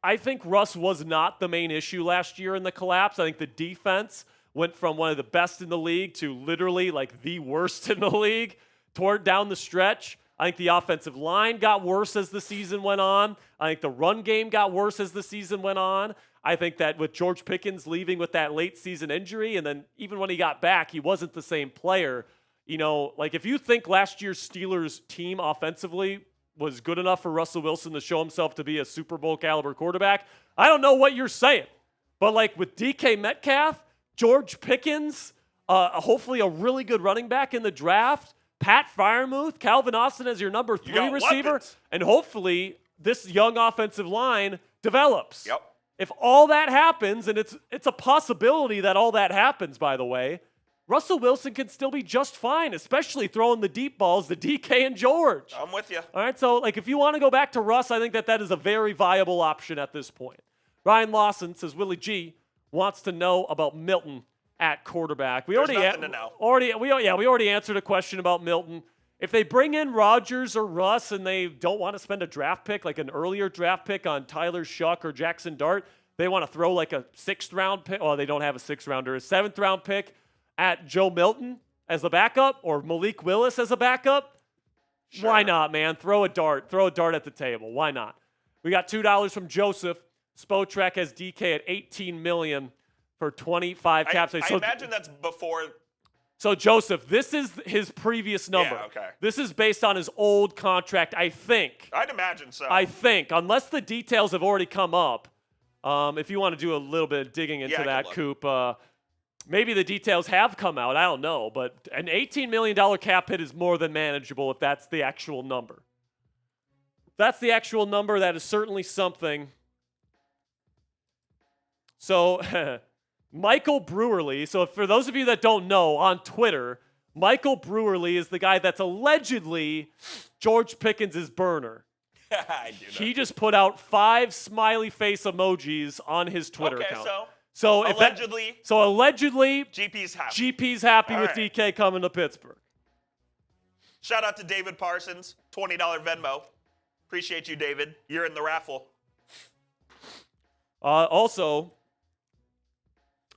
I think Russ was not the main issue last year in the collapse. I think the defense went from one of the best in the league to literally the worst in the league toward down the stretch. I think the offensive line got worse as the season went on. I think the run game got worse as the season went on. I think that with George Pickens leaving with that late season injury, and then even when he got back, he wasn't the same player. If you think last year's Steelers team offensively was good enough for Russell Wilson to show himself to be a Super Bowl caliber quarterback, I don't know what you're saying. But with DK Metcalf, George Pickens, hopefully a really good running back in the draft, Pat Freiermuth, Calvin Austin as your number 3 receiver, and hopefully this young offensive line develops. Yep. If all that happens, and it's a possibility that all that happens, by the way, Russell Wilson can still be just fine, especially throwing the deep balls to DK and George. I'm with you. All right, so if you want to go back to Russ, I think that is a very viable option at this point. Ryan Lawson says Willie G wants to know about Milton at quarterback. We already answered a question about Milton. If they bring in Rodgers or Russ and they don't want to spend a draft pick, like an earlier draft pick on Tyler Shuck or Jackson Dart, they want to throw a 6th round pick. Oh, they don't have a 6th rounder, a 7th round pick at Joe Milton as the backup or Malik Willis as a backup. Sure. Why not, man? Throw a dart at the table. Why not? We got $2 from Joseph. Spotrac has DK at $18 million. For 25 cap space. I imagine that's before. So, Joseph, this is his previous number. Yeah, okay. This is based on his old contract, I think. I'd imagine so. I think, unless the details have already come up. If you want to do a little bit of digging into that, Coop, maybe the details have come out. I don't know. But an $18 million cap hit is more than manageable if that's the actual number. If that's the actual number, that is certainly something. So, Michael Brewerly, so for those of you that don't know, on Twitter, Michael Brewerly is the guy that's allegedly George Pickens' burner. I do know. He just put out 5 smiley face emojis on his Twitter account. So allegedly, GP's happy with DK coming to Pittsburgh. Shout out to David Parsons, $20 Venmo. Appreciate you, David. You're in the raffle.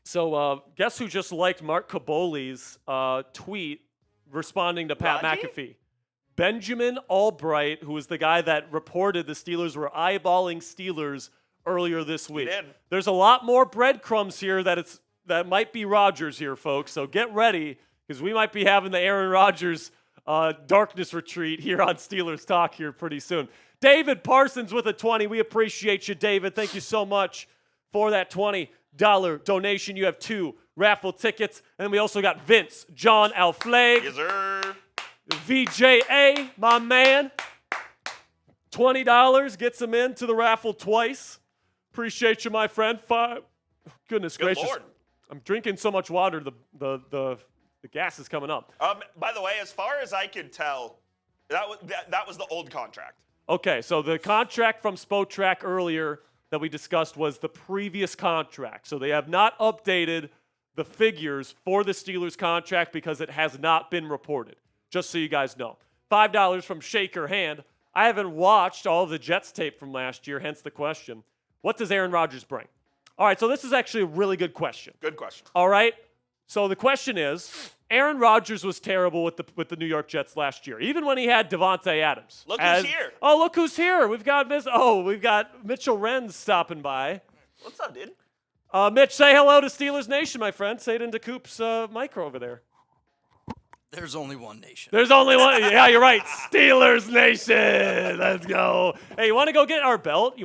So guess who just liked Mark Caboli's tweet responding to Pat McAfee? Benjamin Albright, who was the guy that reported the Steelers were eyeballing Steelers earlier this week. did. There's a lot more breadcrumbs here that might be Rodgers here, folks. So get ready, because we might be having the Aaron Rodgers darkness retreat here on Steelers Talk here pretty soon. David Parsons with a 20. We appreciate you, David. Thank you so much for that $20 donation. You have 2 raffle tickets. And we also got Vince John Alflag. Yes, sir. VJA, my man. $20 gets him into the raffle twice. Appreciate you, my friend. Goodness Good gracious. Lord. I'm drinking so much water, the gas is coming up. By the way, as far as I could tell, that was the old contract. Okay, so the contract from Spotrac earlier that we discussed was the previous contract. So they have not updated the figures for the Steelers contract because it has not been reported, just so you guys know. $5 from Shaker Hand. I haven't watched all of the Jets tape from last year, hence the question. What does Aaron Rodgers bring? All right, so this is actually a really good question. Good question. All right, so the question is, Aaron Rodgers was terrible with the New York Jets last year, even when he had Devontae Adams. Look who's here. Oh, look who's here. We've got Mitchell Wren stopping by. What's up, dude? Mitch, say hello to Steelers Nation, my friend. Say it into Coop's micro over there. There's only one nation. There's only one. Yeah, you're right. Steelers Nation. Let's go. Hey, you want to go get our belt?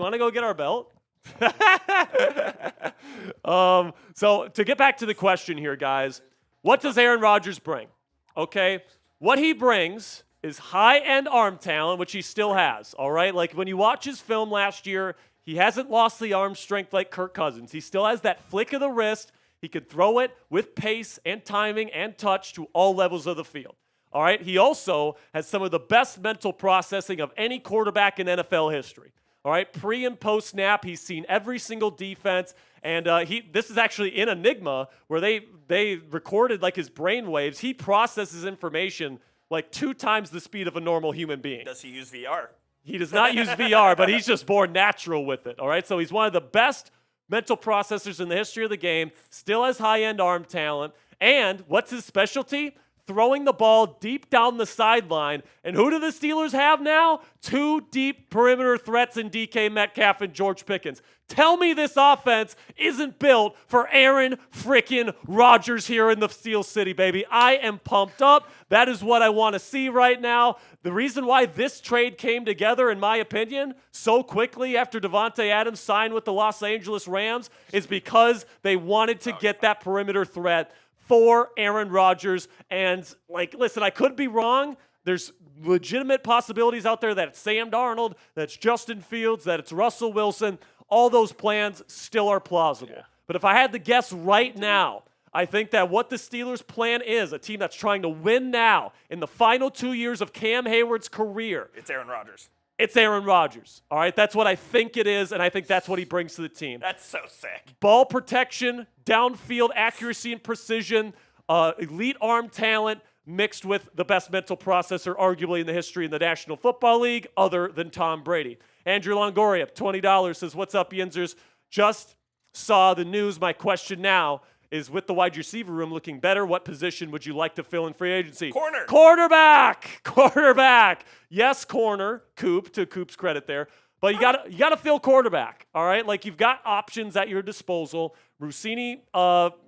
So to get back to the question here, guys, what does Aaron Rodgers bring? Okay, what he brings is high-end arm talent, which he still has, all right? Like when you watch his film last year, he hasn't lost the arm strength like Kirk Cousins. He still has that flick of the wrist. He could throw it with pace and timing and touch to all levels of the field. All right, he also has some of the best mental processing of any quarterback in NFL history. All right, pre and post snap, he's seen every single defense, and this is actually in Enigma where they recorded like his brain waves. He processes information like 2 times the speed of a normal human being. Does he use VR? He does not use VR, but he's just born natural with it. All right, so he's one of the best mental processors in the history of the game. Still has high-end arm talent, and what's his specialty? Throwing the ball deep down the sideline. And who do the Steelers have now? 2 deep perimeter threats in DK Metcalf and George Pickens. Tell me this offense isn't built for Aaron frickin' Rodgers here in the Steel City, baby. I am pumped up. That is what I want to see right now. The reason why this trade came together, in my opinion, so quickly after Devontae Adams signed with the Los Angeles Rams is because they wanted to get that perimeter threat for Aaron Rodgers. And, listen, I could be wrong. There's legitimate possibilities out there that it's Sam Darnold, that it's Justin Fields, that it's Russell Wilson. All those plans still are plausible. Yeah. But if I had to guess right now, I think that what the Steelers' plan is, a team that's trying to win now in the final 2 years of Cam Hayward's career. It's Aaron Rodgers. It's Aaron Rodgers. All right, that's what I think it is, and I think that's what he brings to the team. That's so sick. Ball protection, downfield accuracy and precision, elite arm talent, mixed with the best mental processor arguably in the history in the National Football League other than Tom Brady. Andrew Longoria, $20, says, what's up, Yinzers? Just saw the news. My question now is, with the wide receiver room looking better, what position would you like to fill in free agency? Corner. Quarterback. Yes, corner. Coop, to Coop's credit there. But you gotta fill quarterback, all right? Like, you've got options at your disposal. Rossini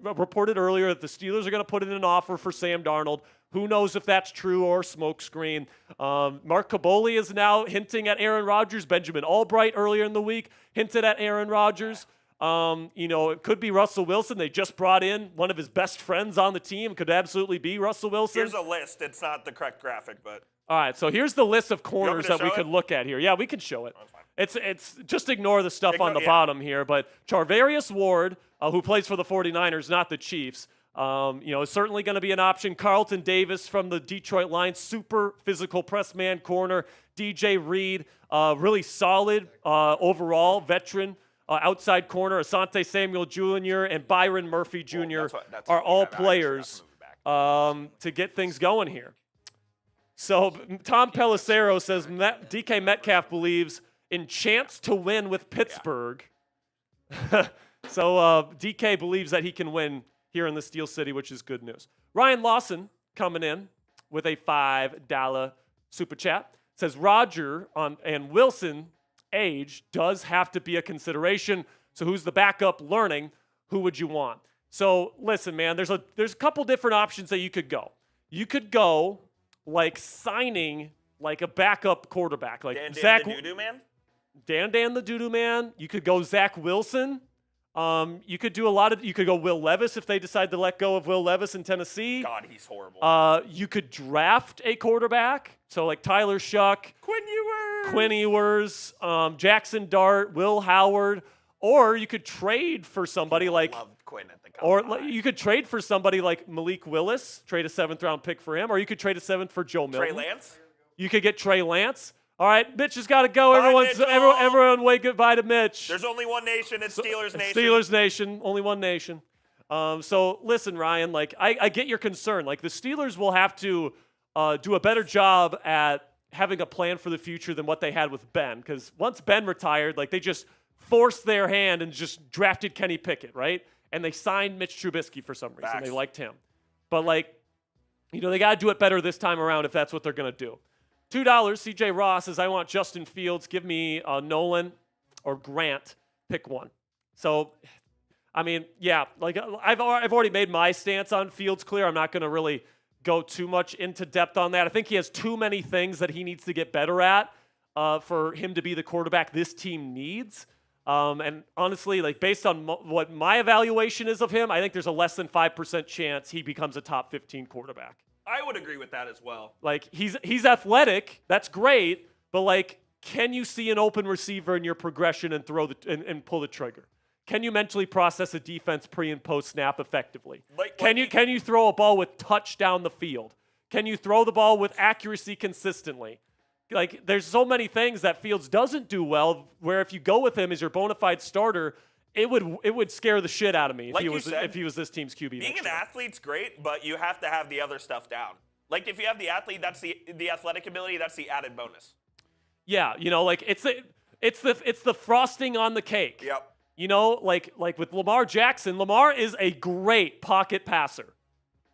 reported earlier that the Steelers are going to put in an offer for Sam Darnold. Who knows if that's true or smokescreen. Mark Caboli is now hinting at Aaron Rodgers. Benjamin Albright earlier in the week hinted at Aaron Rodgers. It could be Russell Wilson. They just brought in one of his best friends on the team. Could absolutely be Russell Wilson. Here's a list. It's not the correct graphic, but. All right, so here's the list of corners that we could look at here. Yeah, we could show it. Oh, It's just ignore the stuff on the bottom here. But Charvarius Ward, who plays for the 49ers, not the Chiefs, is certainly going to be an option. Carlton Davis from the Detroit Lions, super physical press man corner. DJ Reed, really solid overall veteran outside corner. Asante Samuel Jr. and Byron Murphy Jr. Are all players to get things going here. So Tom Pelissero says DK Metcalf believes in chance to win with Pittsburgh. So DK believes that he can win here in the Steel City, which is good news. Ryan Lawson coming in with a $5 Super Chat says Roger and Wilson age does have to be a consideration. So who's the backup learning? Who would you want? So listen, man, there's a couple different options that you could go. You could go like signing like a backup quarterback, like Dan the Doo-Doo Man? Dan the Doo-Doo Man. You could go Zach Wilson. You could do you could go Will Levis if they decide to let go of Will Levis in Tennessee. God, he's horrible. You could draft a quarterback. So like Tyler Shuck, Quinn Ewers, Jackson Dart, Will Howard, or you could trade for somebody like Loved Quinn at the you could trade for somebody like Malik Willis, trade a 7th round pick for him, or you could trade a 7th for Joe Milton. Trey Lance? You could get Trey Lance. All right, Mitch has got to go. Bye, Everyone wave goodbye to Mitch. There's only one nation. It's Steelers Nation. Steelers Nation, only one nation. So listen, Ryan, like I get your concern. Like the Steelers will have to do a better job at having a plan for the future than what they had with Ben. Because once Ben retired, like they just forced their hand and just drafted Kenny Pickett, right? And they signed Mitch Trubisky for some reason. Facts. They liked him. But like, they got to do it better this time around if that's what they're going to do. $2, CJ Ross says, I want Justin Fields. Give me Nolan or Grant. Pick one. So, I mean, yeah, like I've already made my stance on Fields clear. I'm not going to really go too much into depth on that. I think he has too many things that he needs to get better at for him to be the quarterback this team needs. And honestly, like based on what my evaluation is of him, I think there's a less than 5% chance he becomes a top 15 quarterback. I would agree with that as well. Like he's athletic, that's great, but like, can you see an open receiver in your progression and and pull the trigger? Can you mentally process a defense pre and post snap effectively? Can you throw a ball with touch down the field? Can you throw the ball with accuracy consistently? Like there's so many things that Fields doesn't do well, where if you go with him as your bona fide starter, it would scare the shit out of me if he was this team's QB. Being an athlete's great, but you have to have the other stuff down. Like if you have the athlete, that's the athletic ability, that's the added bonus. Yeah, like it's the frosting on the cake. Yep. Like with Lamar Jackson, Lamar is a great pocket passer.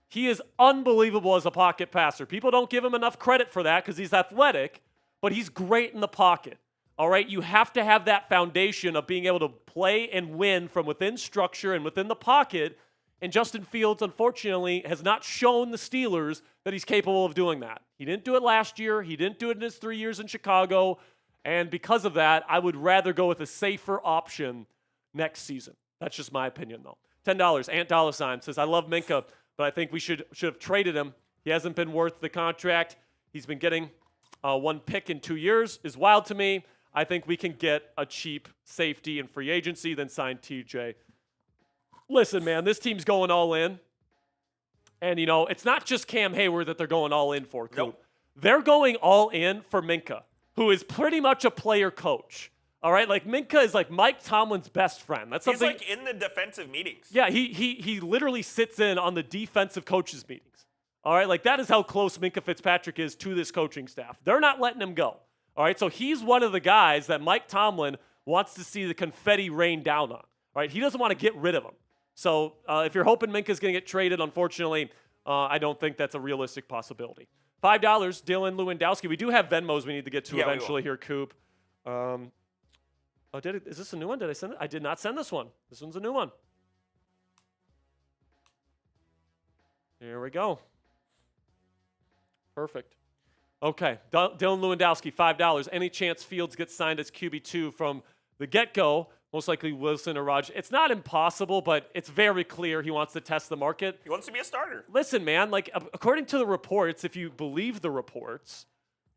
He is unbelievable as a pocket passer. People don't give him enough credit for that because he's athletic, but he's great in the pocket. All right, you have to have that foundation of being able to play and win from within structure and within the pocket. And Justin Fields, unfortunately, has not shown the Steelers that he's capable of doing that. He didn't do it last year. He didn't do it in his 3 years in Chicago. And because of that, I would rather go with a safer option next season. That's just my opinion, though. $10. Ant Dollar Sign says, I love Minka, but I think we should have traded him. He hasn't been worth the contract. He's been getting one pick in 2 years. Is wild to me. I think we can get a cheap safety in free agency, then sign TJ. Listen, man, this team's going all in. And, it's not just Cam Hayward that they're going all in for, Coop. Nope. They're going all in for Minka, who is pretty much a player coach. All right? Like, Minka is like Mike Tomlin's best friend. That's something. He's like in the defensive meetings. Yeah, he literally sits in on the defensive coaches meetings. All right? Like, that is how close Minka Fitzpatrick is to this coaching staff. They're not letting him go. All right, so he's one of the guys that Mike Tomlin wants to see the confetti rain down on. All right, he doesn't want to get rid of him. So if you're hoping Minka's going to get traded, unfortunately, I don't think that's a realistic possibility. $5, Dylan Lewandowski. We do have Venmos we need to get to eventually here, Coop. Is this a new one? Did I send it? I did not send this one. This one's a new one. Here we go. Perfect. Okay, Dylan Lewandowski, $5. Any chance Fields gets signed as QB2 from the get-go? Most likely Wilson or Rodgers. It's not impossible, but it's very clear he wants to test the market. He wants to be a starter. Listen, man, like according to the reports, if you believe the reports,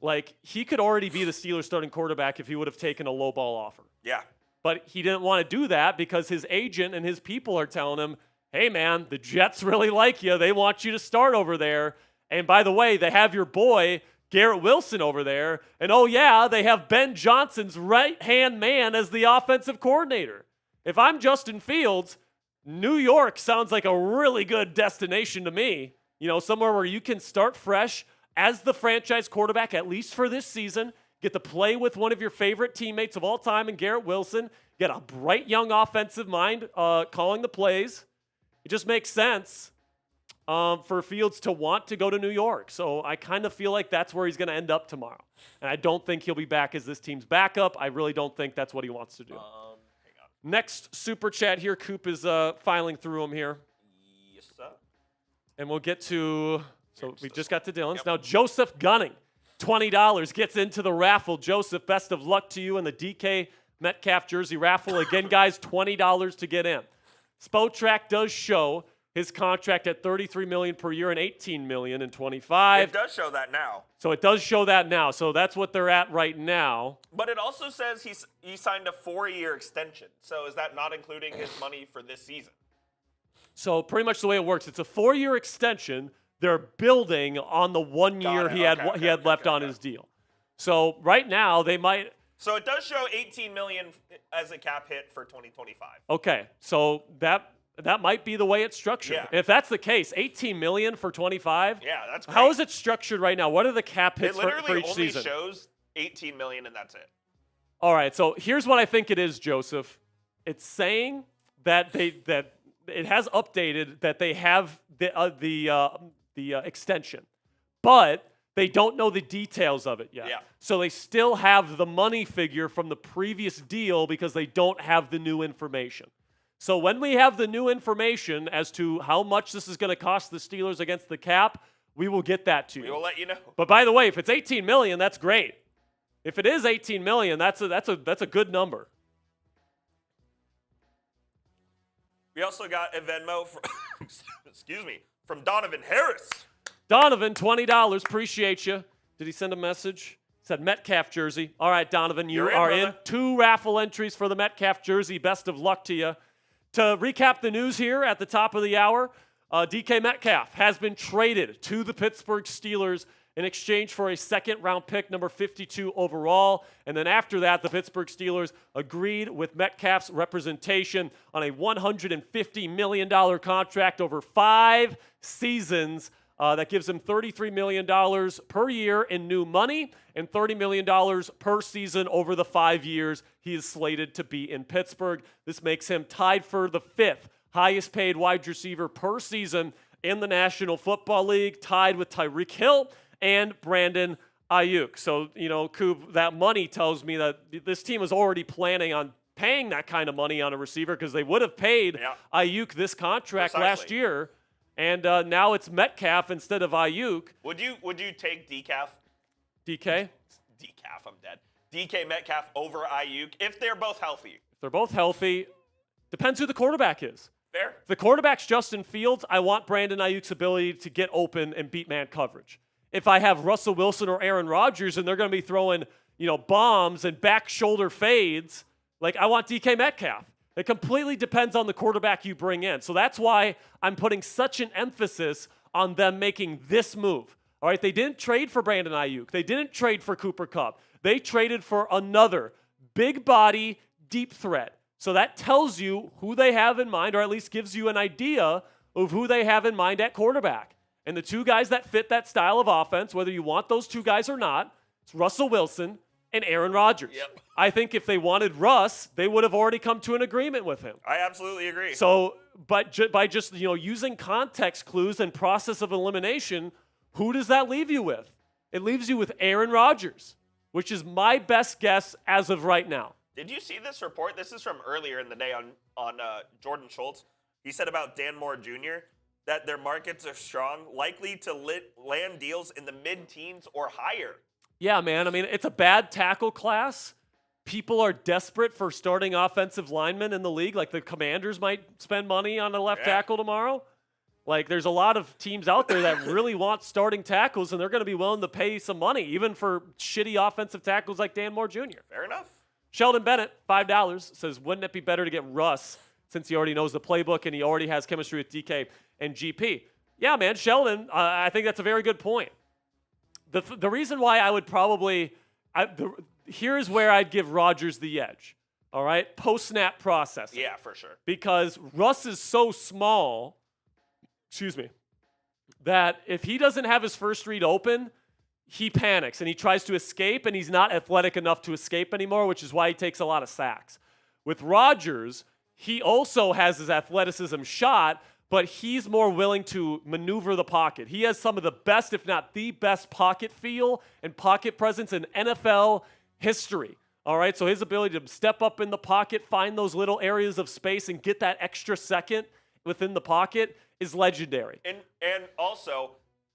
like he could already be the Steelers starting quarterback if he would have taken a low ball offer. Yeah. But he didn't want to do that because his agent and his people are telling him, hey, man, the Jets really like you. They want you to start over there. And by the way, they have your boy Garrett Wilson over there. And oh yeah, they have Ben Johnson's right-hand man as the offensive coordinator. If I'm Justin Fields, New York sounds like a really good destination to me. Somewhere where you can start fresh as the franchise quarterback, at least for this season, get to play with one of your favorite teammates of all time in Garrett Wilson, get a bright young offensive mind calling the plays. It just makes sense. for Fields to want to go to New York. So I kind of feel like that's where he's going to end up tomorrow. And I don't think he'll be back as this team's backup. I really don't think that's what he wants to do. Hang on. Next super chat here. Coop is filing through them here. Yes, sir. And we'll get to, so we just got to Dylan's. Yep. Now, Joseph Gunning, $20, gets into the raffle. Joseph, best of luck to you in the DK Metcalf jersey raffle. Again, guys, $20 to get in. Spotrac does show his contract at $33 million per year and $18 million in 25. It does show that now. So it does show that now. So that's what they're at right now. But it also says he signed a 4-year extension. So is that not including his money for this season? So pretty much the way it works, it's a 4-year extension. They're building on the 1 year he had left on his deal. So right now they might. So it does show $18 million as a cap hit for 2025. Okay, so that might be the way it's structured. Yeah. If that's the case, $18 million for 25. Yeah, that's great. How is it structured right now? What are the cap hits It for literally each only season? shows $18 million and that's it. All right, so here's what I think it is, Joseph. It's saying that it has updated that they have the extension, but they don't know the details of it yet. Yeah. So they still have the money figure from the previous deal because they don't have the new information. So when we have the new information as to how much this is going to cost the Steelers against the cap, we will get that to you. We will let you know. But by the way, if it's $18 million, that's great. If it is $18 million, that's a good number. We also got a Venmo from Donovan Harris. Donovan, $20. Appreciate you. Did he send a message? Said Metcalf jersey. All right, Donovan, you You're in, are brother. in. 2 raffle entries for the Metcalf jersey. Best of luck to you. To recap the news here at the top of the hour, DK Metcalf has been traded to the Pittsburgh Steelers in exchange for a second-round pick, number 52 overall. And then after that, the Pittsburgh Steelers agreed with Metcalf's representation on a $150 million contract over 5 seasons. That gives him $33 million per year in new money and $30 million per season over the 5 years he is slated to be in Pittsburgh. This makes him tied for the 5th highest paid wide receiver per season in the National Football League, tied with Tyreek Hill and Brandon Ayuk. So, Coop, that money tells me that this team is already planning on paying that kind of money on a receiver because they would have paid Ayuk this contract last year. And now it's Metcalf instead of Ayuk. Would you take Decaf? DK? Decaf, I'm dead. DK Metcalf over Ayuk if they're both healthy. If they're both healthy, depends who the quarterback is. Fair. If the quarterback's Justin Fields, I want Brandon Ayuk's ability to get open and beat man coverage. If I have Russell Wilson or Aaron Rodgers and they're going to be throwing, bombs and back shoulder fades, I want DK Metcalf. It completely depends on the quarterback you bring in. So that's why I'm putting such an emphasis on them making this move. All right, they didn't trade for Brandon Ayuk. They didn't trade for Cooper Kupp. They traded for another big body, deep threat. So that tells you who they have in mind, or at least gives you an idea of who they have in mind at quarterback. And the 2 guys that fit that style of offense, whether you want those 2 guys or not, it's Russell Wilson and Aaron Rodgers. Yep. I think if they wanted Russ, they would have already come to an agreement with him. I absolutely agree. So, but by just using context clues and process of elimination, who does that leave you with? It leaves you with Aaron Rodgers, which is my best guess as of right now. Did you see this report? This is from earlier in the day on Jordan Schultz. He said about Dan Moore Jr. that their markets are strong, likely to land deals in the mid-teens or higher. Yeah, man. I mean, it's a bad tackle class. People are desperate for starting offensive linemen in the league. The Commanders might spend money on a left tackle tomorrow. There's a lot of teams out there that really want starting tackles, and they're going to be willing to pay some money, even for shitty offensive tackles like Dan Moore Jr. Fair enough. Sheldon Bennett, $5, says, wouldn't it be better to get Russ since he already knows the playbook and he already has chemistry with DK and GP? Yeah, man, Sheldon, I think that's a very good point. The reason why I would probably here's where I'd give Rodgers the edge. All right, post-snap processing. Yeah, for sure. Because Russ is so small, that if he doesn't have his first read open, he panics and he tries to escape, and he's not athletic enough to escape anymore, which is why he takes a lot of sacks. With Rodgers, he also has his athleticism shot, but he's more willing to maneuver the pocket. He has some of the best, if not the best, pocket feel and pocket presence in NFL history. All right, so his ability to step up in the pocket, find those little areas of space, and get that extra second within the pocket is legendary. And also,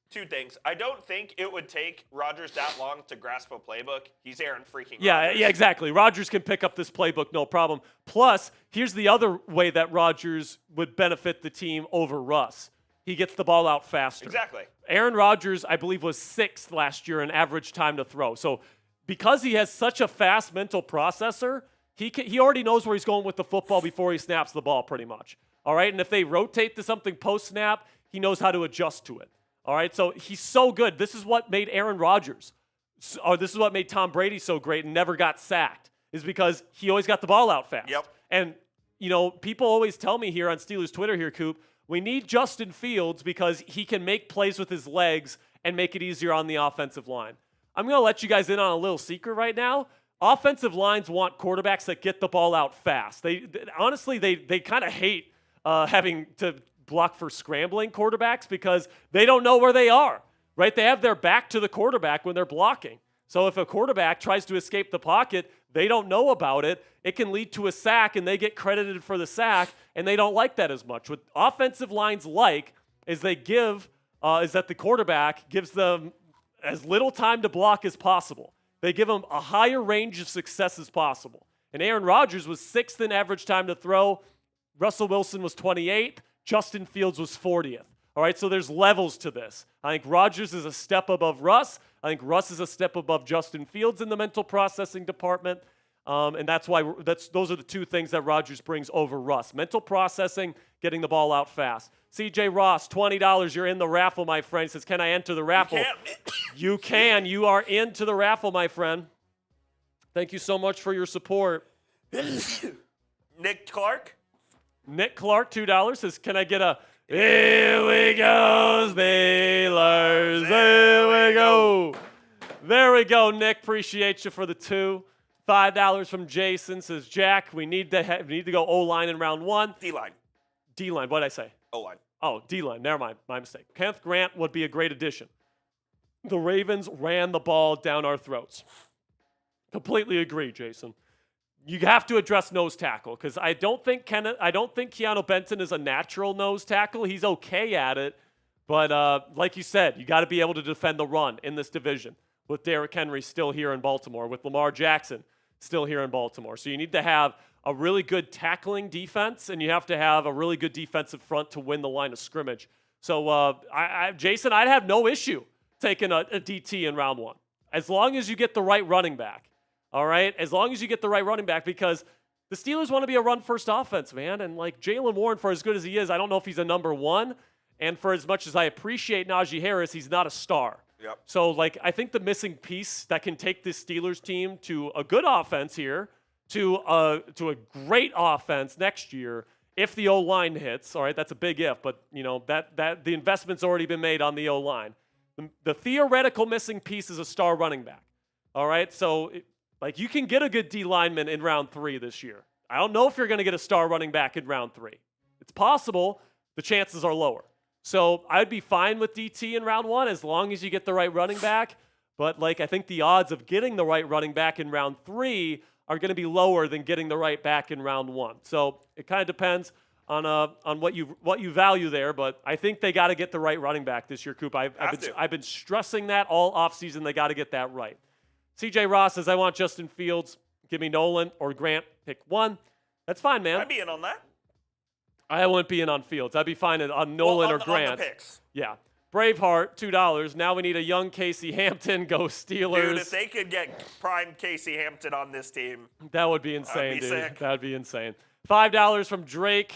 two things. I don't think it would take Rodgers that long to grasp a playbook. He's Aaron freaking Rodgers. Yeah, exactly. Rodgers can pick up this playbook, no problem. Plus, here's the other way that Rodgers would benefit the team over Russ. He gets the ball out faster. Exactly. Aaron Rodgers, I believe, was 6th last year in average time to throw. So because he has such a fast mental processor, he already knows where he's going with the football before he snaps the ball pretty much. All right, and if they rotate to something post-snap, he knows how to adjust to it. All right, so he's so good. This is what made Aaron Rodgers, or this is what made Tom Brady so great and never got sacked, is because he always got the ball out fast. Yep. And, you know, people always tell me here on Steelers Twitter here, Coop, we need Justin Fields because he can make plays with his legs and make it easier on the offensive line. I'm going to let you guys in on a little secret right now. Offensive lines want quarterbacks that get the ball out fast. They honestly kind of hate having to block for scrambling quarterbacks because they don't know where they are, right? They have their back to the quarterback when they're blocking. So if a quarterback tries to escape the pocket, they don't know about it. It can lead to a sack, and they get credited for the sack, and they don't like that as much. What offensive lines like is that the quarterback gives them as little time to block as possible. They give them a higher range of success as possible. And Aaron Rodgers was 6th in average time to throw. Russell Wilson was 28th. Justin Fields was 40th. All right, so there's levels to this. I think Rodgers is a step above Russ. I think Russ is a step above Justin Fields in the mental processing department. And that's why those are the two things that Rodgers brings over Russ. Mental processing, getting the ball out fast. CJ Ross, $20. You're in the raffle, my friend. He says, can I enter the raffle? You can. You are into the raffle, my friend. Thank you so much for your support. Nick Clark? Nick Clark, $2, says, can I get a here we go, Steelers, here we go. There we go, Nick. Appreciate you for the 2. $5 from Jason says, Jack, we need to go O-line in round 1. D-line. D-line, what did I say? O-line. Oh, D-line. Never mind. My mistake. Kenneth Grant would be a great addition. The Ravens ran the ball down our throats. Completely agree, Jason. You have to address nose tackle because I don't think Keanu Benton is a natural nose tackle. He's okay at it, but like you said, you got to be able to defend the run in this division with Derrick Henry still here in Baltimore, with Lamar Jackson still here in Baltimore. So you need to have a really good tackling defense, and you have to have a really good defensive front to win the line of scrimmage. So, Jason, I'd have no issue taking a DT in round 1 as long as you get the right running back. All right, as long as you get the right running back, because the Steelers want to be a run-first offense, man. And like Jaylen Warren, for as good as he is, I don't know if he's a number 1. And for as much as I appreciate Naji Harris, he's not a star. Yep. So, like, I think the missing piece that can take this Steelers team to a good offense here, to a great offense next year, if the O-line hits. All right, that's a big if, but you know that the investment's already been made on the O-line. The theoretical missing piece is a star running back. All right, so. Like, you can get a good D lineman in round 3 this year. I don't know if you're going to get a star running back in round 3. It's possible. The chances are lower. So I'd be fine with DT in round 1 as long as you get the right running back. But, like, I think the odds of getting the right running back in round 3 are going to be lower than getting the right back in round 1. So it kind of depends on what you value there. But I think they got to get the right running back this year, Coop. I've been stressing that all offseason. They got to get that right. CJ Ross says, I want Justin Fields. Give me Nolan or Grant. Pick 1. That's fine, man. I'd be in on that. I wouldn't be in on Fields. I'd be fine on Nolan or Grant. On the picks. Yeah. Braveheart, $2. Now we need a young Casey Hampton. Go Steelers. Dude, if they could get prime Casey Hampton on this team. That would be insane, dude. Sick. That would be insane. $5 from Drake.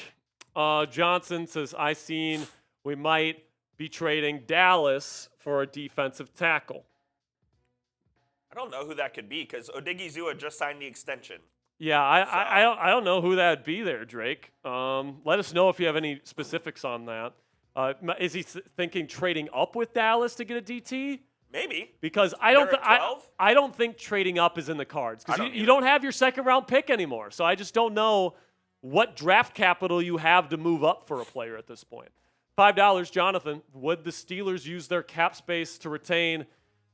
Johnson says, I seen we might be trading Dallas for a defensive tackle. I don't know who that could be because Odigizua just signed the extension. Yeah, I don't know who that would be there, Drake. Let us know if you have any specifics on that. Is he thinking trading up with Dallas to get a DT? Maybe. Because I don't think trading up is in the cards because you don't have your second round pick anymore. So I just don't know what draft capital you have to move up for a player at this point. $5, Jonathan, would the Steelers use their cap space to retain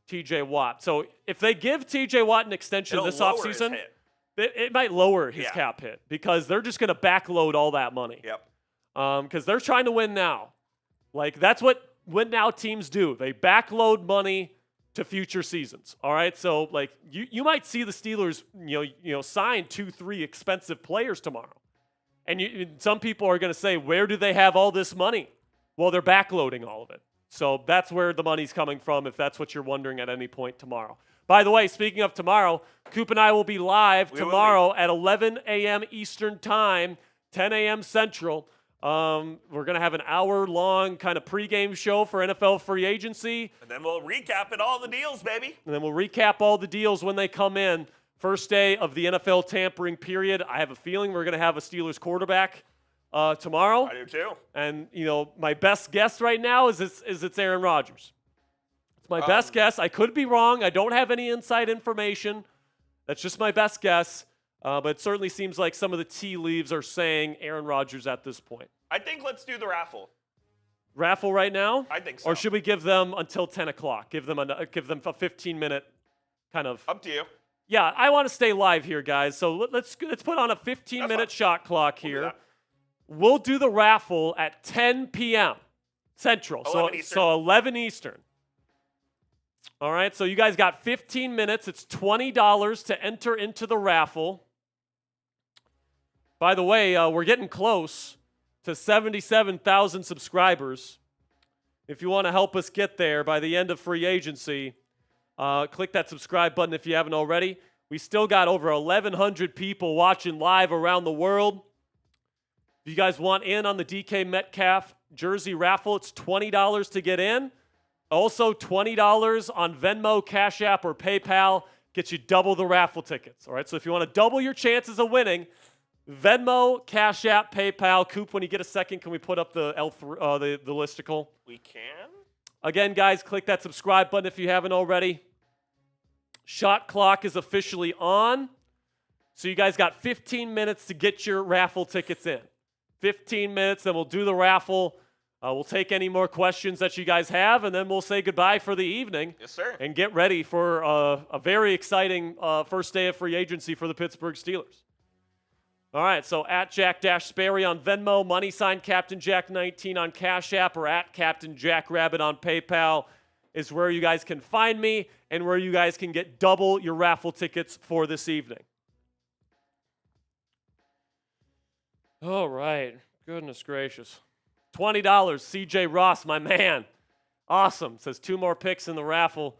T.J. Watt? So if they give T.J. Watt an extension this offseason, it might lower his cap hit because they're just going to backload all that money. Yep. Because they're trying to win now. Like, that's what win-now teams do. They backload money to future seasons. All right? So, like, you might see the Steelers, sign 2-3 expensive players tomorrow. And some people are going to say, where do they have all this money? Well, they're backloading all of it. So that's where the money's coming from, if that's what you're wondering at any point tomorrow. By the way, speaking of tomorrow, Coop and I will be live tomorrow at 11 a.m. Eastern Time, 10 a.m. Central. We're going to have an hour-long kind of pregame show for NFL free agency. And then we'll recap all the deals, baby. And then we'll recap all the deals when they come in. First day of the NFL tampering period. I have a feeling we're going to have a Steelers quarterback tomorrow. I do too. And, my best guess right now is it's Aaron Rodgers. It's my best guess. I could be wrong. I don't have any inside information. That's just my best guess. But it certainly seems like some of the tea leaves are saying Aaron Rodgers at this point. I think let's do the raffle. Raffle right now? I think so. Or should we give them until 10 o'clock? Give them a 15-minute kind of. Up to you. Yeah, I want to stay live here, guys. So let's put on a 15-minute shot clock here. We'll do the raffle at 10 p.m. Central. 11 Eastern. So 11 Eastern. All right, so you guys got 15 minutes. It's $20 to enter into the raffle. By the way, we're getting close to 77,000 subscribers. If you want to help us get there by the end of free agency, click that subscribe button if you haven't already. We still got over 1,100 people watching live around the world. If you guys want in on the DK Metcalf jersey raffle, it's $20 to get in. Also, $20 on Venmo, Cash App, or PayPal gets you double the raffle tickets. All right, so if you want to double your chances of winning, Venmo, Cash App, PayPal. Coop, when you get a second, can we put up the the listicle? We can. Again, guys, click that subscribe button if you haven't already. Shot clock is officially on. So you guys got 15 minutes to get your raffle tickets in. 15 minutes, then we'll do the raffle. We'll take any more questions that you guys have, and then we'll say goodbye for the evening. Yes, sir. And get ready for a very exciting first day of free agency for the Pittsburgh Steelers. All right, so at Jack-Sperry on Venmo, money sign Captain Jack 19 on Cash App, or at Captain Jack Rabbit on PayPal is where you guys can find me and where you guys can get double your raffle tickets for this evening. All right, goodness gracious. $20, CJ Ross, my man. Awesome. Says 2 more picks in the raffle.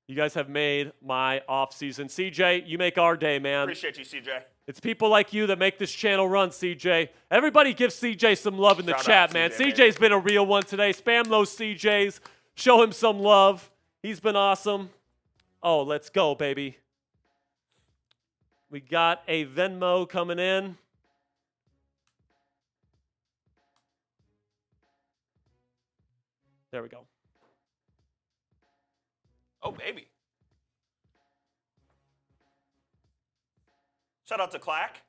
You guys have made my offseason. CJ, you make our day, man. Appreciate you, CJ. It's people like you that make this channel run, CJ. Everybody give CJ some love in the chat, man. CJ's been a real one today. Spam those CJs. Show him some love. He's been awesome. Oh, let's go, baby. We got a Venmo coming in. There we go. Oh, baby. Shout out to Clack.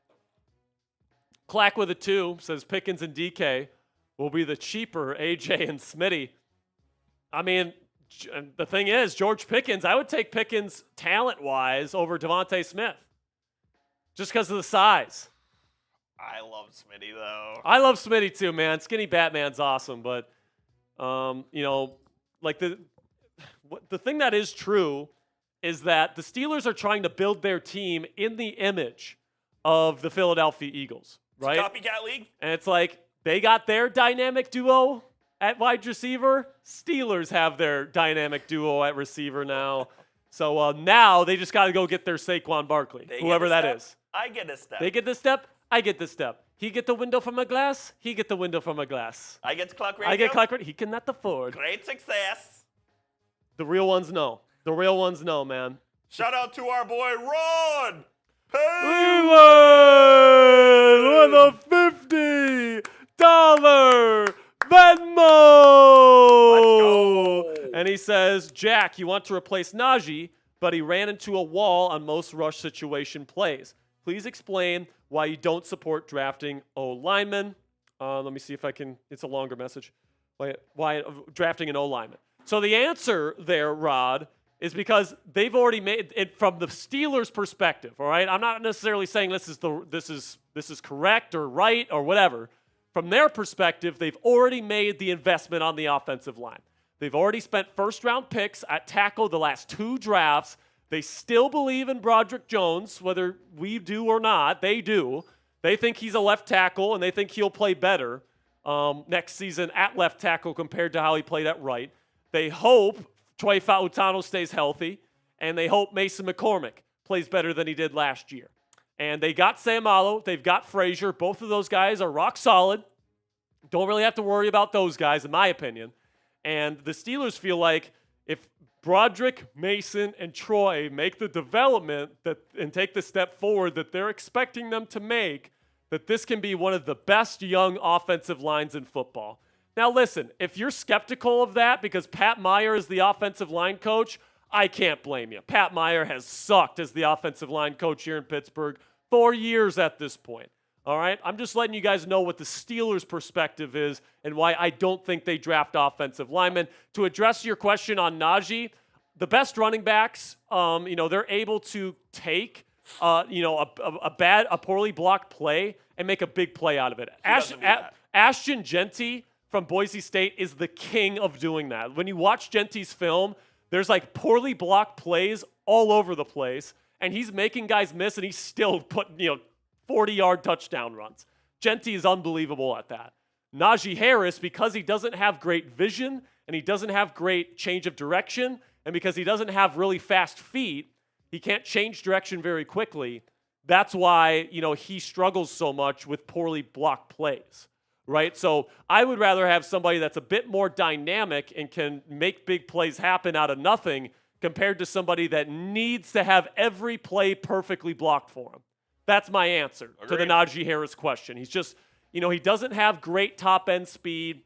Clack with a 2 says Pickens and DK will be the cheaper AJ and Smitty. I mean, the thing is, George Pickens, I would take Pickens talent-wise over Devontae Smith just because of the size. I love Smitty, though. I love Smitty too, man. Skinny Batman's awesome, but like the thing that is true is that the Steelers are trying to build their team in the image of the Philadelphia Eagles, right? It's a copycat league. And it's like they got their dynamic duo at wide receiver. Steelers have their dynamic duo at receiver now. So now they just got to go get their Saquon Barkley, whoever that is. I get a step. They get this step. I get this step. He get the window from a glass. He get the window from a glass. I get clock radio. I get clock radio. He cannot afford. Great success. The real ones know. The real ones know, man. Shout out to our boy Ron. Leland with a $50 Venmo. Let's go. And he says, Jack, you want to replace Naji, but he ran into a wall on most rush situation plays. Please explain why you don't support drafting O-linemen. Let me see if I can. It's a longer message. Why drafting an O-lineman? So the answer there, Rod, is because they've already made it from the Steelers' perspective. All right, I'm not necessarily saying this is correct or right or whatever. From their perspective, they've already made the investment on the offensive line. They've already spent first-round picks at tackle the last 2 drafts. They still believe in Broderick Jones, whether we do or not. They do. They think he's a left tackle, and they think he'll play better next season at left tackle compared to how he played at right. They hope Troy Fautano stays healthy, and they hope Mason McCormick plays better than he did last year. And they got Samalo. They've got Frazier. Both of those guys are rock solid. Don't really have to worry about those guys, in my opinion. And the Steelers feel like if Broderick, Mason, and Troy make the development and take the step forward that they're expecting them to make, that this can be one of the best young offensive lines in football. Now listen, if you're skeptical of that because Pat Meyer is the offensive line coach, I can't blame you. Pat Meyer has sucked as the offensive line coach here in Pittsburgh for years at this point. All right? I'm just letting you guys know what the Steelers' perspective is and why I don't think they draft offensive linemen. To address your question on Naji, the best running backs, they're able to take, a poorly blocked play and make a big play out of it. Ashton Genty from Boise State is the king of doing that. When you watch Genty's film, there's like poorly blocked plays all over the place, and he's making guys miss, and he's still putting, 40-yard touchdown runs. Genty is unbelievable at that. Naji Harris, because he doesn't have great vision and he doesn't have great change of direction, and because he doesn't have really fast feet, he can't change direction very quickly. That's why, he struggles so much with poorly blocked plays, right? So I would rather have somebody that's a bit more dynamic and can make big plays happen out of nothing compared to somebody that needs to have every play perfectly blocked for him. That's my answer to the Naji Harris question. He's just, he doesn't have great top-end speed.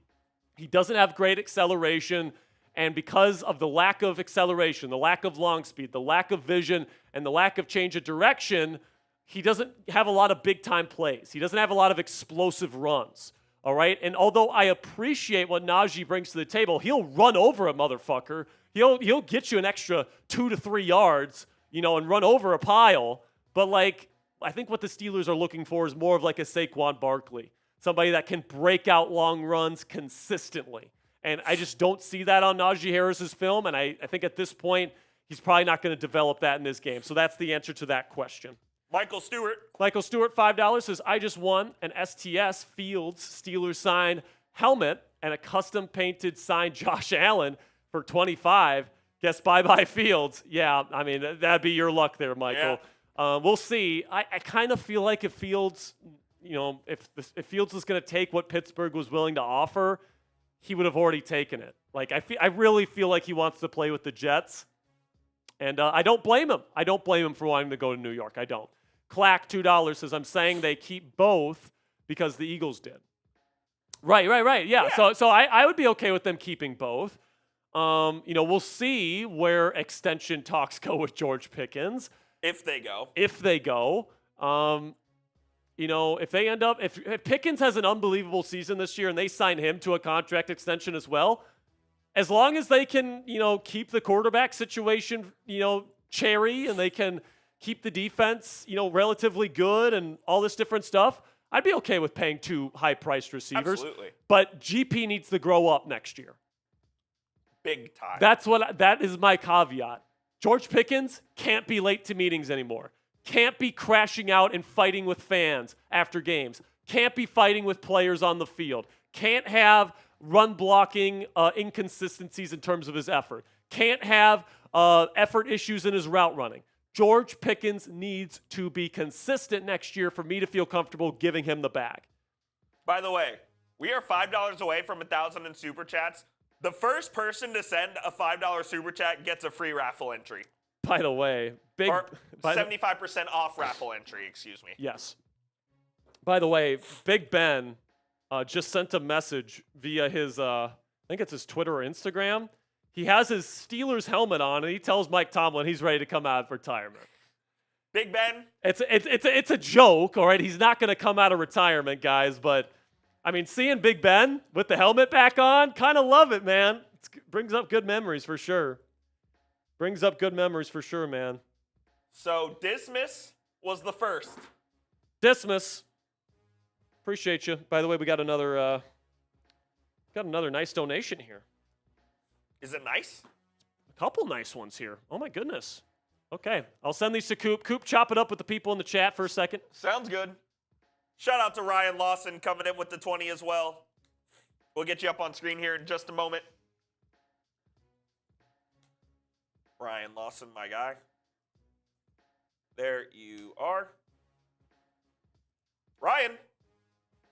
He doesn't have great acceleration. And because of the lack of acceleration, the lack of long speed, the lack of vision, and the lack of change of direction, he doesn't have a lot of big-time plays. He doesn't have a lot of explosive runs, all right? And although I appreciate what Naji brings to the table, he'll run over a motherfucker. He'll get you an extra 2 to 3 yards, and run over a pile. But, I think what the Steelers are looking for is more of like a Saquon Barkley, somebody that can break out long runs consistently. And I just don't see that on Naji Harris's film, and I think at this point, he's probably not going to develop that in this game. So that's the answer to that question. Michael Stewart, $5 says, I just won an STS Fields Steelers signed helmet and a custom-painted signed Josh Allen for $25. Guess bye-bye Fields. Yeah, that'd be your luck there, Michael. Yeah. We'll see. I kind of feel like if Fields, if Fields was going to take what Pittsburgh was willing to offer, he would have already taken it. I really feel like he wants to play with the Jets, and I don't blame him. I don't blame him for wanting to go to New York. I don't. Clack, $2 says, I'm saying they keep both because the Eagles did. Right. Yeah. So I would be okay with them keeping both. We'll see where extension talks go with George Pickens. If they go. If they end up, if Pickens has an unbelievable season this year and they sign him to a contract extension as well, as long as they can, keep the quarterback situation, cherry, and they can keep the defense, relatively good and all this different stuff, I'd be okay with paying 2 high-priced receivers. Absolutely. But GP needs to grow up next year. Big time. That is my caveat. George Pickens can't be late to meetings anymore. Can't be crashing out and fighting with fans after games. Can't be fighting with players on the field. Can't have run blocking inconsistencies in terms of his effort. Can't have effort issues in his route running. George Pickens needs to be consistent next year for me to feel comfortable giving him the bag. By the way, we are $5 away from 1,000 in Super Chats. The first person to send a $5 Super Chat gets a free raffle entry. By the way, 75% off raffle entry, excuse me. Yes. By the way, Big Ben just sent a message via his, I think it's his Twitter or Instagram. He has his Steelers helmet on, and he tells Mike Tomlin he's ready to come out of retirement. Big Ben. It's a joke, all right? He's not going to come out of retirement, guys, but I mean, seeing Big Ben with the helmet back on, kind of love it, man. It brings up good memories for sure. Brings up good memories for sure, man. So Dismiss was the first. Dismiss. Appreciate you. By the way, we got another nice donation here. Is it nice? A couple nice ones here. Oh my goodness. Okay, I'll send these to Coop. Coop, chop it up with the people in the chat for a second. Sounds good. Shout out to Ryan Lawson coming in with the 20 as well. We'll get you up on screen here in just a moment. Ryan Lawson, my guy. There you are. Ryan,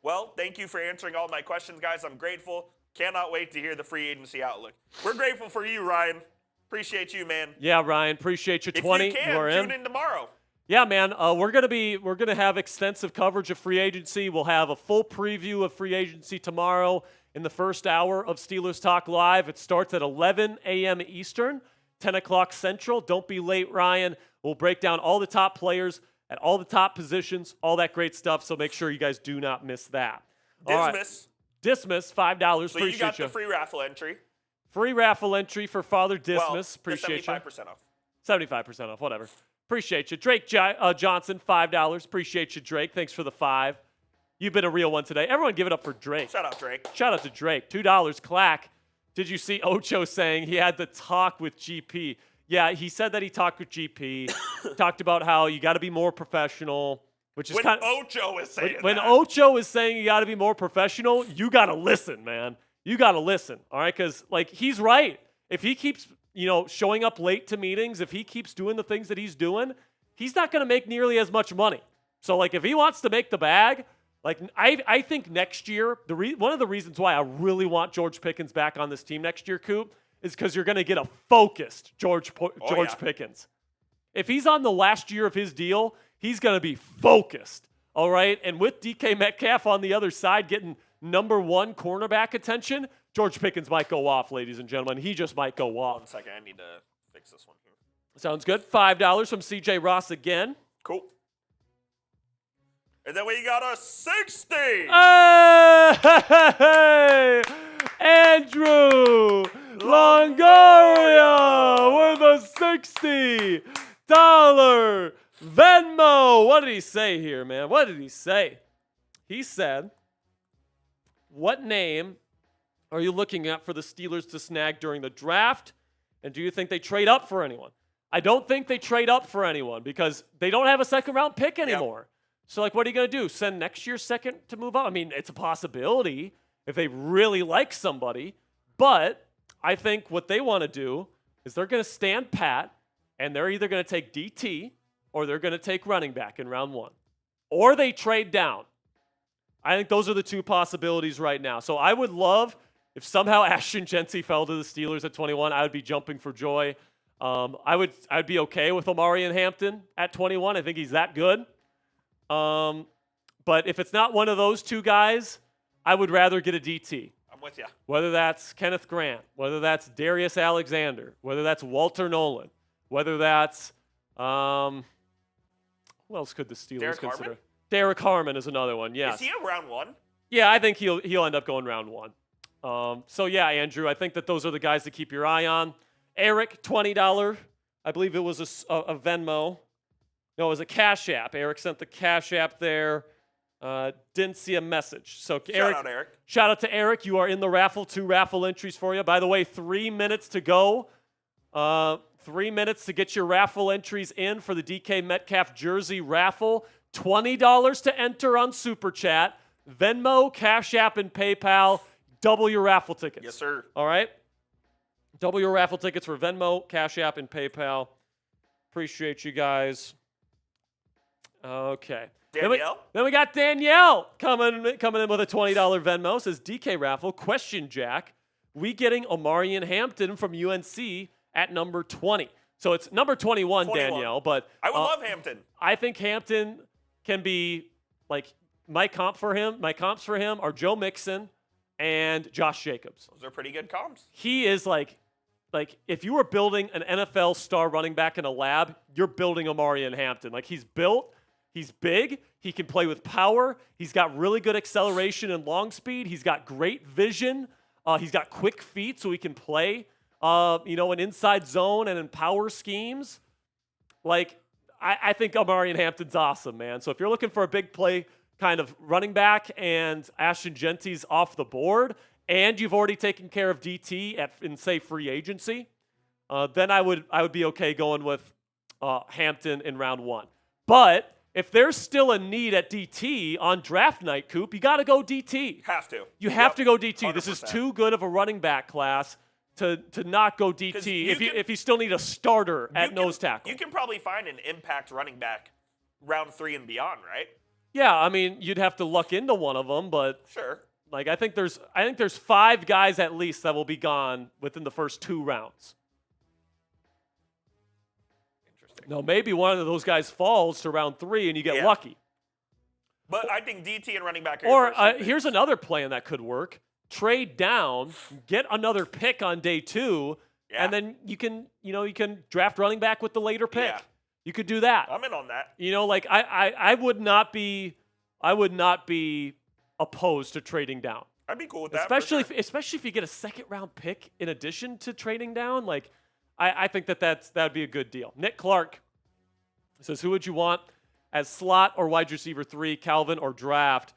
well, thank you for answering all my questions, guys. I'm grateful. Cannot wait to hear the free agency outlook. We're grateful for you, Ryan. Appreciate you, man. Yeah, Ryan, appreciate you. 20. If you can, are tune in tomorrow. Yeah, man. We're gonna have extensive coverage of free agency. We'll have a full preview of free agency tomorrow in the first hour of Steelers Talk Live. It starts at 11 a.m. Eastern, 10 o'clock Central. Don't be late, Ryan. We'll break down all the top players at all the top positions, all that great stuff. So make sure you guys do not miss that. Dismiss. Dismiss, $5. So Appreciate you got the free raffle entry. Free raffle entry for Father Dismiss. Well, Appreciate you. 75% off. 75% off, whatever. Appreciate you. Drake Johnson, $5. Appreciate you, Drake. Thanks for the 5. You've been a real one today. Everyone give it up for Drake. Shout out, Drake. Shout out to Drake. $2. Clack. Did you see Ocho saying he had the talk with GP? Yeah, he said that he talked with GP. Talked about how you got to be more professional, which is When kind of... Ocho is saying When that. Ocho is saying you got to be more professional, you got to listen, man. You got to listen, all right? Because, like, he's right. If he keeps, showing up late to meetings, if he keeps doing the things that he's doing, he's not going to make nearly as much money. So, like, if he wants to make the bag, like, I think next year, one of the reasons why I really want George Pickens back on this team next year, Coop, is because you're going to get a focused George Pickens. If he's on the last year of his deal, he's going to be focused, all right? And with DK Metcalf on the other side getting number 1 cornerback attention, George Pickens might go off, ladies and gentlemen. He just might go off. 1 second, I need to fix this one here. Sounds good. $5 from CJ Ross again. Cool. And then we got a 60. Hey! Andrew Longoria with a $60 Venmo. What did he say here, man? What did he say? He said, what name are you looking at for the Steelers to snag during the draft? And do you think they trade up for anyone? I don't think they trade up for anyone because they don't have a second-round pick anymore. Yep. So, like, what are you going to do? Send next year's second to move up? I mean, it's a possibility if they really like somebody. But I think what they want to do is they're going to stand pat, and they're either going to take DT or they're going to take running back in round 1. Or they trade down. I think those are the 2 possibilities right now. So I would love if somehow Ashton Jency fell to the Steelers at 21. I would be jumping for joy. I'd be okay with Omarion Hampton at 21. I think he's that good. But if it's not one of those 2 guys, I would rather get a DT. I'm with you. Whether that's Kenneth Grant, whether that's Darius Alexander, whether that's Walter Nolan, whether that's who else could the Steelers Derek consider? Harmon? Derek Harmon is another one. Yes. Is he a round 1? Yeah, I think he'll end up going round 1. So yeah, Andrew, I think that those are the guys to keep your eye on. Eric, $20. I believe it was a Venmo. No, it was a Cash App. Eric sent the Cash App there. Didn't see a message. So Eric, shout out, Eric. Shout out to Eric. You are in the raffle. 2 raffle entries for you. By the way, 3 minutes to go. 3 minutes to get your raffle entries in for the DK Metcalf jersey raffle. $20 to enter on Super Chat. Venmo, Cash App, and PayPal. Double your raffle tickets. Yes, sir. All right? Double your raffle tickets for Venmo, Cash App, and PayPal. Appreciate you guys. Okay. Danielle? Then we got Danielle coming in with a $20 Venmo. Says, DK raffle, question, Jack. We getting Omarion Hampton from UNC at number 20. So it's number 21, Danielle. But I would love Hampton. I think Hampton can be, like, my comps for him are Joe Mixon and Josh Jacobs. Those are pretty good comps. He is, like, like, if you were building an NFL star running back in a lab, you're building Omarion Hampton. Like, he's built, he's big, he can play with power, he's got really good acceleration and long speed, he's got great vision, he's got quick feet so he can play, in inside zone and in power schemes. Like, I think Omarion Hampton's awesome, man. So if you're looking for a big play kind of running back and Ashton Genty's off the board, and you've already taken care of DT in say free agency, then I would be okay going with Hampton in round 1. But if there's still a need at DT on draft night, Coop, you got to go DT. Have to. You have to go DT. 100%. This is too good of a running back class to not go DT if you still need a starter at nose tackle. You can probably find an impact running back round 3 and beyond, right? Yeah, I mean, you'd have to luck into one of them, but Sure. like I think there's 5 guys at least that will be gone within the first 2 rounds. Interesting. Now, maybe one of those guys falls to round 3 and you get Yeah. lucky. But I think DT and running back are Or your first 2 picks. here's another plan that could work. Trade down, get another pick on day 2, Yeah. and then you can draft running back with the later pick. Yeah. You could do that. I'm in on that. Like I would not be opposed to trading down. I'd be cool with that. Especially for sure. especially if you get a second round pick in addition to trading down. Like I think that would be a good deal. Nick Clark says, who would you want as slot or wide receiver 3, Calvin or draft?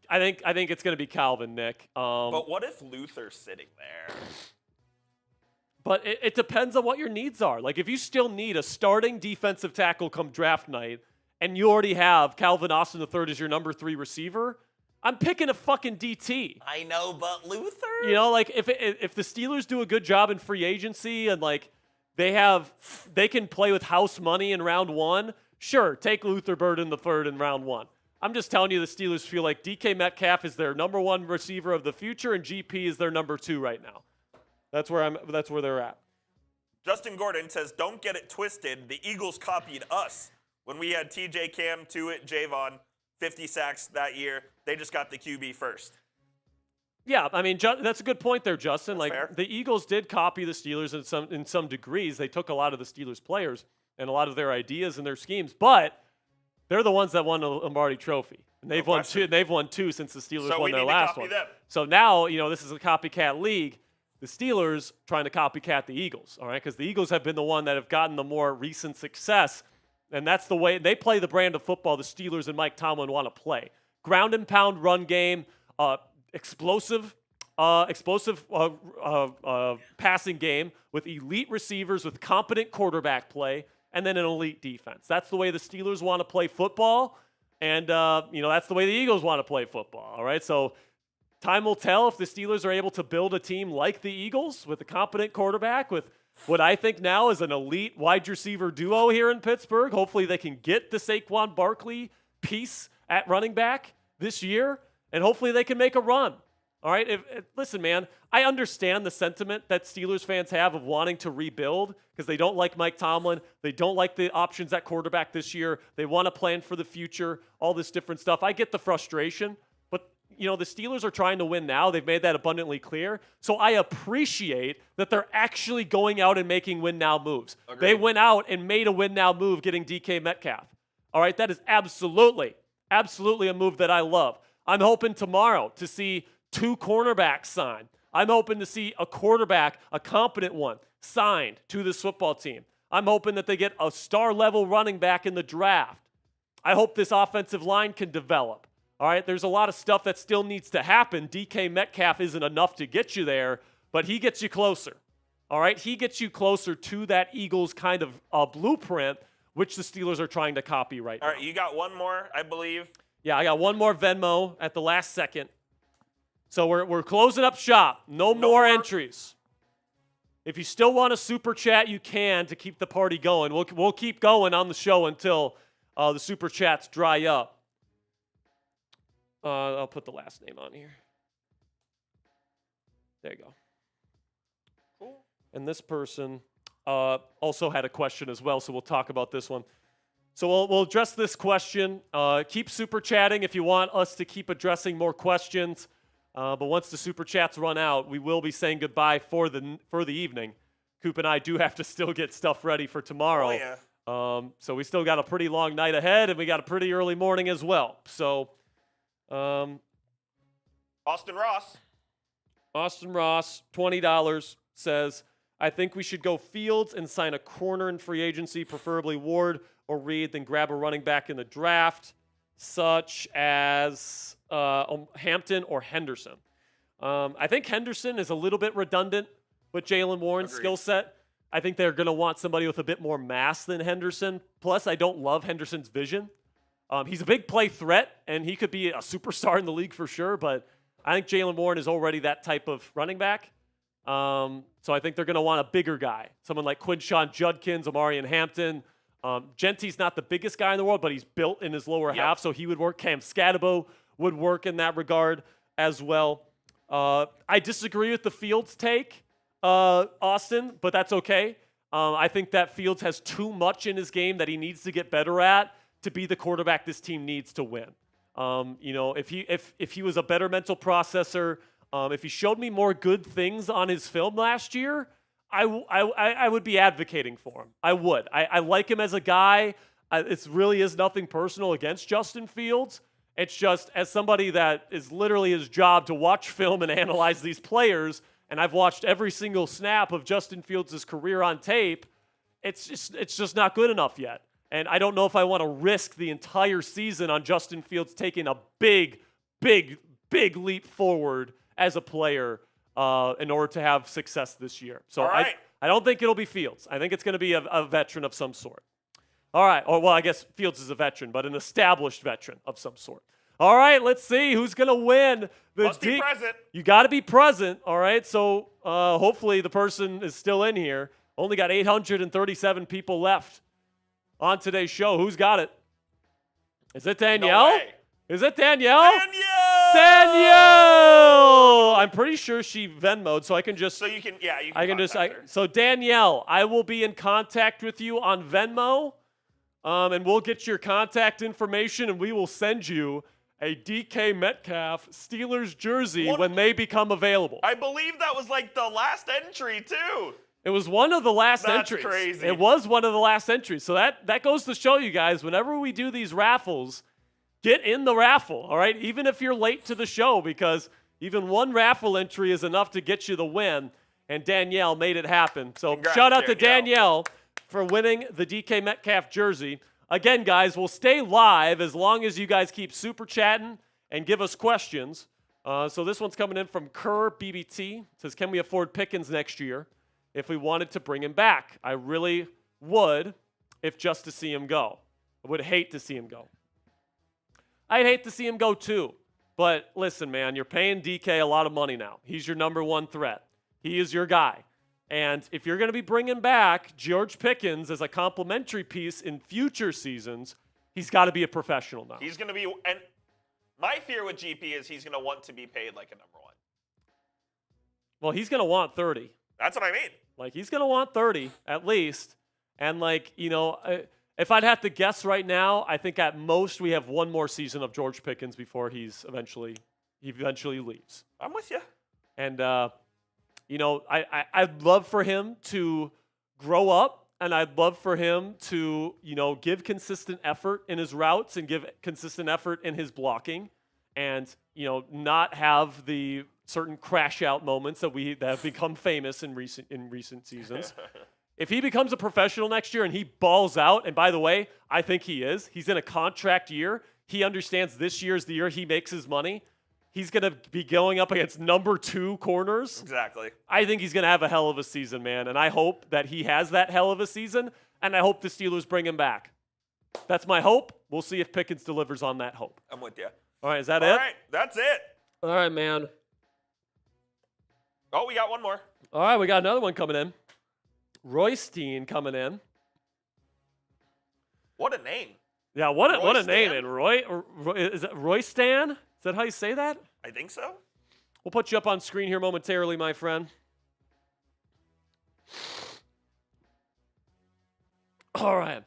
I think it's going to be Calvin, Nick. But what if Luther's sitting there? But it depends on what your needs are. Like, if you still need a starting defensive tackle come draft night, and you already have Calvin Austin III as your number 3 receiver, I'm picking a fucking DT. I know, but Luther? Like, if the Steelers do a good job in free agency and, like, they can play with house money in round 1, sure, take Luther Burden III in round 1. I'm just telling you the Steelers feel like DK Metcalf is their number 1 receiver of the future, and GP is their number 2 right now. That's where they're at. Justin Gordon says, don't get it twisted. The Eagles copied us when we had TJ, Cam, Tuitt, Javon, 50 sacks that year. They just got the QB first. Yeah, I mean, that's a good point there, Justin. That's like fair. the Eagles did copy the Steelers in some degrees. They took a lot of the Steelers players and a lot of their ideas and their schemes, but they're the ones that won the Lombardi Trophy. And they've won 2. They've won 2 since the Steelers So won we their need to last copy one. them. So now, this is a copycat league. The Steelers trying to copycat the Eagles, all right? Because the Eagles have been the one that have gotten the more recent success, and that's the way they play the brand of football the Steelers and Mike Tomlin want to play. Ground and pound run game, explosive passing game with elite receivers, with competent quarterback play, and then an elite defense. That's the way the Steelers want to play football, and that's the way the Eagles want to play football, all right? So time will tell if the Steelers are able to build a team like the Eagles with a competent quarterback, with what I think now is an elite wide receiver duo here in Pittsburgh. Hopefully they can get the Saquon Barkley piece at running back this year, and hopefully they can make a run. All right, listen, man, I understand the sentiment that Steelers fans have of wanting to rebuild because they don't like Mike Tomlin. They don't like the options at quarterback this year. They want to plan for the future, all this different stuff. I get the frustration. The Steelers are trying to win now. They've made that abundantly clear. So I appreciate that they're actually going out and making win-now moves. Agreed. They went out and made a win-now move getting DK Metcalf. All right, that is absolutely a move that I love. I'm hoping tomorrow to see 2 cornerbacks signed. I'm hoping to see a quarterback, a competent one, signed to this football team. I'm hoping that they get a star-level running back in the draft. I hope this offensive line can develop. All right, there's a lot of stuff that still needs to happen. DK Metcalf isn't enough to get you there, but he gets you closer. All right, he gets you closer to that Eagles kind of blueprint, which the Steelers are trying to copy right now. All right, you got one more, I believe. Yeah, I got one more Venmo at the last second. So we're closing up shop. No more entries. If you still want a super chat, you can to keep the party going. We'll keep going on the show until the super chats dry up. I'll put the last name on here. There you go. Cool. And this person also had a question as well, so we'll talk about this one. So we'll address this question. Keep super chatting if you want us to keep addressing more questions. But once the super chats run out, we will be saying goodbye for the evening. Coop and I do have to still get stuff ready for tomorrow. Oh, yeah. So we still got a pretty long night ahead, and we got a pretty early morning as well. So, Austin Ross. Austin Ross, $20, says, I think we should go Fields and sign a corner in free agency, preferably Ward or Reed, then grab a running back in the draft, such as Hampton or Henderson. I think Henderson is a little bit redundant with Jalen Warren's skill set. I think they're going to want somebody with a bit more mass than Henderson. Plus, I don't love Henderson's vision. He's a big play threat, and he could be a superstar in the league for sure, but I think Jalen Warren is already that type of running back. So I think they're going to want a bigger guy, someone like Quinshawn Judkins, Amarian Hampton. Gentie's not the biggest guy in the world, but he's built in his lower half, so he would work. Cam Scatabo would work in that regard as well. I disagree with the Fields take, Austin, but that's okay. I think that Fields has too much in his game that he needs to get better at to be the quarterback this team needs to win. If he was a better mental processor, if he showed me more good things on his film last year, I would be advocating for him. I would. I like him as a guy. It really is nothing personal against Justin Fields. It's just as somebody that is literally his job to watch film and analyze these players, and I've watched every single snap of Justin Fields' career on tape, it's just not good enough yet. And I don't know if I want to risk the entire season on Justin Fields taking a big leap forward as a player in order to have success this year. So I don't think it'll be Fields. I think it's going to be a veteran of some sort. All right. Or, well, I guess Fields is a veteran, but an established veteran of some sort. All right. Let's see who's going to win. Must be present. You got to be present. All right. So hopefully the person is still in here. Only got 837 people left on today's show. Who's got it? Is it Danielle? No way. Is it Danielle? Danielle! I'm pretty sure she Venmo'd, so I can just. So you can, yeah, you can. I can just. contact her. So Danielle, I will be in contact with you on Venmo, and we'll get your contact information, and we will send you a DK Metcalf Steelers jersey when they become available. I believe that was like the last entry too. It was one of the last That's entries. crazy. It was one of the last entries. So that goes to show you guys, whenever we do these raffles, get in the raffle, all right? Even if you're late to the show, because even one raffle entry is enough to get you the win, and Danielle made it happen. So Congrats, shout out to Danielle for winning the DK Metcalf jersey. Again, guys, we'll stay live as long as you guys keep super chatting and give us questions. So this one's coming in from Kerr BBT. It says, can we afford Pickens next year if we wanted to bring him back? I really would, if just to see him go. I would hate to see him go. I'd hate to see him go too. But listen, man, you're paying DK a lot of money now. He's your number one threat. He is your guy. And if you're going to be bringing back George Pickens as a complimentary piece in future seasons, he's got to be a professional now. He's going to be, and my fear with GP is he's going to want to be paid like a number one. Well, he's going to want 30. That's what I mean. Like, he's going to want 30 at least. And, like, you know, if I'd have to guess right now, I think at most we have one more season of George Pickens before he eventually leaves. I'm with you. And, you know, I'd love for him to grow up, and I'd love for him to, you know, give consistent effort in his routes and give consistent effort in his blocking, and, you know, not have the certain crash out moments that have become famous in recent seasons. If he becomes a professional next year and he balls out, and by the way, I think he is. He's in a contract year. He understands this year is the year he makes his money. He's going to be going up against number 2 corners. Exactly. I think he's going to have a hell of a season, man. And I hope that he has that hell of a season, and I hope the Steelers bring him back. That's my hope. We'll see if Pickens delivers on that hope. I'm with you. All right, is that it? All right, that's it. All right, man. Oh, we got one more. All right, we got another one coming in. Roystein coming in. What a name. Yeah, what a Roystan? name, man. Roy, is it Roystan? Is that how you say that? I think so. We'll put you up on screen here momentarily, my friend. All right.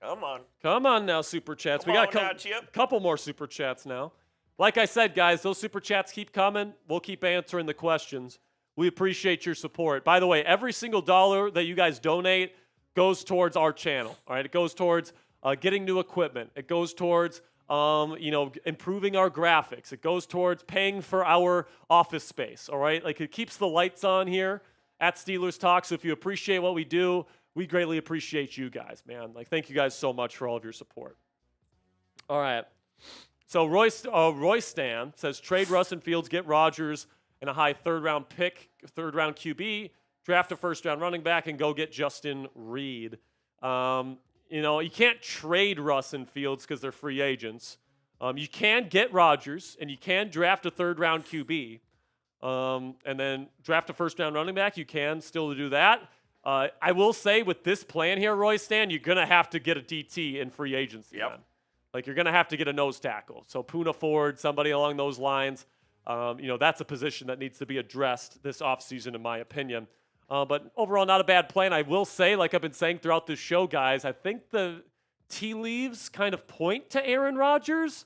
Come on. Come on now, Super Chats. Come We got on now, a Chip. couple more Super Chats now. Like I said, guys, those Super Chats keep coming. We'll keep answering the questions. We appreciate your support. By the way, every single dollar that you guys donate goes towards our channel. All right, it goes towards getting new equipment. It goes towards improving our graphics. It goes towards paying for our office space. All right, like it keeps the lights on here at Steelers Talk. So if you appreciate what we do, we greatly appreciate you guys, man. Like, thank you guys so much for all of your support. All right. So Roy Stan says, trade Russ and Fields, get Rodgers and a high third-round pick, third-round QB, draft a first-round running back, and go get Justin Reed. You can't trade Russ and Fields because they're free agents. You can get Rodgers, and you can draft a third-round QB, and then draft a first-round running back. You can still do that. I will say with this plan here, Roy Stan, you're going to have to get a DT in free agency. Yep. Man. Like, you're going to have to get a nose tackle. So Poona Ford, somebody along those lines, that's a position that needs to be addressed this offseason, in my opinion. But overall, not a bad plan. I will say, like I've been saying throughout this show, guys, I think the tea leaves kind of point to Aaron Rodgers,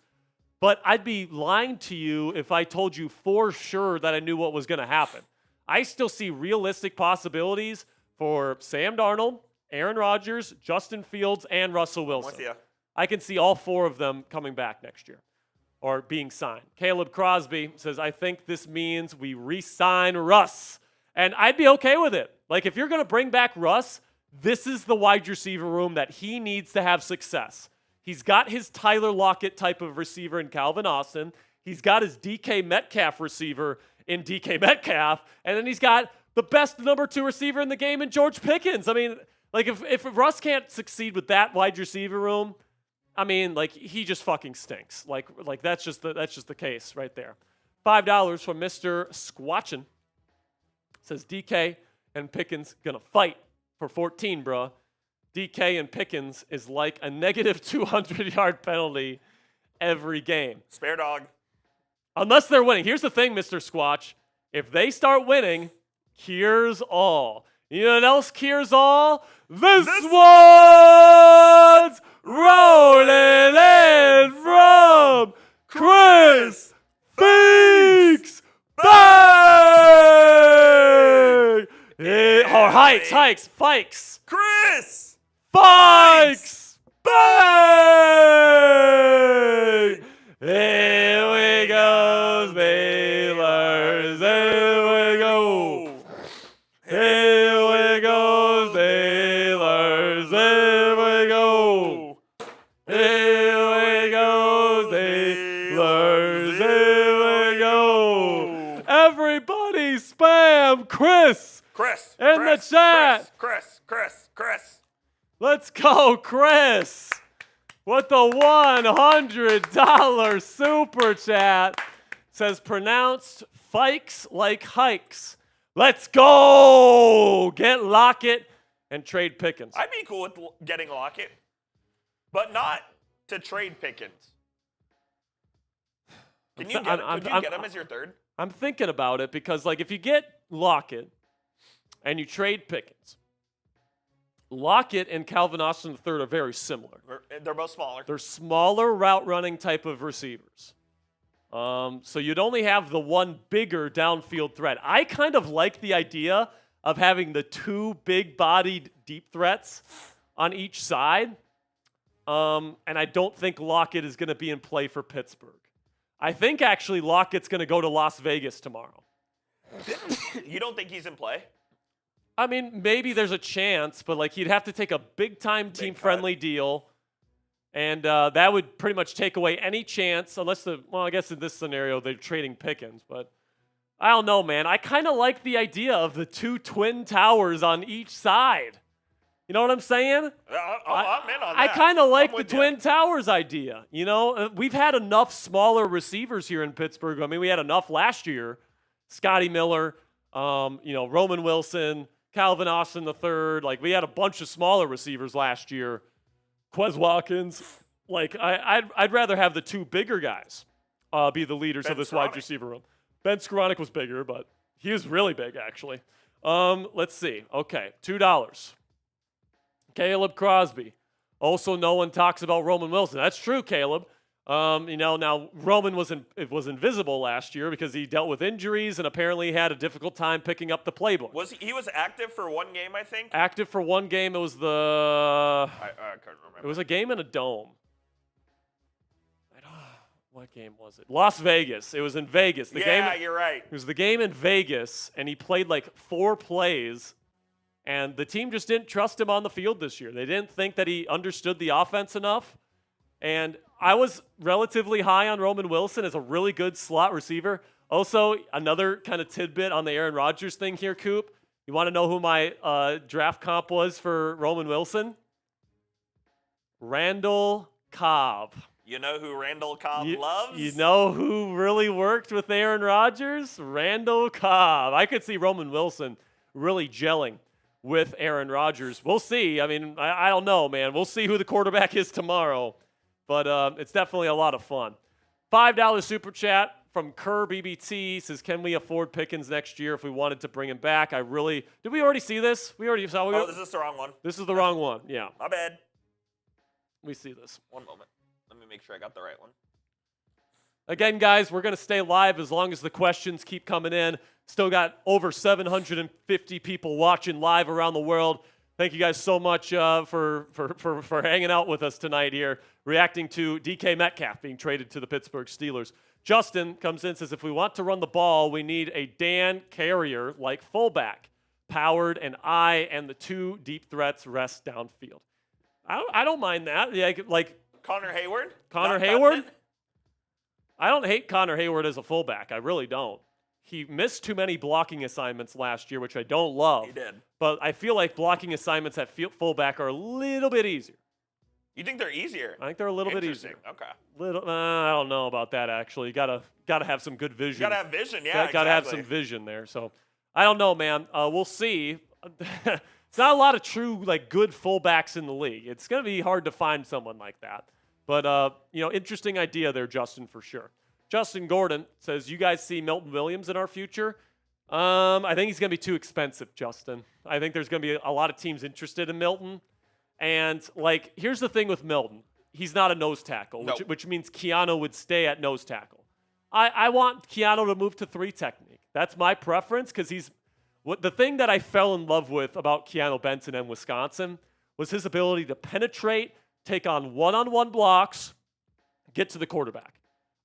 but I'd be lying to you if I told you for sure that I knew what was going to happen. I still see realistic possibilities for Sam Darnold, Aaron Rodgers, Justin Fields, and Russell Wilson. I'm with you. I can see all four of them coming back next year or being signed. Caleb Crosby says, I think this means we re-sign Russ. And I'd be okay with it. Like, if you're going to bring back Russ, this is the wide receiver room that he needs to have success. He's got his Tyler Lockett type of receiver in Calvin Austin. He's got his DK Metcalf receiver in DK Metcalf. And then he's got the best number 2 receiver in the game in George Pickens. I mean, like, if Russ can't succeed with that wide receiver room, I mean, like, he just fucking stinks. Like that's just the case right there. $5 from Mr. Squatchin. Says DK and Pickens gonna fight for 14, bruh. DK and Pickens is like a negative 200-yard penalty every game. Spare dog. Unless they're winning. Here's the thing, Mr. Squatch. If they start winning, cures all. You know what else cures all? This one's rolling in from Chris Feeks. Bang! Or Hikes. Chris! Fikes! Bang! Here we go, Steelers. Here we go. Here we go, Steelers. Here we go. Here we go, Steelers. Here we go. Everybody spam Chris in the chat. Chris. Let's go, Chris, with the $100 super chat. Says pronounced Fikes like hikes. Let's go! Get Lockett and trade Pickens. I'd be cool with getting Lockett, but not to trade Pickens. Could you get him as your third? I'm thinking about it because, like, if you get Lockett and you trade Pickens, Lockett and Calvin Austin III are very similar. They're both smaller. They're smaller route running type of receivers. So you'd only have the one bigger downfield threat. I kind of like the idea of having the 2 big-bodied deep threats on each side. And I don't think Lockett is going to be in play for Pittsburgh. I think actually Lockett's going to go to Las Vegas tomorrow. You don't think he's in play? I mean, maybe there's a chance, but like he'd have to take a big-time team-friendly deal. And that would pretty much take away any chance, unless I guess in this scenario they're trading Pickens. But I don't know, man. I kind of like the idea of the 2 twin towers on each side. You know what I'm saying? I'm in on that. I kind of like the twin towers idea. You know, we've had enough smaller receivers here in Pittsburgh. I mean, we had enough last year. Scotty Miller, Roman Wilson, Calvin Austin III. Like, we had a bunch of smaller receivers last year. Quez Watkins. Like, I'd rather have the 2 bigger guys be the leaders of this wide receiver room. Ben Skoranek was bigger, but he was really big, actually. Let's see. Okay, $2. Caleb Crosby. Also, no one talks about Roman Wilson. That's true, Caleb. Now Roman was invisible last year because he dealt with injuries and apparently had a difficult time picking up the playbook. He was active for one game, I think? Active for one game. It was I can't remember. It was a game in a dome. What game was it? Las Vegas. It was in Vegas. You're right. It was the game in Vegas, and he played like 4 plays, and the team just didn't trust him on the field this year. They didn't think that he understood the offense enough. And I was relatively high on Roman Wilson as a really good slot receiver. Also, another kind of tidbit on the Aaron Rodgers thing here, Coop. You want to know who my draft comp was for Roman Wilson? Randall Cobb. You know who Randall Cobb loves? You know who really worked with Aaron Rodgers? Randall Cobb. I could see Roman Wilson really gelling with Aaron Rodgers. We'll see. I mean, I don't know, man. We'll see who the quarterback is tomorrow. But it's definitely a lot of fun. $5 super chat from Kerr BBT says, can we afford Pickens next year if we wanted to bring him back? Did we already see this? We already saw. Oh, is this the wrong one? This is the wrong one. Yeah. My bad. We see this. One moment. Let me make sure I got the right one. Again, guys, we're going to stay live as long as the questions keep coming in. Still got over 750 people watching live around the world. Thank you guys so much for hanging out with us tonight here, reacting to DK Metcalf being traded to the Pittsburgh Steelers. Justin comes in and says, if we want to run the ball, we need a Dan Carrier-like fullback. Powered and the 2 deep threats rest downfield. I don't mind that. Yeah, like Connor Hayward? Connor Hayward? I don't hate Connor Hayward as a fullback. I really don't. He missed too many blocking assignments last year, which I don't love. He did. But I feel like blocking assignments at fullback are a little bit easier. You think they're easier? I think they're a little bit easier. Okay. I don't know about that, actually. You gotta have some good vision. You gotta have vision, yeah. Gotta have some vision there. So I don't know, man. We'll see. It's not a lot of true, like, good fullbacks in the league. It's gonna be hard to find someone like that. But interesting idea there, Justin, for sure. Justin Gordon says, you guys see Milton Williams in our future? I think he's going to be too expensive, Justin. I think there's going to be a lot of teams interested in Milton. And, like, here's the thing with Milton. He's not a nose tackle, which means Keanu would stay at nose tackle. I want Keanu to move to 3 technique. That's my preference because the thing that I fell in love with about Keanu Benson in Wisconsin was his ability to penetrate, take on one-on-one blocks, get to the quarterback.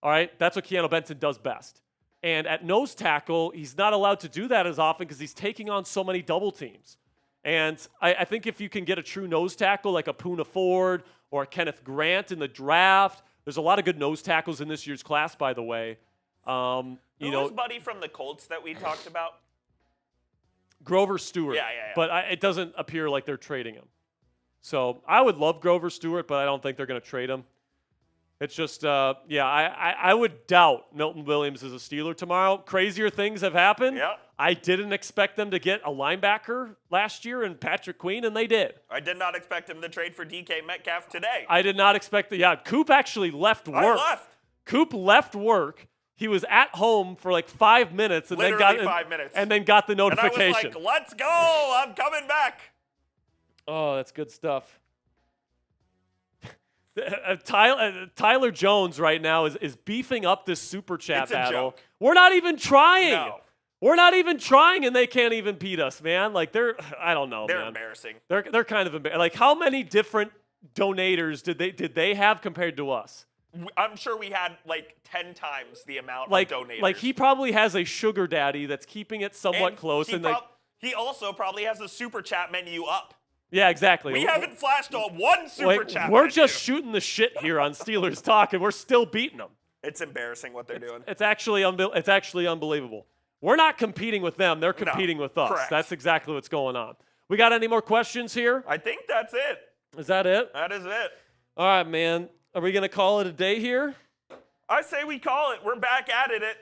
All right, that's what Keanu Benson does best. And at nose tackle, he's not allowed to do that as often because he's taking on so many double teams. And I think if you can get a true nose tackle like a Poona Ford or a Kenneth Grant in the draft, there's a lot of good nose tackles in this year's class, by the way. Who was Buddy from the Colts that we talked about? Grover Stewart. Yeah. But it doesn't appear like they're trading him. So I would love Grover Stewart, but I don't think they're going to trade him. It's just, I would doubt Milton Williams is a Steeler tomorrow. Crazier things have happened. Yeah. I didn't expect them to get a linebacker last year in Patrick Queen, and they did. I did not expect him to trade for DK Metcalf today. I did not expect that. Yeah, Coop actually left work. I left. Coop left work. He was at home for like 5 minutes and then got 5 minutes. And then got the notification. And I was like, let's go. I'm coming back. Oh, that's good stuff. Tyler Jones right now is beefing up this super chat battle. Joke. We're not even trying. No. We're not even trying, and they can't even beat us, man. Like I don't know, They're man. embarrassing. They're kind of embarrassing. Like, how many different donators did they have compared to us? I'm sure we had like 10 times the amount of donators. Like, he probably has a sugar daddy that's keeping it somewhat close, he also probably has a super chat menu up. Yeah, exactly. We haven't flashed on one super chat. We're just shooting the shit here on Steelers Talk, and we're still beating them. It's embarrassing what they're doing. It's actually unbelievable. We're not competing with them; they're competing with us. Correct. That's exactly what's going on. We got any more questions here? I think that's it. Is that it? That is it. All right, man. Are we gonna call it a day here? I say we call it. We're back at it at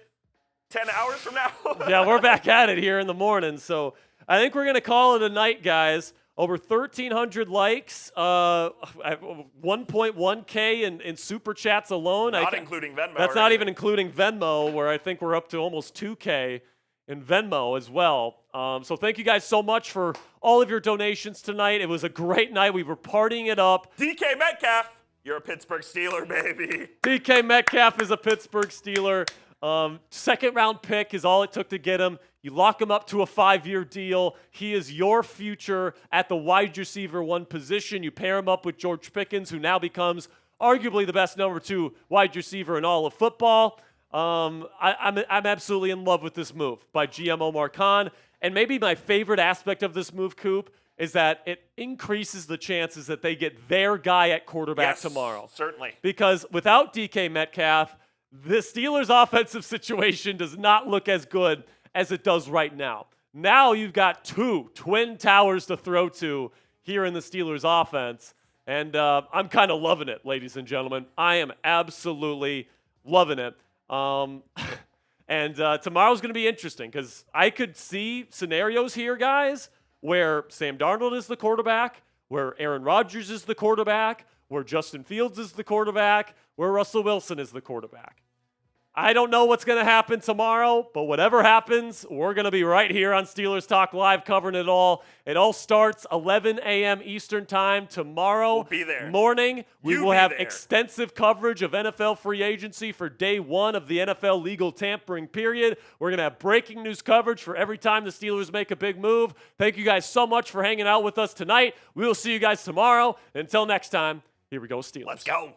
10 hours from now. Yeah, we're back at it here in the morning. So I think we're gonna call it a night, guys. Over 1,300 likes, 1.1K in super chats alone. Not including Venmo. That's not even including Venmo, where I think we're up to almost 2K in Venmo as well. So thank you guys so much for all of your donations tonight. It was a great night. We were partying it up. DK Metcalf. You're a Pittsburgh Steeler, baby. DK Metcalf is a Pittsburgh Steeler. Second round pick is all it took to get him. You lock him up to a 5-year deal. He is your future at the wide receiver 1 position. You pair him up with George Pickens, who now becomes arguably the best number 2 wide receiver in all of football. I'm absolutely in love with this move by GM Omar Khan. And maybe my favorite aspect of this move, Coop, is that it increases the chances that they get their guy at quarterback tomorrow. Certainly. Because without DK Metcalf, the Steelers' offensive situation does not look as good as it does right now. Now you've got 2 twin towers to throw to here in the Steelers' offense, and I'm kind of loving it, ladies and gentlemen. I am absolutely loving it. And tomorrow's going to be interesting because I could see scenarios here, guys, where Sam Darnold is the quarterback, where Aaron Rodgers is the quarterback, where Justin Fields is the quarterback, where Russell Wilson is the quarterback. I don't know what's going to happen tomorrow, but whatever happens, we're going to be right here on Steelers Talk Live covering it all. It all starts 11 a.m. Eastern Time tomorrow We'll be there. morning. We You will be have there. extensive coverage of NFL free agency for day 1 of the NFL legal tampering period. We're going to have breaking news coverage for every time the Steelers make a big move. Thank you guys so much for hanging out with us tonight. We will see you guys tomorrow. Until next time, here we go, Steelers. Let's go.